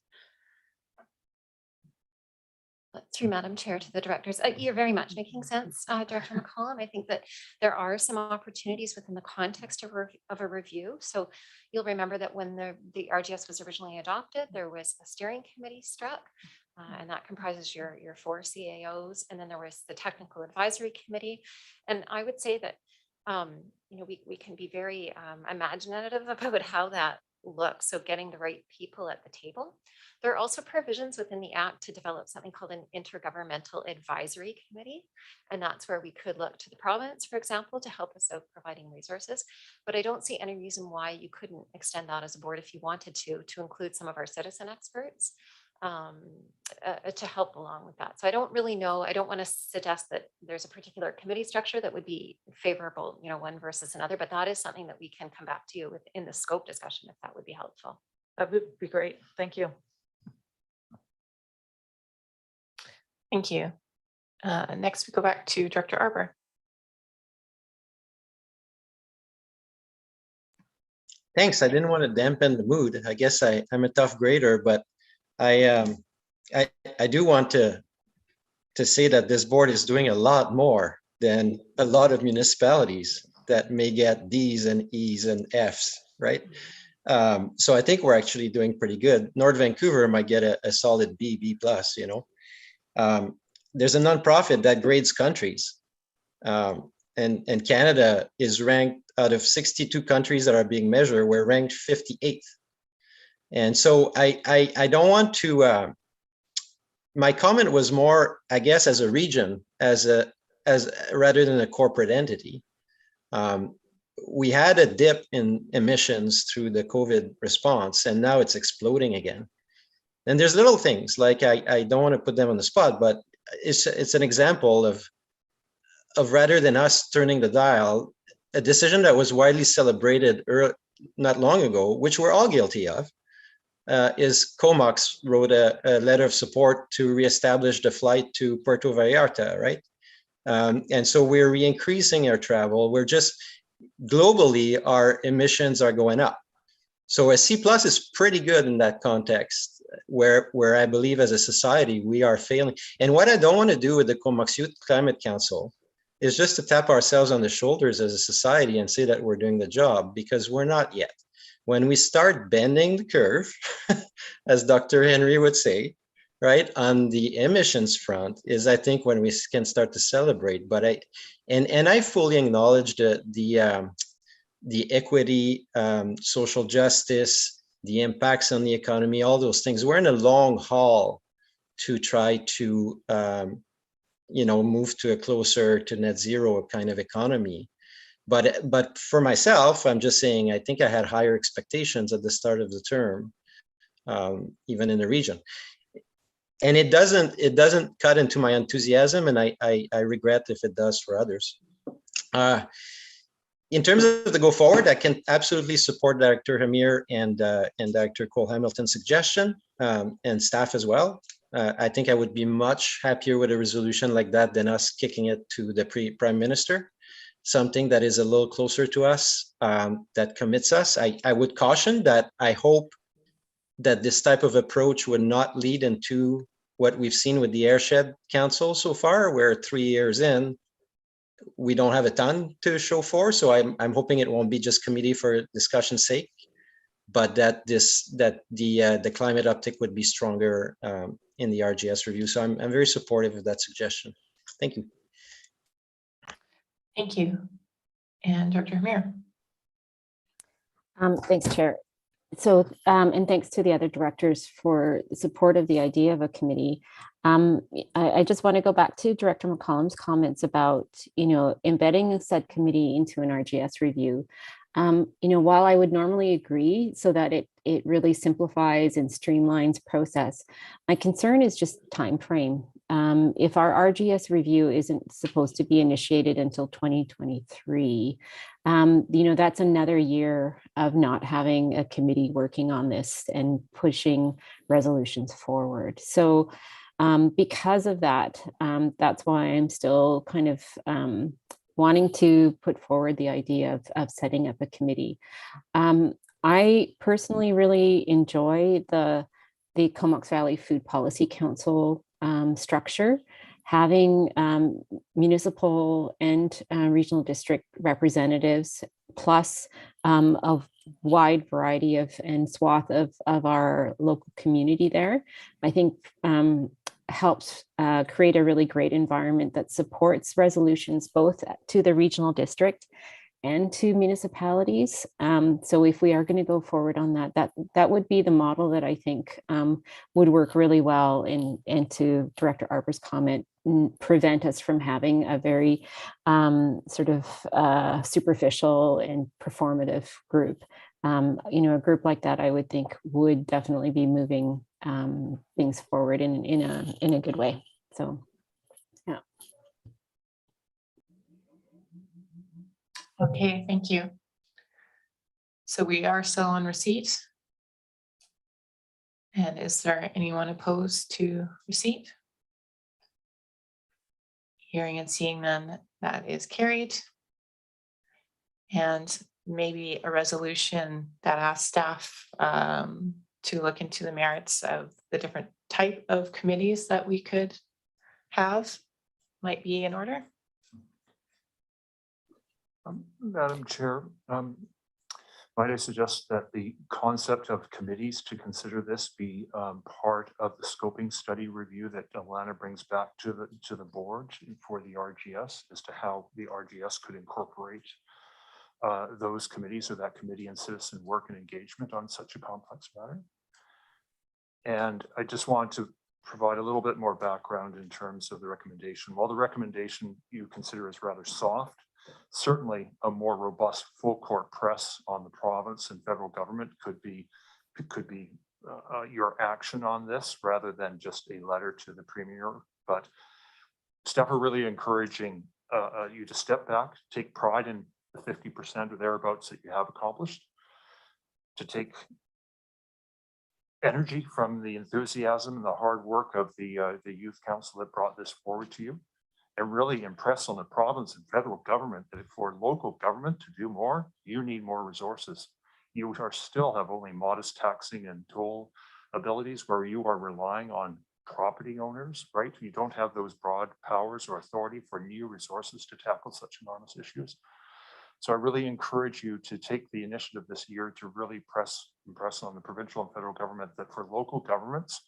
Through Madam Chair to the directors, you're very much making sense, Director McCollum. I think that there are some opportunities within the context of a review. So you'll remember that when the RGS was originally adopted, there was a steering committee struck, and that comprises your 4 CAOs, and then there was the technical advisory committee. And I would say that we can be very imaginative about how that looks. So getting the right people at the table. There are also provisions within the Act to develop something called an intergovernmental advisory committee. And that's where we could look to the province, for example, to help us out providing resources. But I don't see any reason why you couldn't extend that as a board if you wanted to include some of our citizen experts to help along with that. So I don't really know. I don't want to suggest that there's a particular committee structure that would be favorable, one versus another, but that is something that we can come back to you with in the scope discussion, if that would be helpful. That would be great. Thank you. Thank you. Next, we go back to Director Arbor. Thanks. I didn't want to dampen the mood. I guess I'm a tough grader, but I do want to say that this board is doing a lot more than a lot of municipalities that may get Ds and Es and Fs, right? So I think we're actually doing pretty good. North Vancouver might get a solid B plus, There's a nonprofit that grades countries. And Canada is ranked out of 62 countries that are being measured, we're ranked 58th. And so I don't want to, my comment was more, I guess, as a region, as rather than a corporate entity. We had a dip in emissions through the COVID response, and now it's exploding again. And there's little things like, I don't want to put them on the spot, but it's an example of rather than us turning the dial, a decision that was widely celebrated not long ago, which we're all guilty of, is Comox wrote a letter of support to reestablish the flight to Puerto Vallarta, right? And so we're re-increasing our travel. We're just, globally, our emissions are going up. So a C+ is pretty good in that context, where I believe as a society, we are failing. And what I don't want to do with the Comox Youth Climate Council is just to tap ourselves on the shoulders as a society and say that we're doing the job, because we're not yet. When we start bending the curve, as Dr. Henry would say, right, on the emissions front, is I think when we can start to celebrate. But I fully acknowledge the equity, social justice, the impacts on the economy, all those things. We're in a long haul to try to move to a closer to net zero kind of economy. But for myself, I'm just saying, I think I had higher expectations at the start of the term, even in the region. And it doesn't cut into my enthusiasm, and I regret if it does for others. In terms of the go forward, I can absolutely support Director Kamir and Director Cole-Hamilton's suggestion, and staff as well. I think I would be much happier with a resolution like that than us kicking it to the Prime Minister, something that is a little closer to us, that commits us. I would caution that I hope that this type of approach would not lead into what we've seen with the Airshed Council so far, where 3 years in, we don't have a ton to show for. So I'm hoping it won't be just committee for discussion's sake, but that the climate uptick would be stronger in the RGS review. So I'm very supportive of that suggestion. Thank you. Thank you. And Dr. Kamir. Thanks, Chair. So, and thanks to the other directors for the support of the idea of a committee. I just want to go back to Director McCollum's comments about, embedding a subcommittee into an RGS review. While I would normally agree so that it really simplifies and streamlines process, my concern is just time frame. If our RGS review isn't supposed to be initiated until 2023, that's another year of not having a committee working on this and pushing resolutions forward. So because of that, that's why I'm still kind of wanting to put forward the idea of setting up a committee. I personally really enjoy the Comox Valley Food Policy Council structure, having municipal and regional district representatives, plus a wide variety of and swath of our local community there, I think helps create a really great environment that supports resolutions both to the regional district and to municipalities. So if we are going to go forward on that would be the model that I think would work really well, and to Director Arbor's comment, prevent us from having a very sort of superficial and performative group. A group like that, I would think, would definitely be moving things forward in a good way. So, yeah. Okay, thank you. So we are still on receipt. And is there anyone opposed to receipt? Hearing and seeing none, that is carried. And maybe a resolution that asks staff to look into the merits of the different type of committees that we could have might be in order. Madam Chair, might I suggest that the concept of committees to consider this be part of the scoping study review that Alana brings back to the board for the RGS as to how the RGS could incorporate those committees or that committee and citizen work and engagement on such a complex matter. And I just want to provide a little bit more background in terms of the recommendation. While the recommendation you consider is rather soft, certainly a more robust full court press on the province and federal government could be your action on this rather than just a letter to the Premier. But staff are really encouraging you to step back, take pride in the 50% or thereabouts that you have accomplished, to take energy from the enthusiasm and the hard work of the Youth Council that brought this forward to you, and really impress on the province and federal government that for local government to do more, you need more resources. You are still have only modest taxing and toll abilities where you are relying on property owners, right? You don't have those broad powers or authority for new resources to tackle such enormous issues. So I really encourage you to take the initiative this year to really impress on the provincial and federal government that for local governments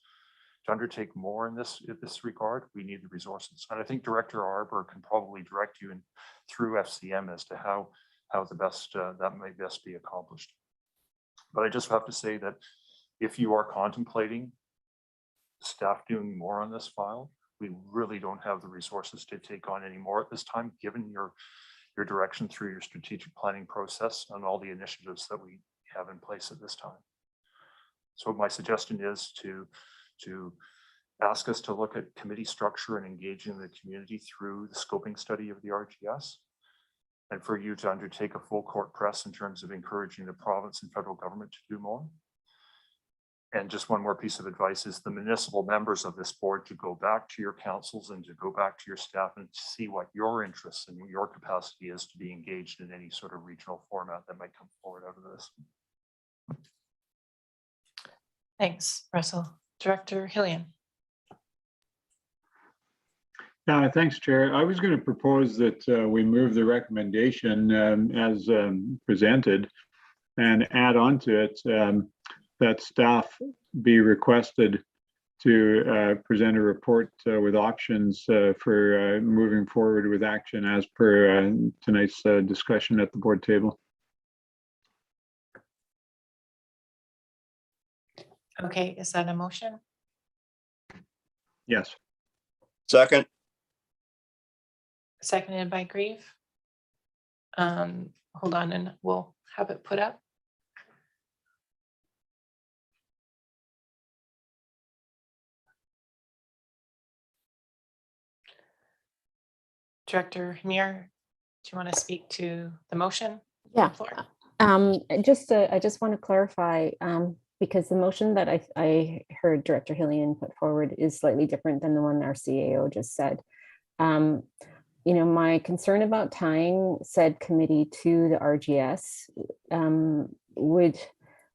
to undertake more in this regard, we need the resources. And I think Director Arbor can probably direct you through FCM as to how the best that may best be accomplished. But I just have to say that if you are contemplating staff doing more on this file, we really don't have the resources to take on any more at this time, given your direction through your strategic planning process and all the initiatives that we have in place at this time. So my suggestion is to ask us to look at committee structure and engaging the community through the scoping study of the RGS, and for you to undertake a full court press in terms of encouraging the province and federal government to do more. And just one more piece of advice is the municipal members of this board to go back to your councils and to go back to your staff and to see what your interests and your capacity is to be engaged in any sort of regional format that might come forward out of this. Thanks, Russell. Director Hillian. Thanks, Chair. I was going to propose that we move the recommendation as presented and add on to it that staff be requested to present a report with options for moving forward with action as per tonight's discussion at the board table. Okay, is that a motion? Yes. Second. Seconded by Grieve. Hold on and we'll have it put up. Director Kamir, do you want to speak to the motion? Yeah. I just want to clarify because the motion that I heard Director Hillian put forward is slightly different than the one our CAO just said. You know, my concern about tying said committee to the RGS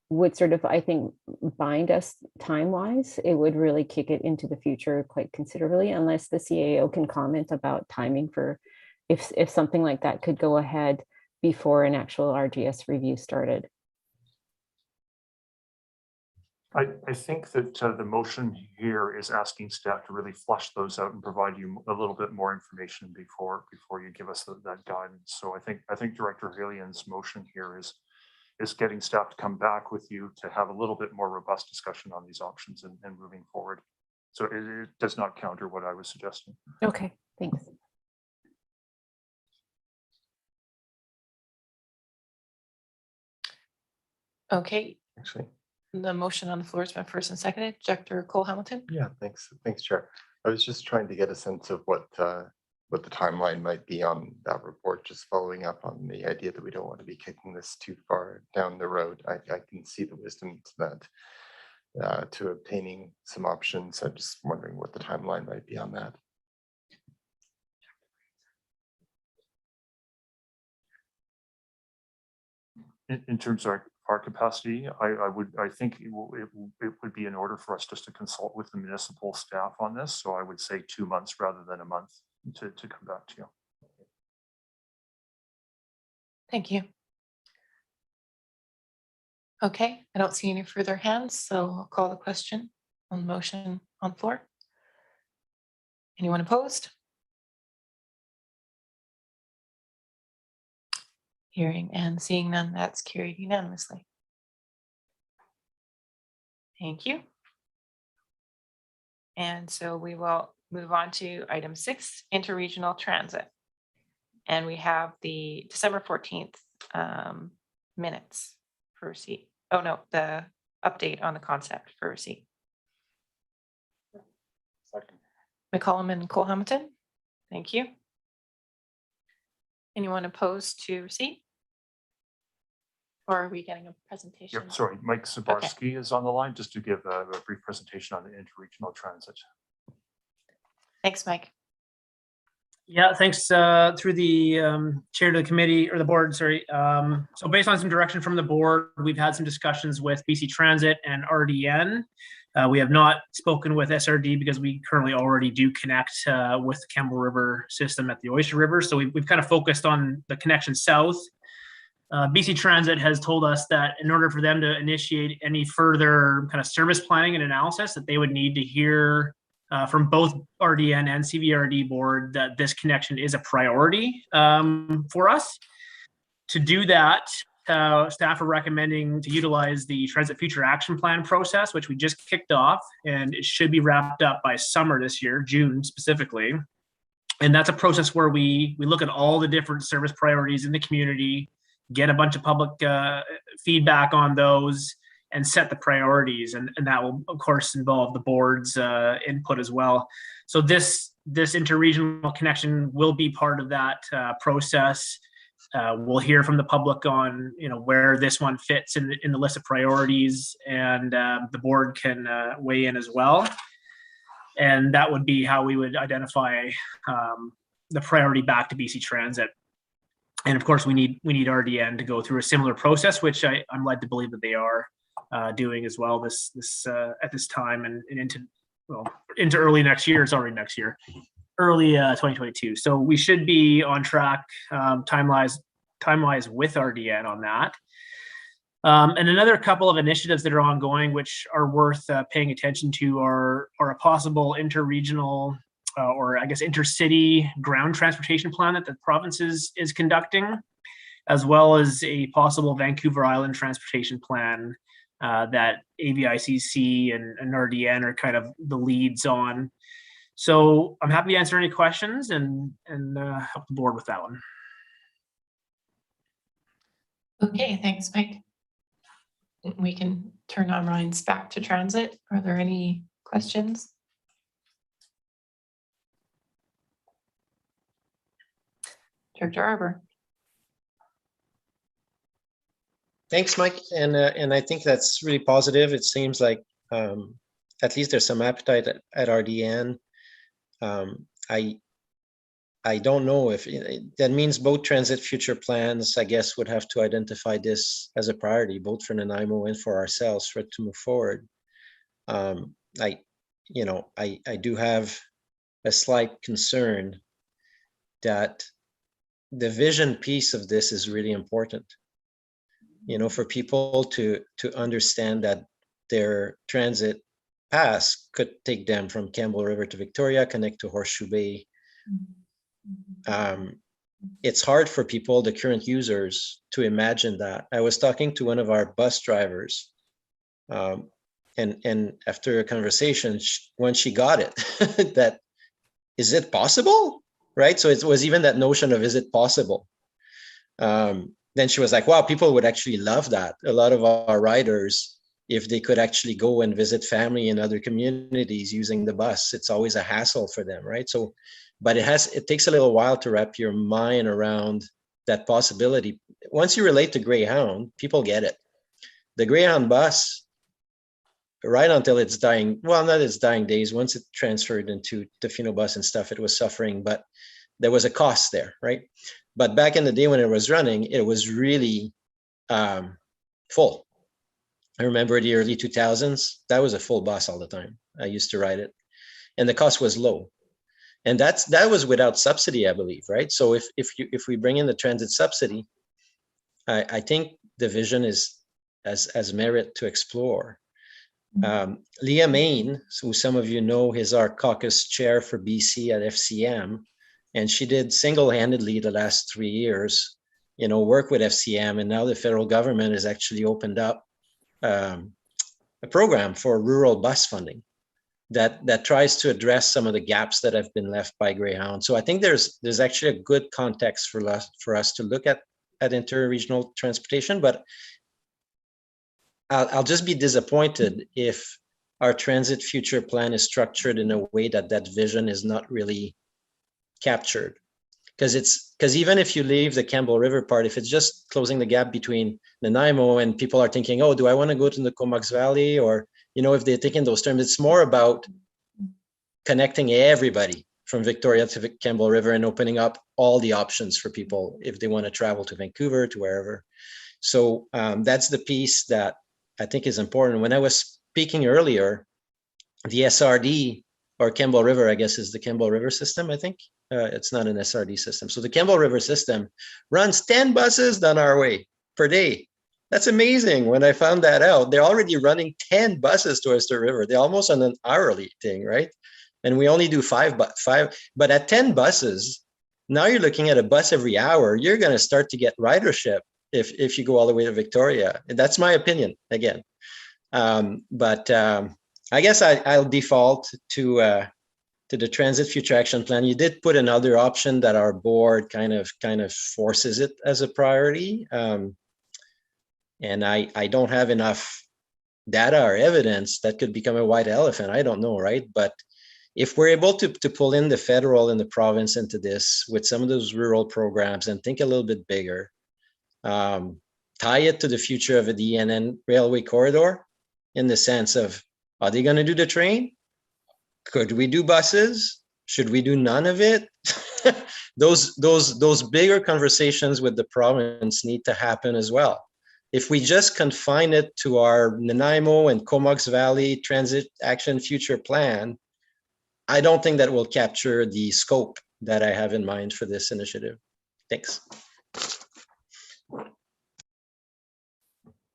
would sort of, I think, bind us time-wise. It would really kick it into the future quite considerably, unless the CAO can comment about timing for if something like that could go ahead before an actual RGS review started. I think that the motion here is asking staff to really flush those out and provide you a little bit more information before you give us that guidance. So I think Director Hillian's motion here is getting staff to come back with you to have a little bit more robust discussion on these options and moving forward. So it does not counter what I was suggesting. Okay, thanks. Okay. Actually, The motion on the floor has been first and seconded. Director Cole Hamilton. Yeah, thanks, Chair. I was just trying to get a sense of what the timeline might be on that report, just following up on the idea that we don't want to be kicking this too far down the road. I can see the wisdom to that, to obtaining some options. I'm just wondering what the timeline might be on that. In terms of our capacity, I think it would be in order for us just to consult with the municipal staff on this. So I would say 2 months rather than a month to come back to you. Thank you. Okay, I don't see any further hands, so I'll call the question on the motion on the floor. Anyone opposed? Hearing and seeing none, that's carried unanimously. Thank you. And so we will move on to item 6, interregional transit. And we have the December 14th minutes for receipt. Oh no, the update on the concept for receipt. Second. McCollum and Cole Hamilton. Thank you. Anyone opposed to receipt? Or are we getting a presentation? Yep, sorry, Mike Zabarski is on the line just to give a brief presentation on the interregional transit. Thanks, Mike. Yeah, thanks through the chair of the committee or the board, sorry. So based on some direction from the board, we've had some discussions with BC Transit and RDN. We have not spoken with SRD because we currently already do connect with the Campbell River system at the Oyster River. So we've kind of focused on the connection south. BC Transit has told us that in order for them to initiate any further kind of service planning and analysis, that they would need to hear from both RDN and CVRD board that this connection is a priority for us. To do that, staff are recommending to utilize the Transit Future Action Plan process, which we just kicked off, and it should be wrapped up by summer this year, June specifically. And that's a process where we look at all the different service priorities in the community, get a bunch of public feedback on those, and set the priorities. And that will, of course, involve the board's input as well. So this interregional connection will be part of that process. We'll hear from the public on where this one fits in the list of priorities, and the board can weigh in as well. And that would be how we would identify the priority back to BC Transit. And of course, we need RDN to go through a similar process, which I'm led to believe that they are doing as well this at this time and into early next year. It's already next year, early 2022. So we should be on track time-wise with RDN on that. And another couple of initiatives that are ongoing, which are worth paying attention to, are a possible interregional or I guess intercity ground transportation plan that the province is conducting, as well as a possible Vancouver Island transportation plan that AVICC and RDN are kind of the leads on. So I'm happy to answer any questions and help the board with that one. Okay, thanks, Mike. We can turn our minds back to transit. Are there any questions? Director Arbor. Thanks, Mike. And I think that's really positive. It seems like at least there's some appetite at RDN. I don't know if that means both transit future plans, I guess, would have to identify this as a priority, both for Nanaimo and for ourselves for it to move forward. I do have a slight concern that the vision piece of this is really important. For people to understand that their transit pass could take them from Campbell River to Victoria, connect to Horseshoe Bay. It's hard for people, the current users, to imagine that. I was talking to one of our bus drivers, and after a conversation, when she got it, that is it possible, right? So it was even that notion of is it possible. Then she was like, wow, people would actually love that. A lot of our riders, if they could actually go and visit family in other communities using the bus. It's always a hassle for them, right? So, but it takes a little while to wrap your mind around that possibility. Once you relate to Greyhound, people get it. The Greyhound bus, right until its dying, well, not its dying days, once it transferred into Tofino bus and stuff, it was suffering, but there was a cost there, right? But back in the day when it was running, it was really full. I remember the early 2000s, that was a full bus all the time. I used to ride it, and the cost was low. And that was without subsidy, I believe, right? So if we bring in the transit subsidy, I think the vision is as merit to explore. Leah Main, who some of you know, is our caucus chair for BC at FCM, and she did single-handedly the last 3 years, work with FCM, and now the federal government has actually opened up a program for rural bus funding that tries to address some of the gaps that have been left by Greyhound. So I think there's actually a good context for us to look at interregional transportation, but I'll just be disappointed if our transit future plan is structured in a way that vision is not really captured. Because even if you leave the Campbell River part, if it's just closing the gap between Nanaimo and people are thinking, oh, do I want to go to the Comox Valley? Or, if they're thinking those terms, it's more about connecting everybody from Victoria to Campbell River and opening up all the options for people if they want to travel to Vancouver, to wherever. So that's the piece that I think is important. When I was speaking earlier, the SRD, or Campbell River, I guess, is the Campbell River system, I think. It's not an SRD system. So the Campbell River system runs 10 buses down our way per day. That's amazing. When I found that out, they're already running 10 buses towards the river. They're almost on an hourly thing, right? And we only do five, but at 10 buses, now you're looking at a bus every hour. You're going to start to get ridership if you go all the way to Victoria. That's my opinion, again. But I guess I'll default to the Transit Future Action Plan. You did put another option that our board kind of forces it as a priority. And I don't have enough data or evidence that could become a white elephant. I don't know, right? But if we're able to pull in the federal and the province into this with some of those rural programs and think a little bit bigger, tie it to the future of a DNN railway corridor in the sense of, are they going to do the train? Could we do buses? Should we do none of it? Those bigger conversations with the province need to happen as well. If we just confine it to our Nanaimo and Comox Valley Transit Action Future Plan, I don't think that will capture the scope that I have in mind for this initiative. Thanks.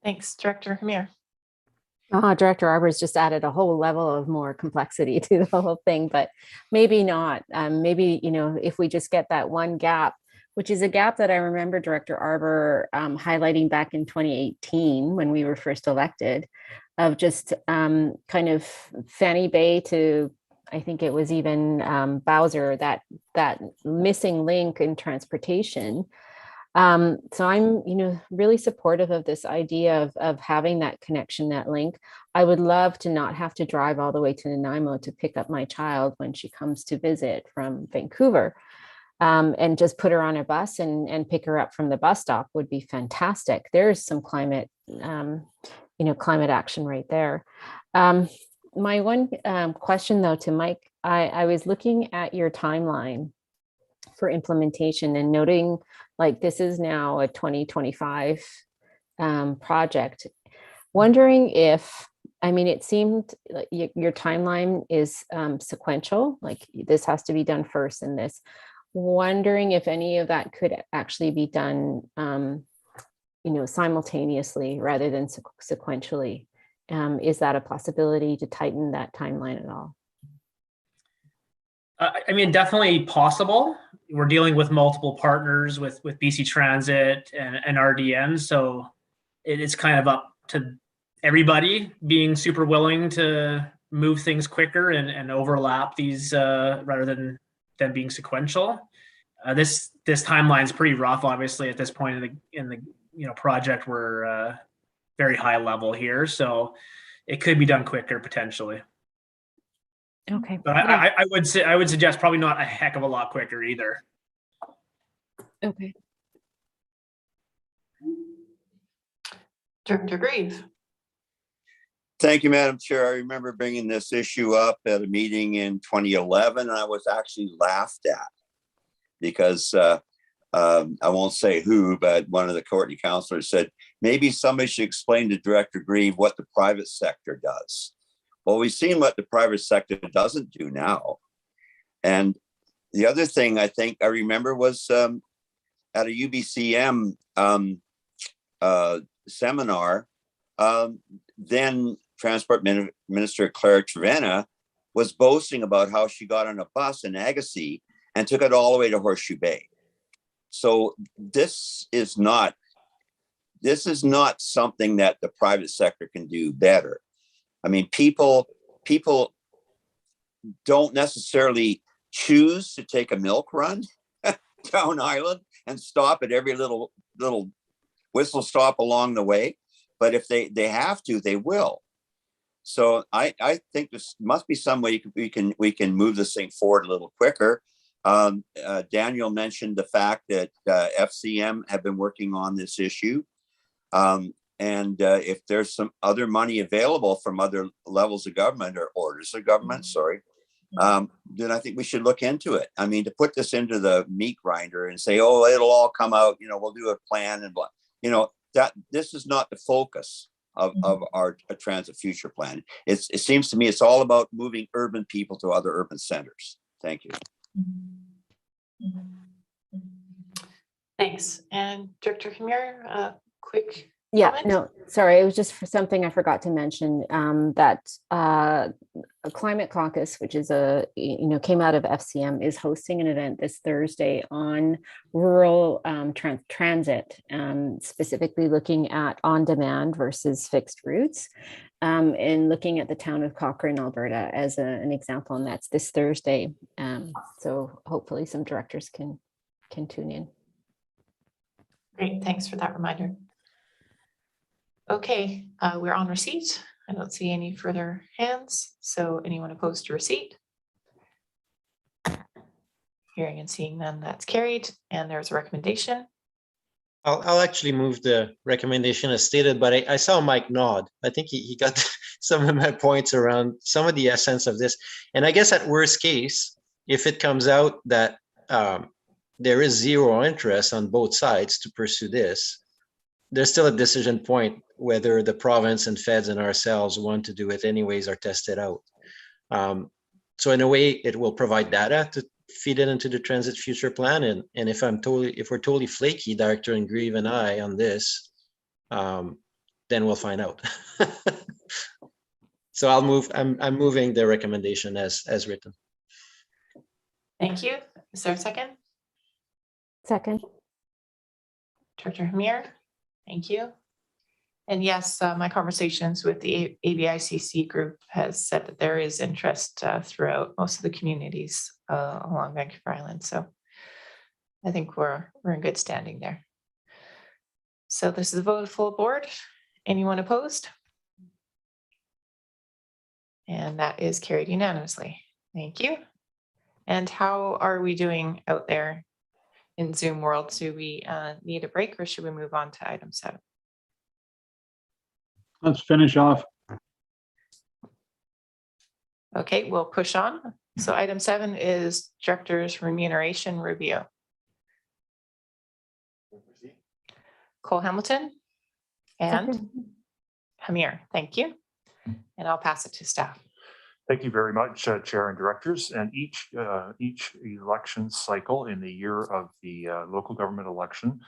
Thanks, Director Kamir. Director Arbor's just added a whole level of more complexity to the whole thing, but maybe not. Maybe, if we just get that one gap, which is a gap that I remember Director Arbor highlighting back in 2018 when we were first elected, of just kind of Fanny Bay to, I think it was even Bowser, that missing link in transportation. So I'm, really supportive of this idea of having that connection, that link. I would love to not have to drive all the way to Nanaimo to pick up my child when she comes to visit from Vancouver, and just put her on a bus and pick her up from the bus stop would be fantastic. There's some climate action right there. My one question though to Mike, I was looking at your timeline for implementation and noting like this is now a 2025 project. Wondering if, it seemed like your timeline is sequential, like this has to be done first in this. Wondering if any of that could actually be done, simultaneously rather than sequentially. Is that a possibility to tighten that timeline at all? Definitely possible. We're dealing with multiple partners with BC Transit and RDN. So it's kind of up to everybody being super willing to move things quicker and overlap these rather than being sequential. This timeline is pretty rough, obviously, at this point in the project. We're very high level here. So it could be done quicker potentially. Okay. But Yeah. I would suggest probably not a heck of a lot quicker either. Okay. Director Grieve. Thank you, Madam Chair. I remember bringing this issue up at a meeting in 2011, and I was actually laughed at because I won't say who, but one of the Courtney councilors said, maybe somebody should explain to Director Grieve what the private sector does. Well, we've seen what the private sector doesn't do now. And the other thing I think I remember was at a UBCM seminar, then Transport Minister Claire Trevena was boasting about how she got on a bus in Agassiz and took it all the way to Horseshoe Bay. So this is not something that the private sector can do better. I mean, people don't necessarily choose to take a milk run down Island and stop at every little whistle stop along the way. But if they have to, they will. So I think there must be some way we can move this thing forward a little quicker. Daniel mentioned the fact that FCM have been working on this issue. And if there's some other money available from other levels of government or orders of government, sorry, then I think we should look into it. I mean, to put this into the meat grinder and say, oh, it'll all come out, we'll do a plan and blah, that this is not the focus of our transit future plan. It seems to me it's all about moving urban people to other urban centers. Thank you. Thanks. And Director Kamir, quick Yeah, comment? no, sorry, it was just for something I forgot to mention, that a Climate Caucus, which is came out of FCM, is hosting an event this Thursday on rural transit, specifically looking at on-demand versus fixed routes, and looking at the town of Cochrane, Alberta as an example, and that's this Thursday. So hopefully some directors can tune in. Great, thanks for that reminder. Okay, we're on receipt. I don't see any further hands. So anyone opposed to receipt? Hearing and seeing none, that's carried. And there's a recommendation. I'll actually move the recommendation as stated, but I saw Mike nod. I think he got some of my points around some of the essence of this. And I guess at worst case, if it comes out that there is zero interest on both sides to pursue this, there's still a decision point whether the province and feds and ourselves want to do it anyways or test it out. So in a way, it will provide data to feed it into the transit future plan. And if we're totally flaky, Director and Grieve and I on this, then we'll find out. So I'm moving the recommendation as written. Thank you. Is there a second? Second. Director Kamir, thank you. And yes, my conversations with the ABICC group has said that there is interest throughout most of the communities along Vancouver Island. So I think we're in good standing there. So this is a vote of full board. Anyone opposed? And that is carried unanimously. Thank you. And how are we doing out there in Zoom world? Do we need a break or should we move on to item 7? Let's finish off. Okay, we'll push on. So item 7 is director's remuneration review. Cole Hamilton and Kamir, thank you. And I'll pass it to staff. Thank you very much, Chair and Directors. And each election cycle in the year of the local government election,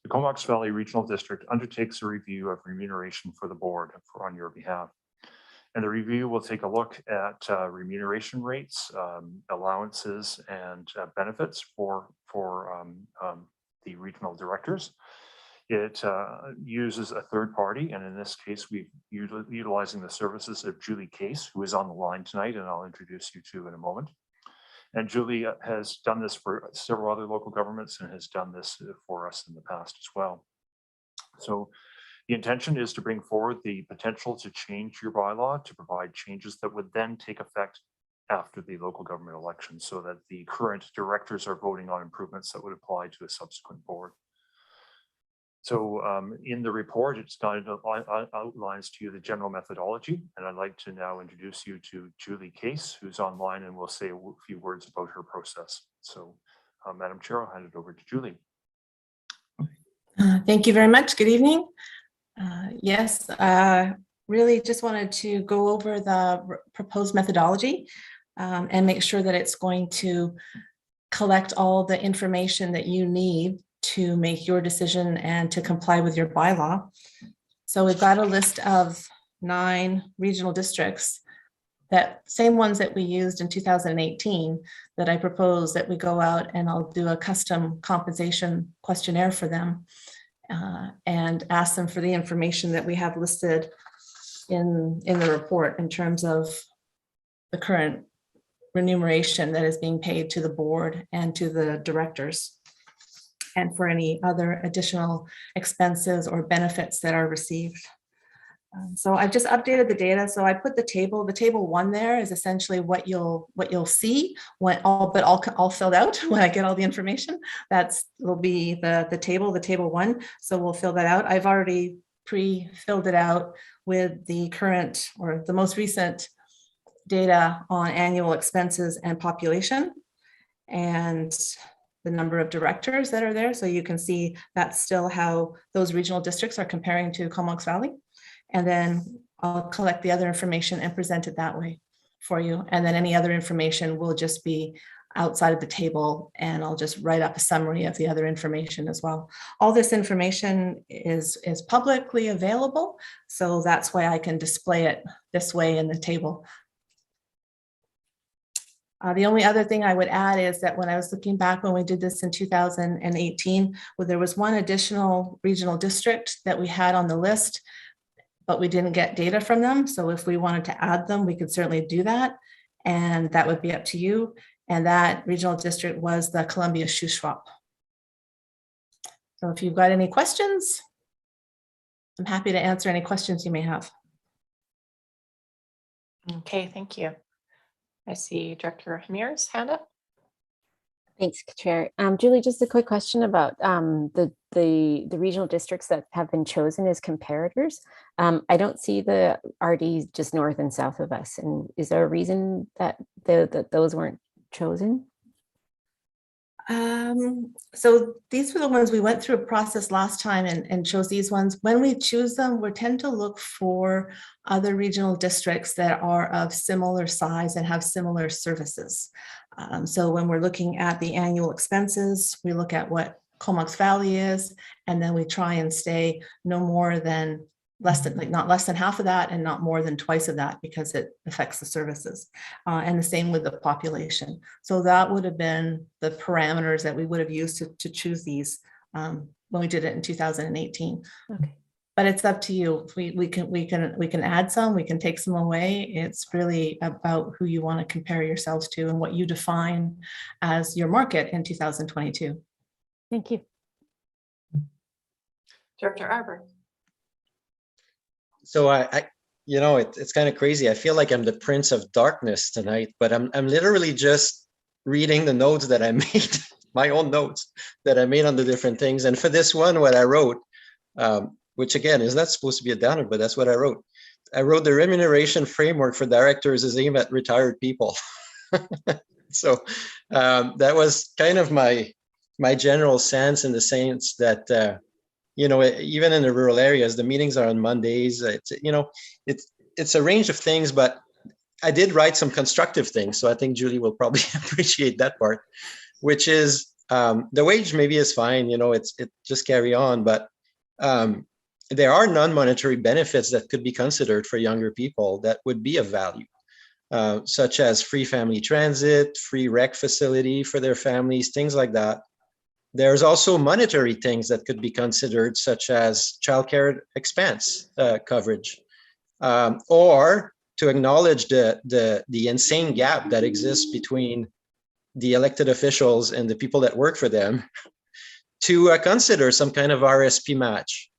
the Comox Valley Regional District undertakes a review of remuneration for the board on your behalf. And the review will take a look at remuneration rates, allowances, and benefits for the regional directors. It uses a third party, and in this case, we're utilizing the services of Julie Case, who is on the line tonight, and I'll introduce you to in a moment. And Julie has done this for several other local governments and has done this for us in the past as well. So The intention is to bring forward the potential to change your bylaw to provide changes that would then take effect after the local government election, so that the current directors are voting on improvements that would apply to a subsequent board. So in the report, it's kind of outlines to you the general methodology, and I'd like to now introduce you to Julie Case, who's online and will say a few words about her process. So Madam Chair, I'll hand it over to Julie. Thank you very much. Good evening. Yes, really just wanted to go over the proposed methodology and make sure that it's going to collect all the information that you need to make your decision and to comply with your bylaw. So we've got a list of 9 regional districts, that same ones that we used in 2018, that I propose that we go out and I'll do a custom compensation questionnaire for them and ask them for the information that we have listed in the report in terms of the current remuneration that is being paid to the board and to the directors, and for any other additional expenses or benefits that are received. So I've just updated the data. So I put the table 1 there is essentially what you'll see when all filled out when I get all the information. Will be the table 1. So we'll fill that out. I've already pre-filled it out with the current or the most recent data on annual expenses and population, and the number of directors that are there. So you can see that's still how those regional districts are comparing to Comox Valley. And then I'll collect the other information and present it that way for you. And then any other information will just be outside of the table, and I'll just write up a summary of the other information as well. All this information is publicly available, so that's why I can display it this way in the table. The only other thing I would add is that when I was looking back when we did this in 2018, well, there was one additional regional district that we had on the list, but we didn't get data from them. So if we wanted to add them, we could certainly do that. And that would be up to you. And that regional district was the Columbia Shuswap. So if you've got any questions, I'm happy to answer any questions you may have. Okay, thank you. I see Director Kamir's hand up. Thanks, Chair. Julie, just a quick question about the regional districts that have been chosen as comparators. I don't see the RD just north and south of us. And is there a reason that those weren't chosen? So these were the ones we went through a process last time and chose these ones. When we choose them, we tend to look for other regional districts that are of similar size and have similar services. So when we're looking at the annual expenses, we look at what Comox Valley is, and then we try and stay no more than not less than half of that and not more than twice of that, because it affects the services. And the same with the population. So that would have been the parameters that we would have used to choose these when we did it in 2018. Okay. But it's up to you. We can add some, we can take some away. It's really about who you want to compare yourselves to and what you define as your market in 2022. Thank you. Director Arbor. So it's kind of crazy. I feel like I'm the Prince of Darkness tonight, but I'm literally just reading the notes that I made, my own notes that I made on the different things. And for this one, what I wrote, which again is not supposed to be a downer, but that's what I wrote. I wrote the remuneration framework for directors is aimed at retired people. So that was kind of my general sense, in the sense that even in the rural areas, the meetings are on Mondays. It's a range of things, but I did write some constructive things. So I think Julie will probably appreciate that part, which is the wage maybe is fine, it just carry on, but there are non-monetary benefits that could be considered for younger people that would be of value, such as free family transit, free rec facility for their families, things like that. There's also monetary things that could be considered, such as childcare expense coverage, or to acknowledge the insane gap that exists between the elected officials and the people that work for them, to consider some kind of RSP match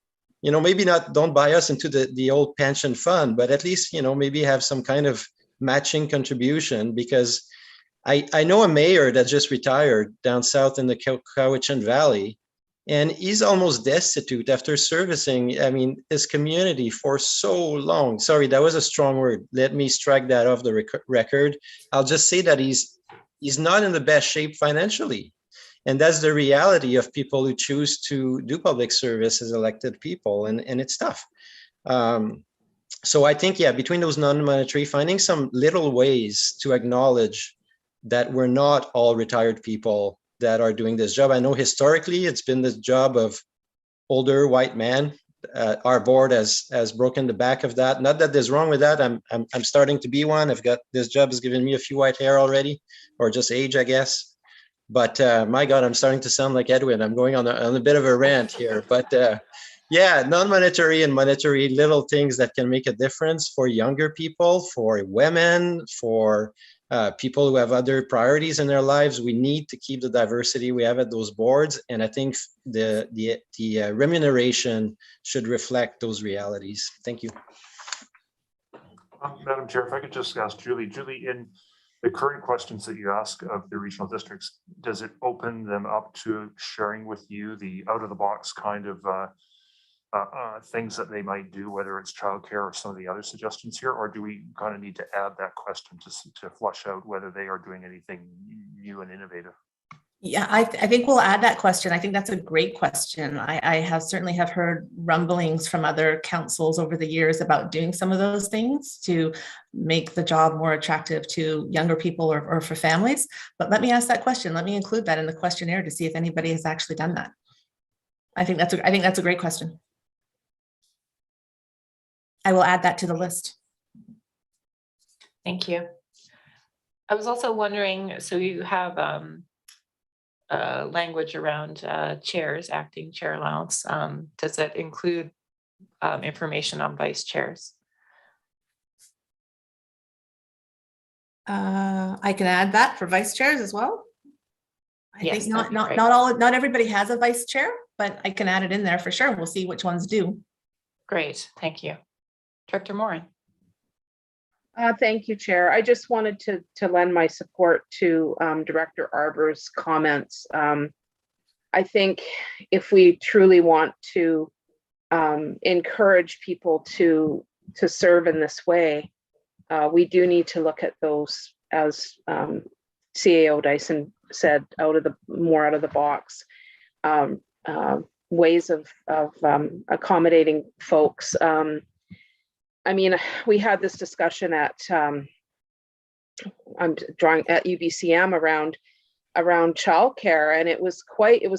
maybe not, don't buy us into the old pension fund, but at least, maybe have some kind of matching contribution, because I know a mayor that just retired down south in the Cowichan Valley, and he's almost destitute after servicing, his community for so long. Sorry, that was a strong word. Let me strike that off the record. I'll just say that he's not in the best shape financially. And that's the reality of people who choose to do public service as elected people, and it's tough. So I think, between those non-monetary, finding some little ways to acknowledge that we're not all retired people that are doing this job. I know historically it's been the job of older white men. Our board has broken the back of that. Not that there's wrong with that. I'm starting to be one. This job has given me a few white hair already, or just age, I guess. But my God, I'm starting to sound like Edwin. I'm going on a bit of a rant here. But non-monetary and monetary little things that can make a difference for younger people, for women, for people who have other priorities in their lives. We need to keep the diversity we have at those boards. And I think the remuneration should reflect those realities. Thank you. Madam Chair, if I could just ask Julie. Julie, in the current questions that you ask of the regional districts, does it open them up to sharing with you the out-of-the-box kind of things that they might do, whether it's childcare or some of the other suggestions here, or do we kind of need to add that question to flush out whether they are doing anything new and innovative? Yeah, I think we'll add that question. I think that's a great question. I have certainly have heard rumblings from other councils over the years about doing some of those things to make the job more attractive to younger people or for families. But let me ask that question. Let me include that in the questionnaire to see if anybody has actually done that. I think that's a great question. I will add that to the list. Thank you. I was also wondering, so you have language around chairs, acting chair allowance. Does that include information on vice chairs? I can add that for vice chairs as well. I Yes, think not everybody has a vice chair, but I can add it in there for sure. We'll see which ones do. Great, thank you. Director Morin. Thank you, Chair. I just wanted to lend my support to Director Arbor's comments. I think if we truly want to encourage people to serve in this way, we do need to look at those, as CAO Dyson said, out of the box ways of accommodating folks. I mean, we had this discussion at I'm drawing at UBCM around childcare, and it was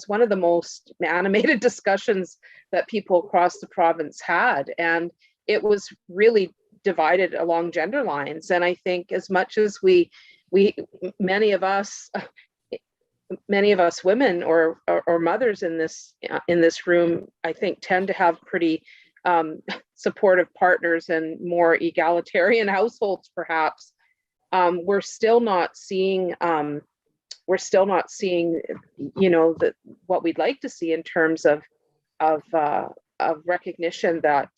one of the most animated discussions that people across the province had, and it was really divided along gender lines. And I think as much as many of us women or mothers in this room, I think tend to have pretty supportive partners and more egalitarian households, perhaps. We're still not seeing what we'd like to see in terms of recognition that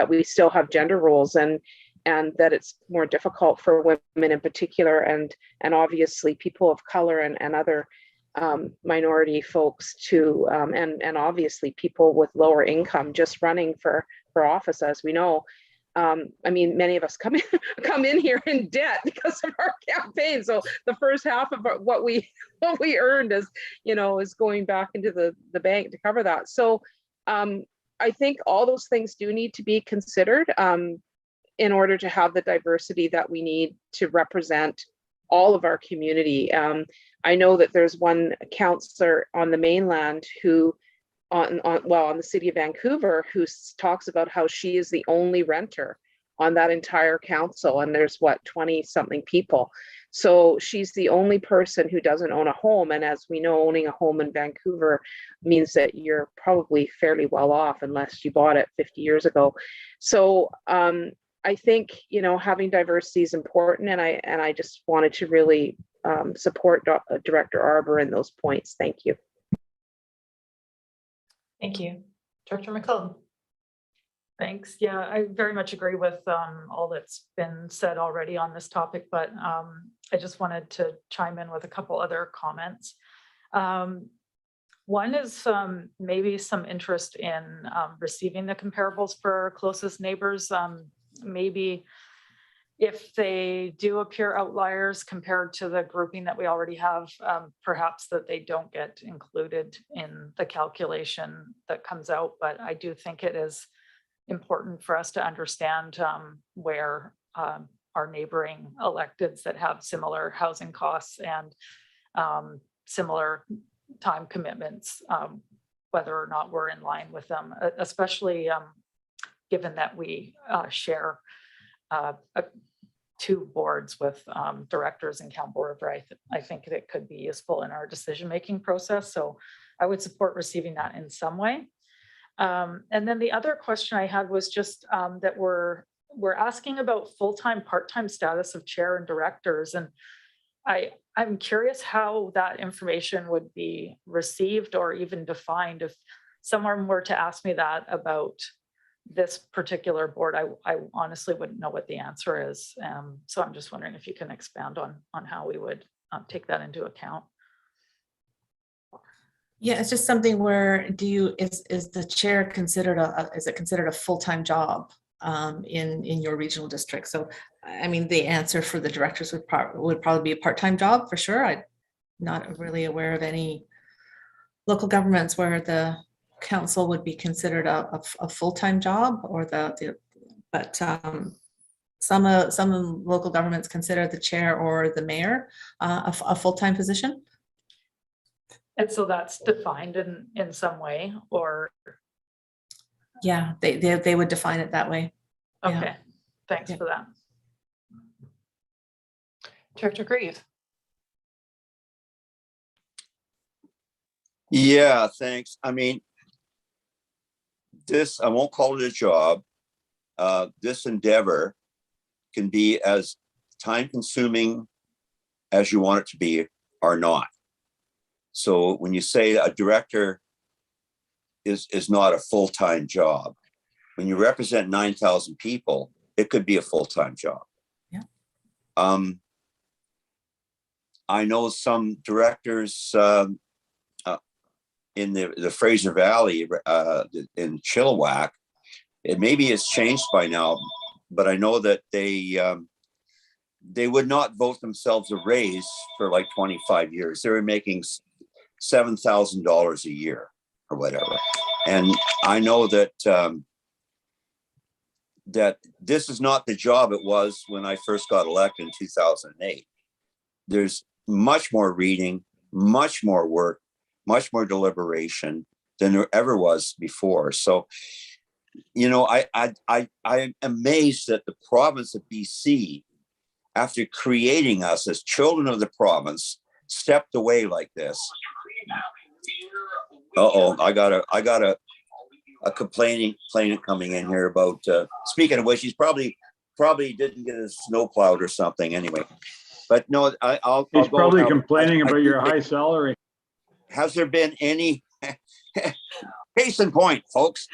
we still have gender roles, and that it's more difficult for women in particular, and obviously people of color and other minority folks to and obviously people with lower income just running for office, as we know. I mean, many of us come in here in debt because of our campaign. So the first half of what we earned is going back into the bank to cover that. So I think all those things do need to be considered in order to have the diversity that we need to represent all of our community. I know that there's one councillor on the mainland who, on the city of Vancouver, who talks about how she is the only renter on that entire council, and there's 20 something people. So she's the only person who doesn't own a home, and as we know, owning a home in Vancouver means that you're probably fairly well off unless you bought it 50 years ago. So I think having diversity is important, and I just wanted to really support Director Arbor in those points. Thank you. Thank you. Director McCullough. Thanks. Yeah, I very much agree with all that's been said already on this topic, but I just wanted to chime in with a couple other comments. One is maybe some interest in receiving the comparables for our closest neighbors. Maybe if they do appear outliers compared to the grouping that we already have, perhaps that they don't get included in the calculation that comes out. But I do think it is important for us to understand where our neighboring electeds that have similar housing costs and similar time commitments, whether or not we're in line with them, especially given that we share two boards with directors and Count Board. I think it could be useful in our decision-making process. So I would support receiving that in some way. And then the other question I had was just that we're asking about full-time, part-time status of chair and directors. And I'm curious how that information would be received or even defined. If someone were to ask me that about this particular board, I honestly wouldn't know what the answer is. So I'm just wondering if you can expand on how we would take that into account. Yeah, it's just something where is the chair considered is it considered a full-time job in your regional district? So I mean, the answer for the directors would probably be a part-time job for sure. I'm not really aware of any local governments where the council would be considered a full-time job, or but some local governments consider the chair or the mayor a full-time position. And so that's defined in some way, or? Yeah, they would define it that way. Okay, Yeah. Thanks for that. Director Grieve. Yeah, thanks. I mean, I won't call it a job. This endeavor can be as time consuming as you want it to be or not. So when you say a director is not a full-time job, when you represent 9,000 people, it could be a full-time job. Yeah. I know some directors in the Fraser Valley in Chilliwack. Maybe it's changed by now, but I know that they would not vote themselves a raise for like 25 years. They were making $7,000 a year or whatever. And I know that that this is not the job it was when I first got elected in 2008. There's much more reading, much more work, much more deliberation than there ever was before. So, you know, I'm amazed that the province of BC, after creating us as children of the province, stepped away like this. I got a complainant coming in here about, speaking of which, he's probably didn't get his snow plowed or something anyway. But no, He's probably complaining about your high salary. Has there been any, case in point, folks,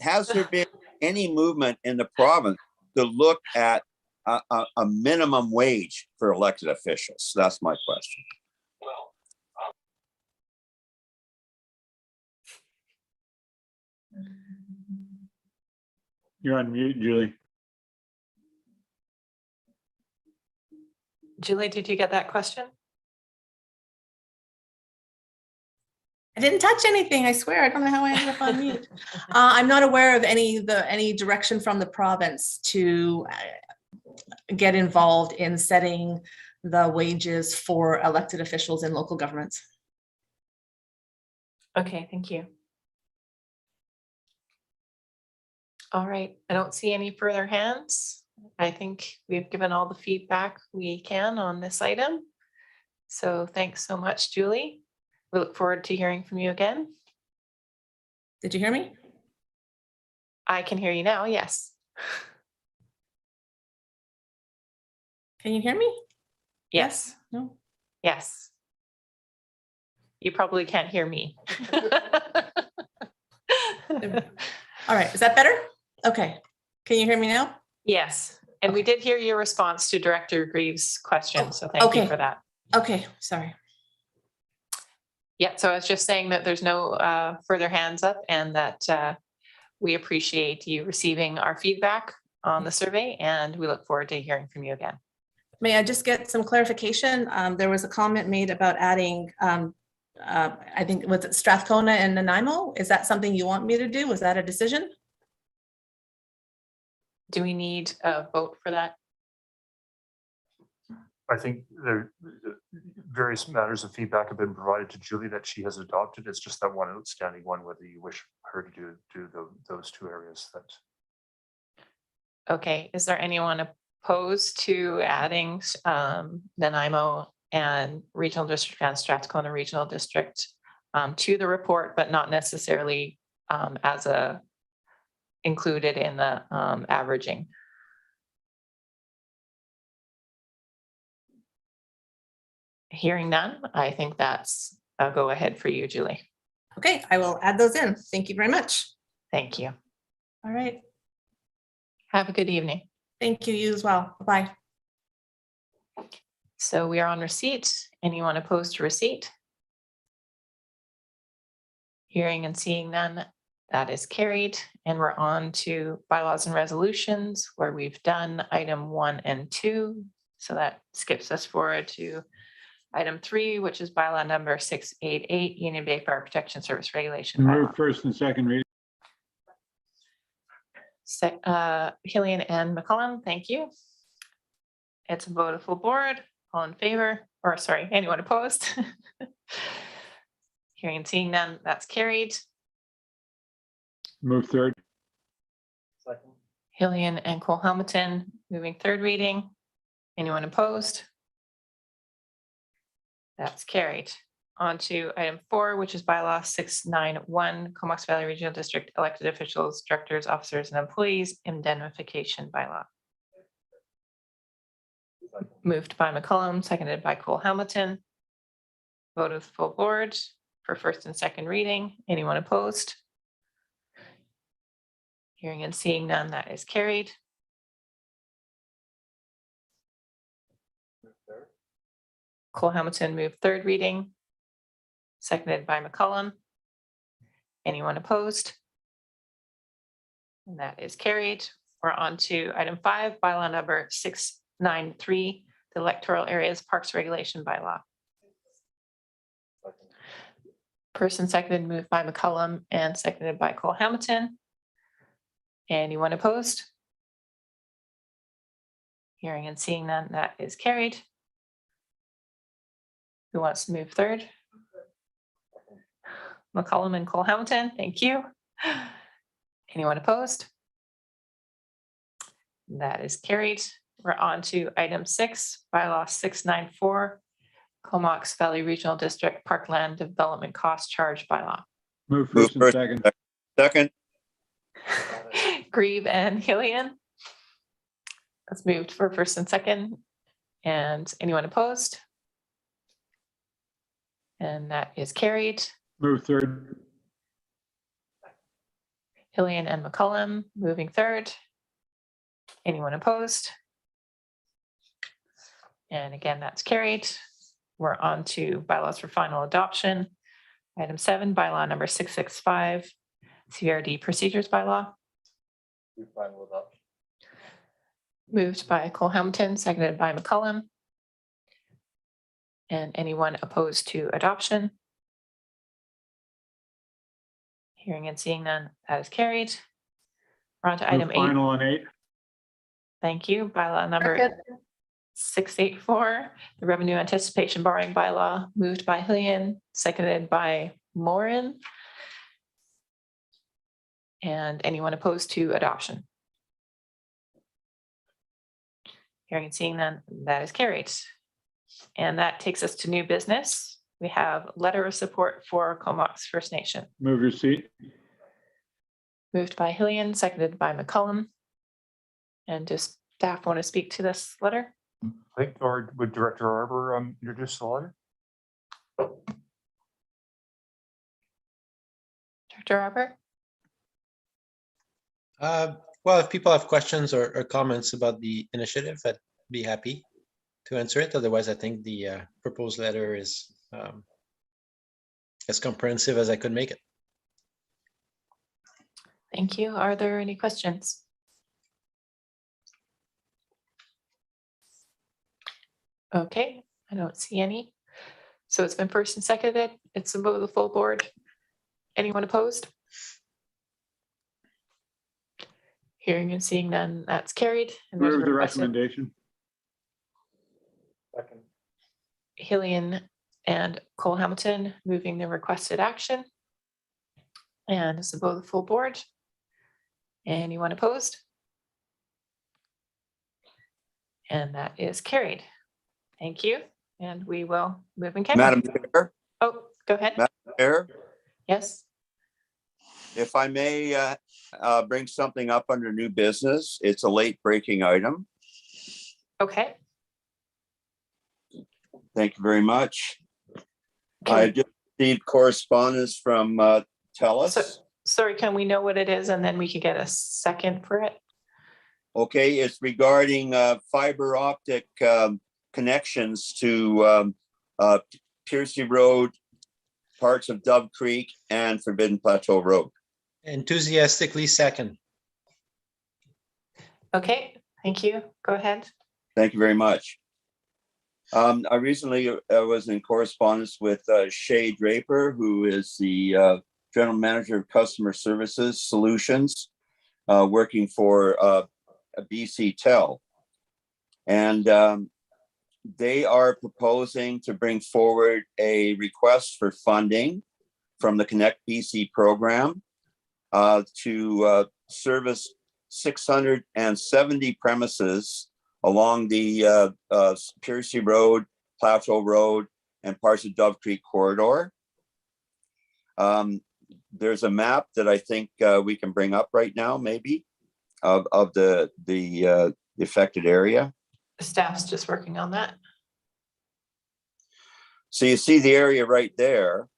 has there been any movement in the province to look at a minimum wage for elected officials? That's my question. You're on mute, Julie. Julie, did you get that question? I didn't touch anything, I swear. I don't know how I ended up on mute. I'm not aware of any direction from the province to get involved in setting the wages for elected officials in local governments. Okay, thank you. All right, I don't see any further hands. I think we've given all the feedback we can on this item. So thanks so much, Julie. We look forward to hearing from you again. Did you hear me? I can hear you now, yes. Can you hear me? Yes. No? Yes. You probably can't hear me. All right, is that better? Okay, can you hear me now? Yes, and we did hear your response to Director Greaves' question, so thank you okay. for that. Okay, sorry. Yeah, so I was just saying that there's no further hands up and that we appreciate you receiving our feedback on the survey, and we look forward to hearing from you again. May I just get some clarification? There was a comment made about adding, I think, was it Strathcona and Nanaimo? Is that something you want me to do? Was that a decision? Do we need a vote for that? I think there various matters of feedback have been provided to Julie that she has adopted. It's just that one outstanding one, whether you wish her to do those two areas. That Okay, is there anyone opposed to adding Nanaimo and Regional District and Strathcona Regional District to the report, but not necessarily as a included in the averaging? Hearing none, I think that's a go ahead for you, Julie. Okay, I will add those in. Thank you very much. Thank you. All right. Have a good evening. Thank you, you as well. Bye. So we are on receipt. Anyone opposed to receipt? Hearing and seeing none, that is carried. And we're on to bylaws and resolutions where we've done item 1 and 2. So that skips us forward to item 3, which is bylaw number 688, Union Bay Fire Protection Service Regulation. Move first and second reading. Hillian and McCollum, thank you. It's a vote of full board. All in favor, or sorry, anyone opposed? Hearing and seeing none, that's carried. Move third. second. Hillian and Cole Hamilton moving third reading. Anyone opposed? That's carried. On to item 4, which is bylaw 691, Comox Valley Regional District elected officials, directors, officers, and employees indemnification bylaw. Moved by McCollum, seconded by Cole Hamilton. Vote of full board for first and second reading. Anyone opposed? Hearing and seeing none, that is carried. Cole Hamilton moved third reading, seconded by McCollum. Anyone opposed? And that is carried. We're on to item 5, bylaw number 693, the electoral areas parks regulation bylaw. Person seconded, moved by McCollum and seconded by Cole Hamilton. Anyone opposed? Hearing and seeing none, that is carried. Who wants to move third? McCollum and Cole Hamilton, thank you. Anyone opposed? That is carried. We're on to item 6, bylaw 694, Comox Valley Regional District Parkland Development Cost Charge bylaw. Move first and second. Second. Grieve and Hillian. That's moved for first and second. And anyone opposed? And that is carried. Move third. Hillian and McCollum moving third. Anyone opposed? And again, that's carried. We're on to bylaws for final adoption. Item 7, bylaw number 665, CRD procedures bylaw. Final adoption. Moved by Cole Hamilton, seconded by McCollum. And anyone opposed to adoption? Hearing and seeing none, that is carried. We're on to item 8. Final on 8. Thank you. Bylaw number 684, the revenue anticipation borrowing bylaw, moved by Hillian, seconded by Morin. And anyone opposed to adoption? Hearing and seeing none, that is carried. And that takes us to new business. We have letter of support for Comox First Nation. Move your seat. Moved by Hillian, seconded by McCollum. And does staff want to speak to this letter? I think, or would Director Arbor introduce the letter? Director Arbor? Well, if people have questions or comments about the initiative, I'd be happy to answer it. Otherwise, I think the proposed letter is as comprehensive as I could make it. Thank you. Are there any questions? Okay, I don't see any. So it's been first and seconded. It's a vote of the full board. Anyone opposed? Hearing and seeing none, that's carried. And there's a Move the requested- recommendation. Second. Hillian and Cole Hamilton moving the requested action. And it's a vote of the full board. Anyone opposed? And that is carried. Thank you. And we will move in camera. Madam Chair, Oh, go ahead. Madam Chair, Yes. if I may bring something up under new business, it's a late breaking item. Okay. Thank you very much. I just received correspondence from TELUS. Sorry, can we know what it is and then we can get a second for it? Okay, it's regarding fiber optic connections to Piercy Road, parts of Dove Creek, and Forbidden Plateau Road. Enthusiastically second. Okay, thank you. Go ahead. Thank you very much. I recently was in correspondence with Shay Draper, who is the General Manager of Customer Services Solutions, working for BC Tel. And they are proposing to bring forward a request for funding from the Connect BC program to service 670 premises along the Piercy Road, Plateau Road, and parts of Dove Creek corridor. There's a map that I think we can bring up right now, maybe, of the affected area. The staff's just working on that. So you see the area right there.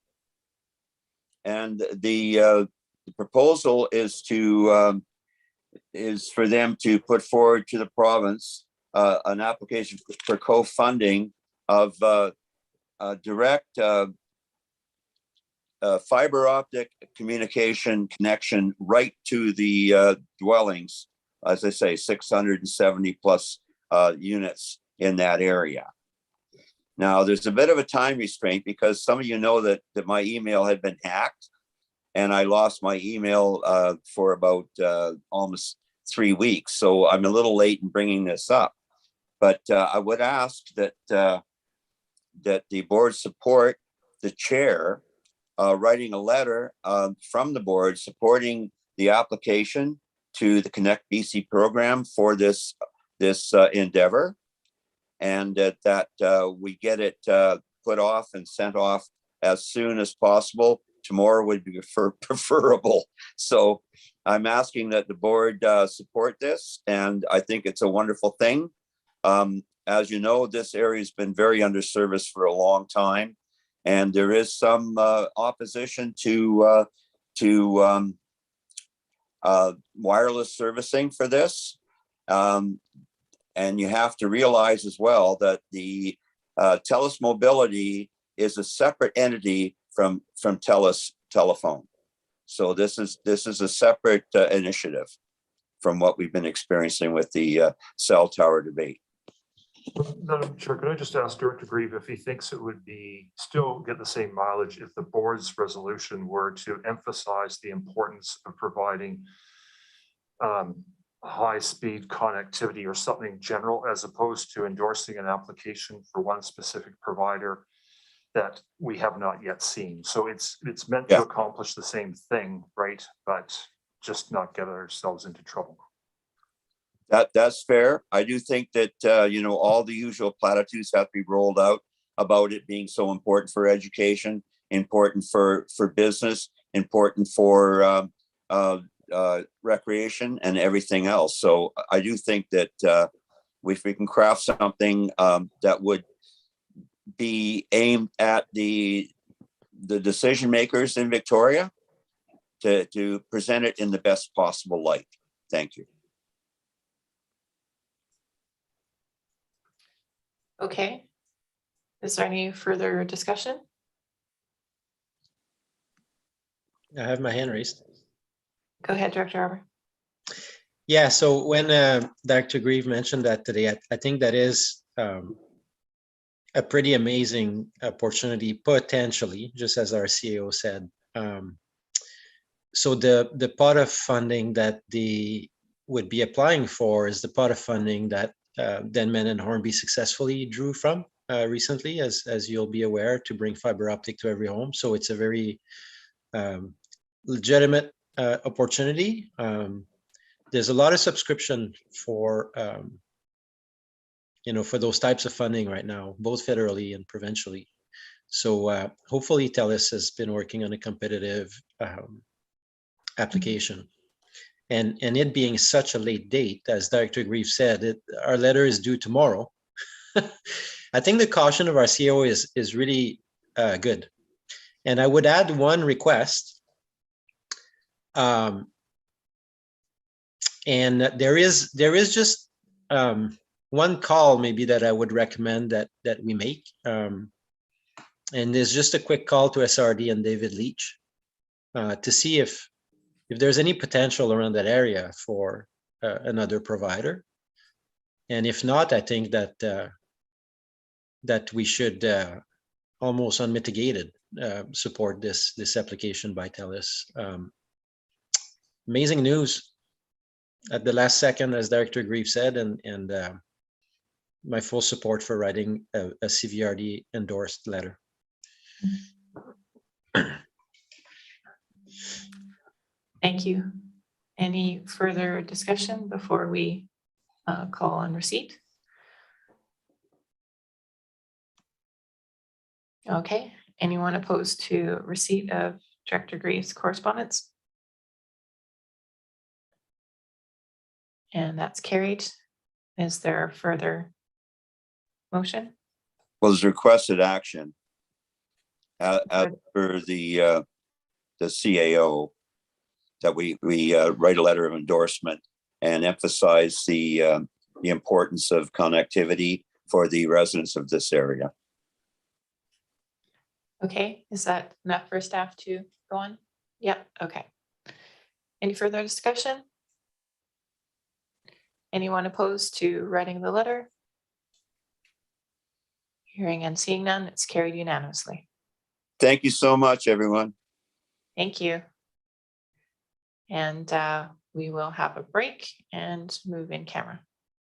And the proposal is to is for them to put forward to the province an application for co-funding of direct fiber optic communication connection right to the dwellings, as I say, 670 plus units in that area. Now, there's a bit of a time restraint because some of you know that my email had been hacked, and I lost my email for about almost 3 weeks. So I'm a little late in bringing this up, but I would ask that that the board support the chair writing a letter from the board supporting the application to the Connect BC program for this endeavor, and that we get it put off and sent off as soon as possible. Tomorrow would be preferable. So I'm asking that the board support this, and I think it's a wonderful thing. As you know, this area has been very underserviced for a long time, and there is some opposition to wireless servicing for this. And you have to realize as well that the TELUS Mobility is a separate entity from TELUS Telephone. So this is a separate initiative from what we've been experiencing with the cell tower debate. Madam Chair, could I just ask Director Grieve if he thinks it would be still get the same mileage if the board's resolution were to emphasize the importance of providing high-speed connectivity or something general, as opposed to endorsing an application for one specific provider that we have not yet seen. So it's meant to accomplish the same thing, right? But just not get ourselves into trouble. That's fair. I do think that all the usual platitudes have to be rolled out about it being so important for education, important for business, important for recreation and everything else. So I do think that if we can craft something that would be aimed at the decision makers in Victoria to present it in the best possible light. Thank you. Okay. Is there any further discussion? I have my hand raised. Go ahead, Director Arbor. Yeah, so when Dr. Grieve mentioned that today, I think that is a pretty amazing opportunity, potentially, just as our CEO said. So the pot of funding that the would be applying for is the pot of funding that Denman and Hornby successfully drew from recently, as you'll be aware, to bring fiber optic to every home. So it's a very legitimate opportunity. There's a lot of subscription for for those types of funding right now, both federally and provincially. So hopefully TELUS has been working on a competitive application. And it being such a late date, as Director Grieve said, our letter is due tomorrow. I think the caution of our CEO is really good. And I would add one request. And there is just one call maybe that I would recommend that we make. And there's just a quick call to SRD and David Leach to see if there's any potential around that area for another provider. And if not, I think that we should almost unmitigated support this application by TELUS. Amazing news at the last second, as Director Grieve said, and my full support for writing a CVRD endorsed letter. Thank you. Any further discussion before we call on receipt? Okay. Anyone opposed to receipt of Director Grieve's correspondence? And that's carried. Is there further motion? Well, there's requested action as per the CAO that we write a letter of endorsement and emphasize the importance of connectivity for the residents of this area. Okay, is that enough for staff to go on? Yep, okay. Any further discussion? Anyone opposed to writing the letter? Hearing and seeing none, it's carried unanimously. Thank you so much, everyone. Thank you. And we will have a break and move in camera.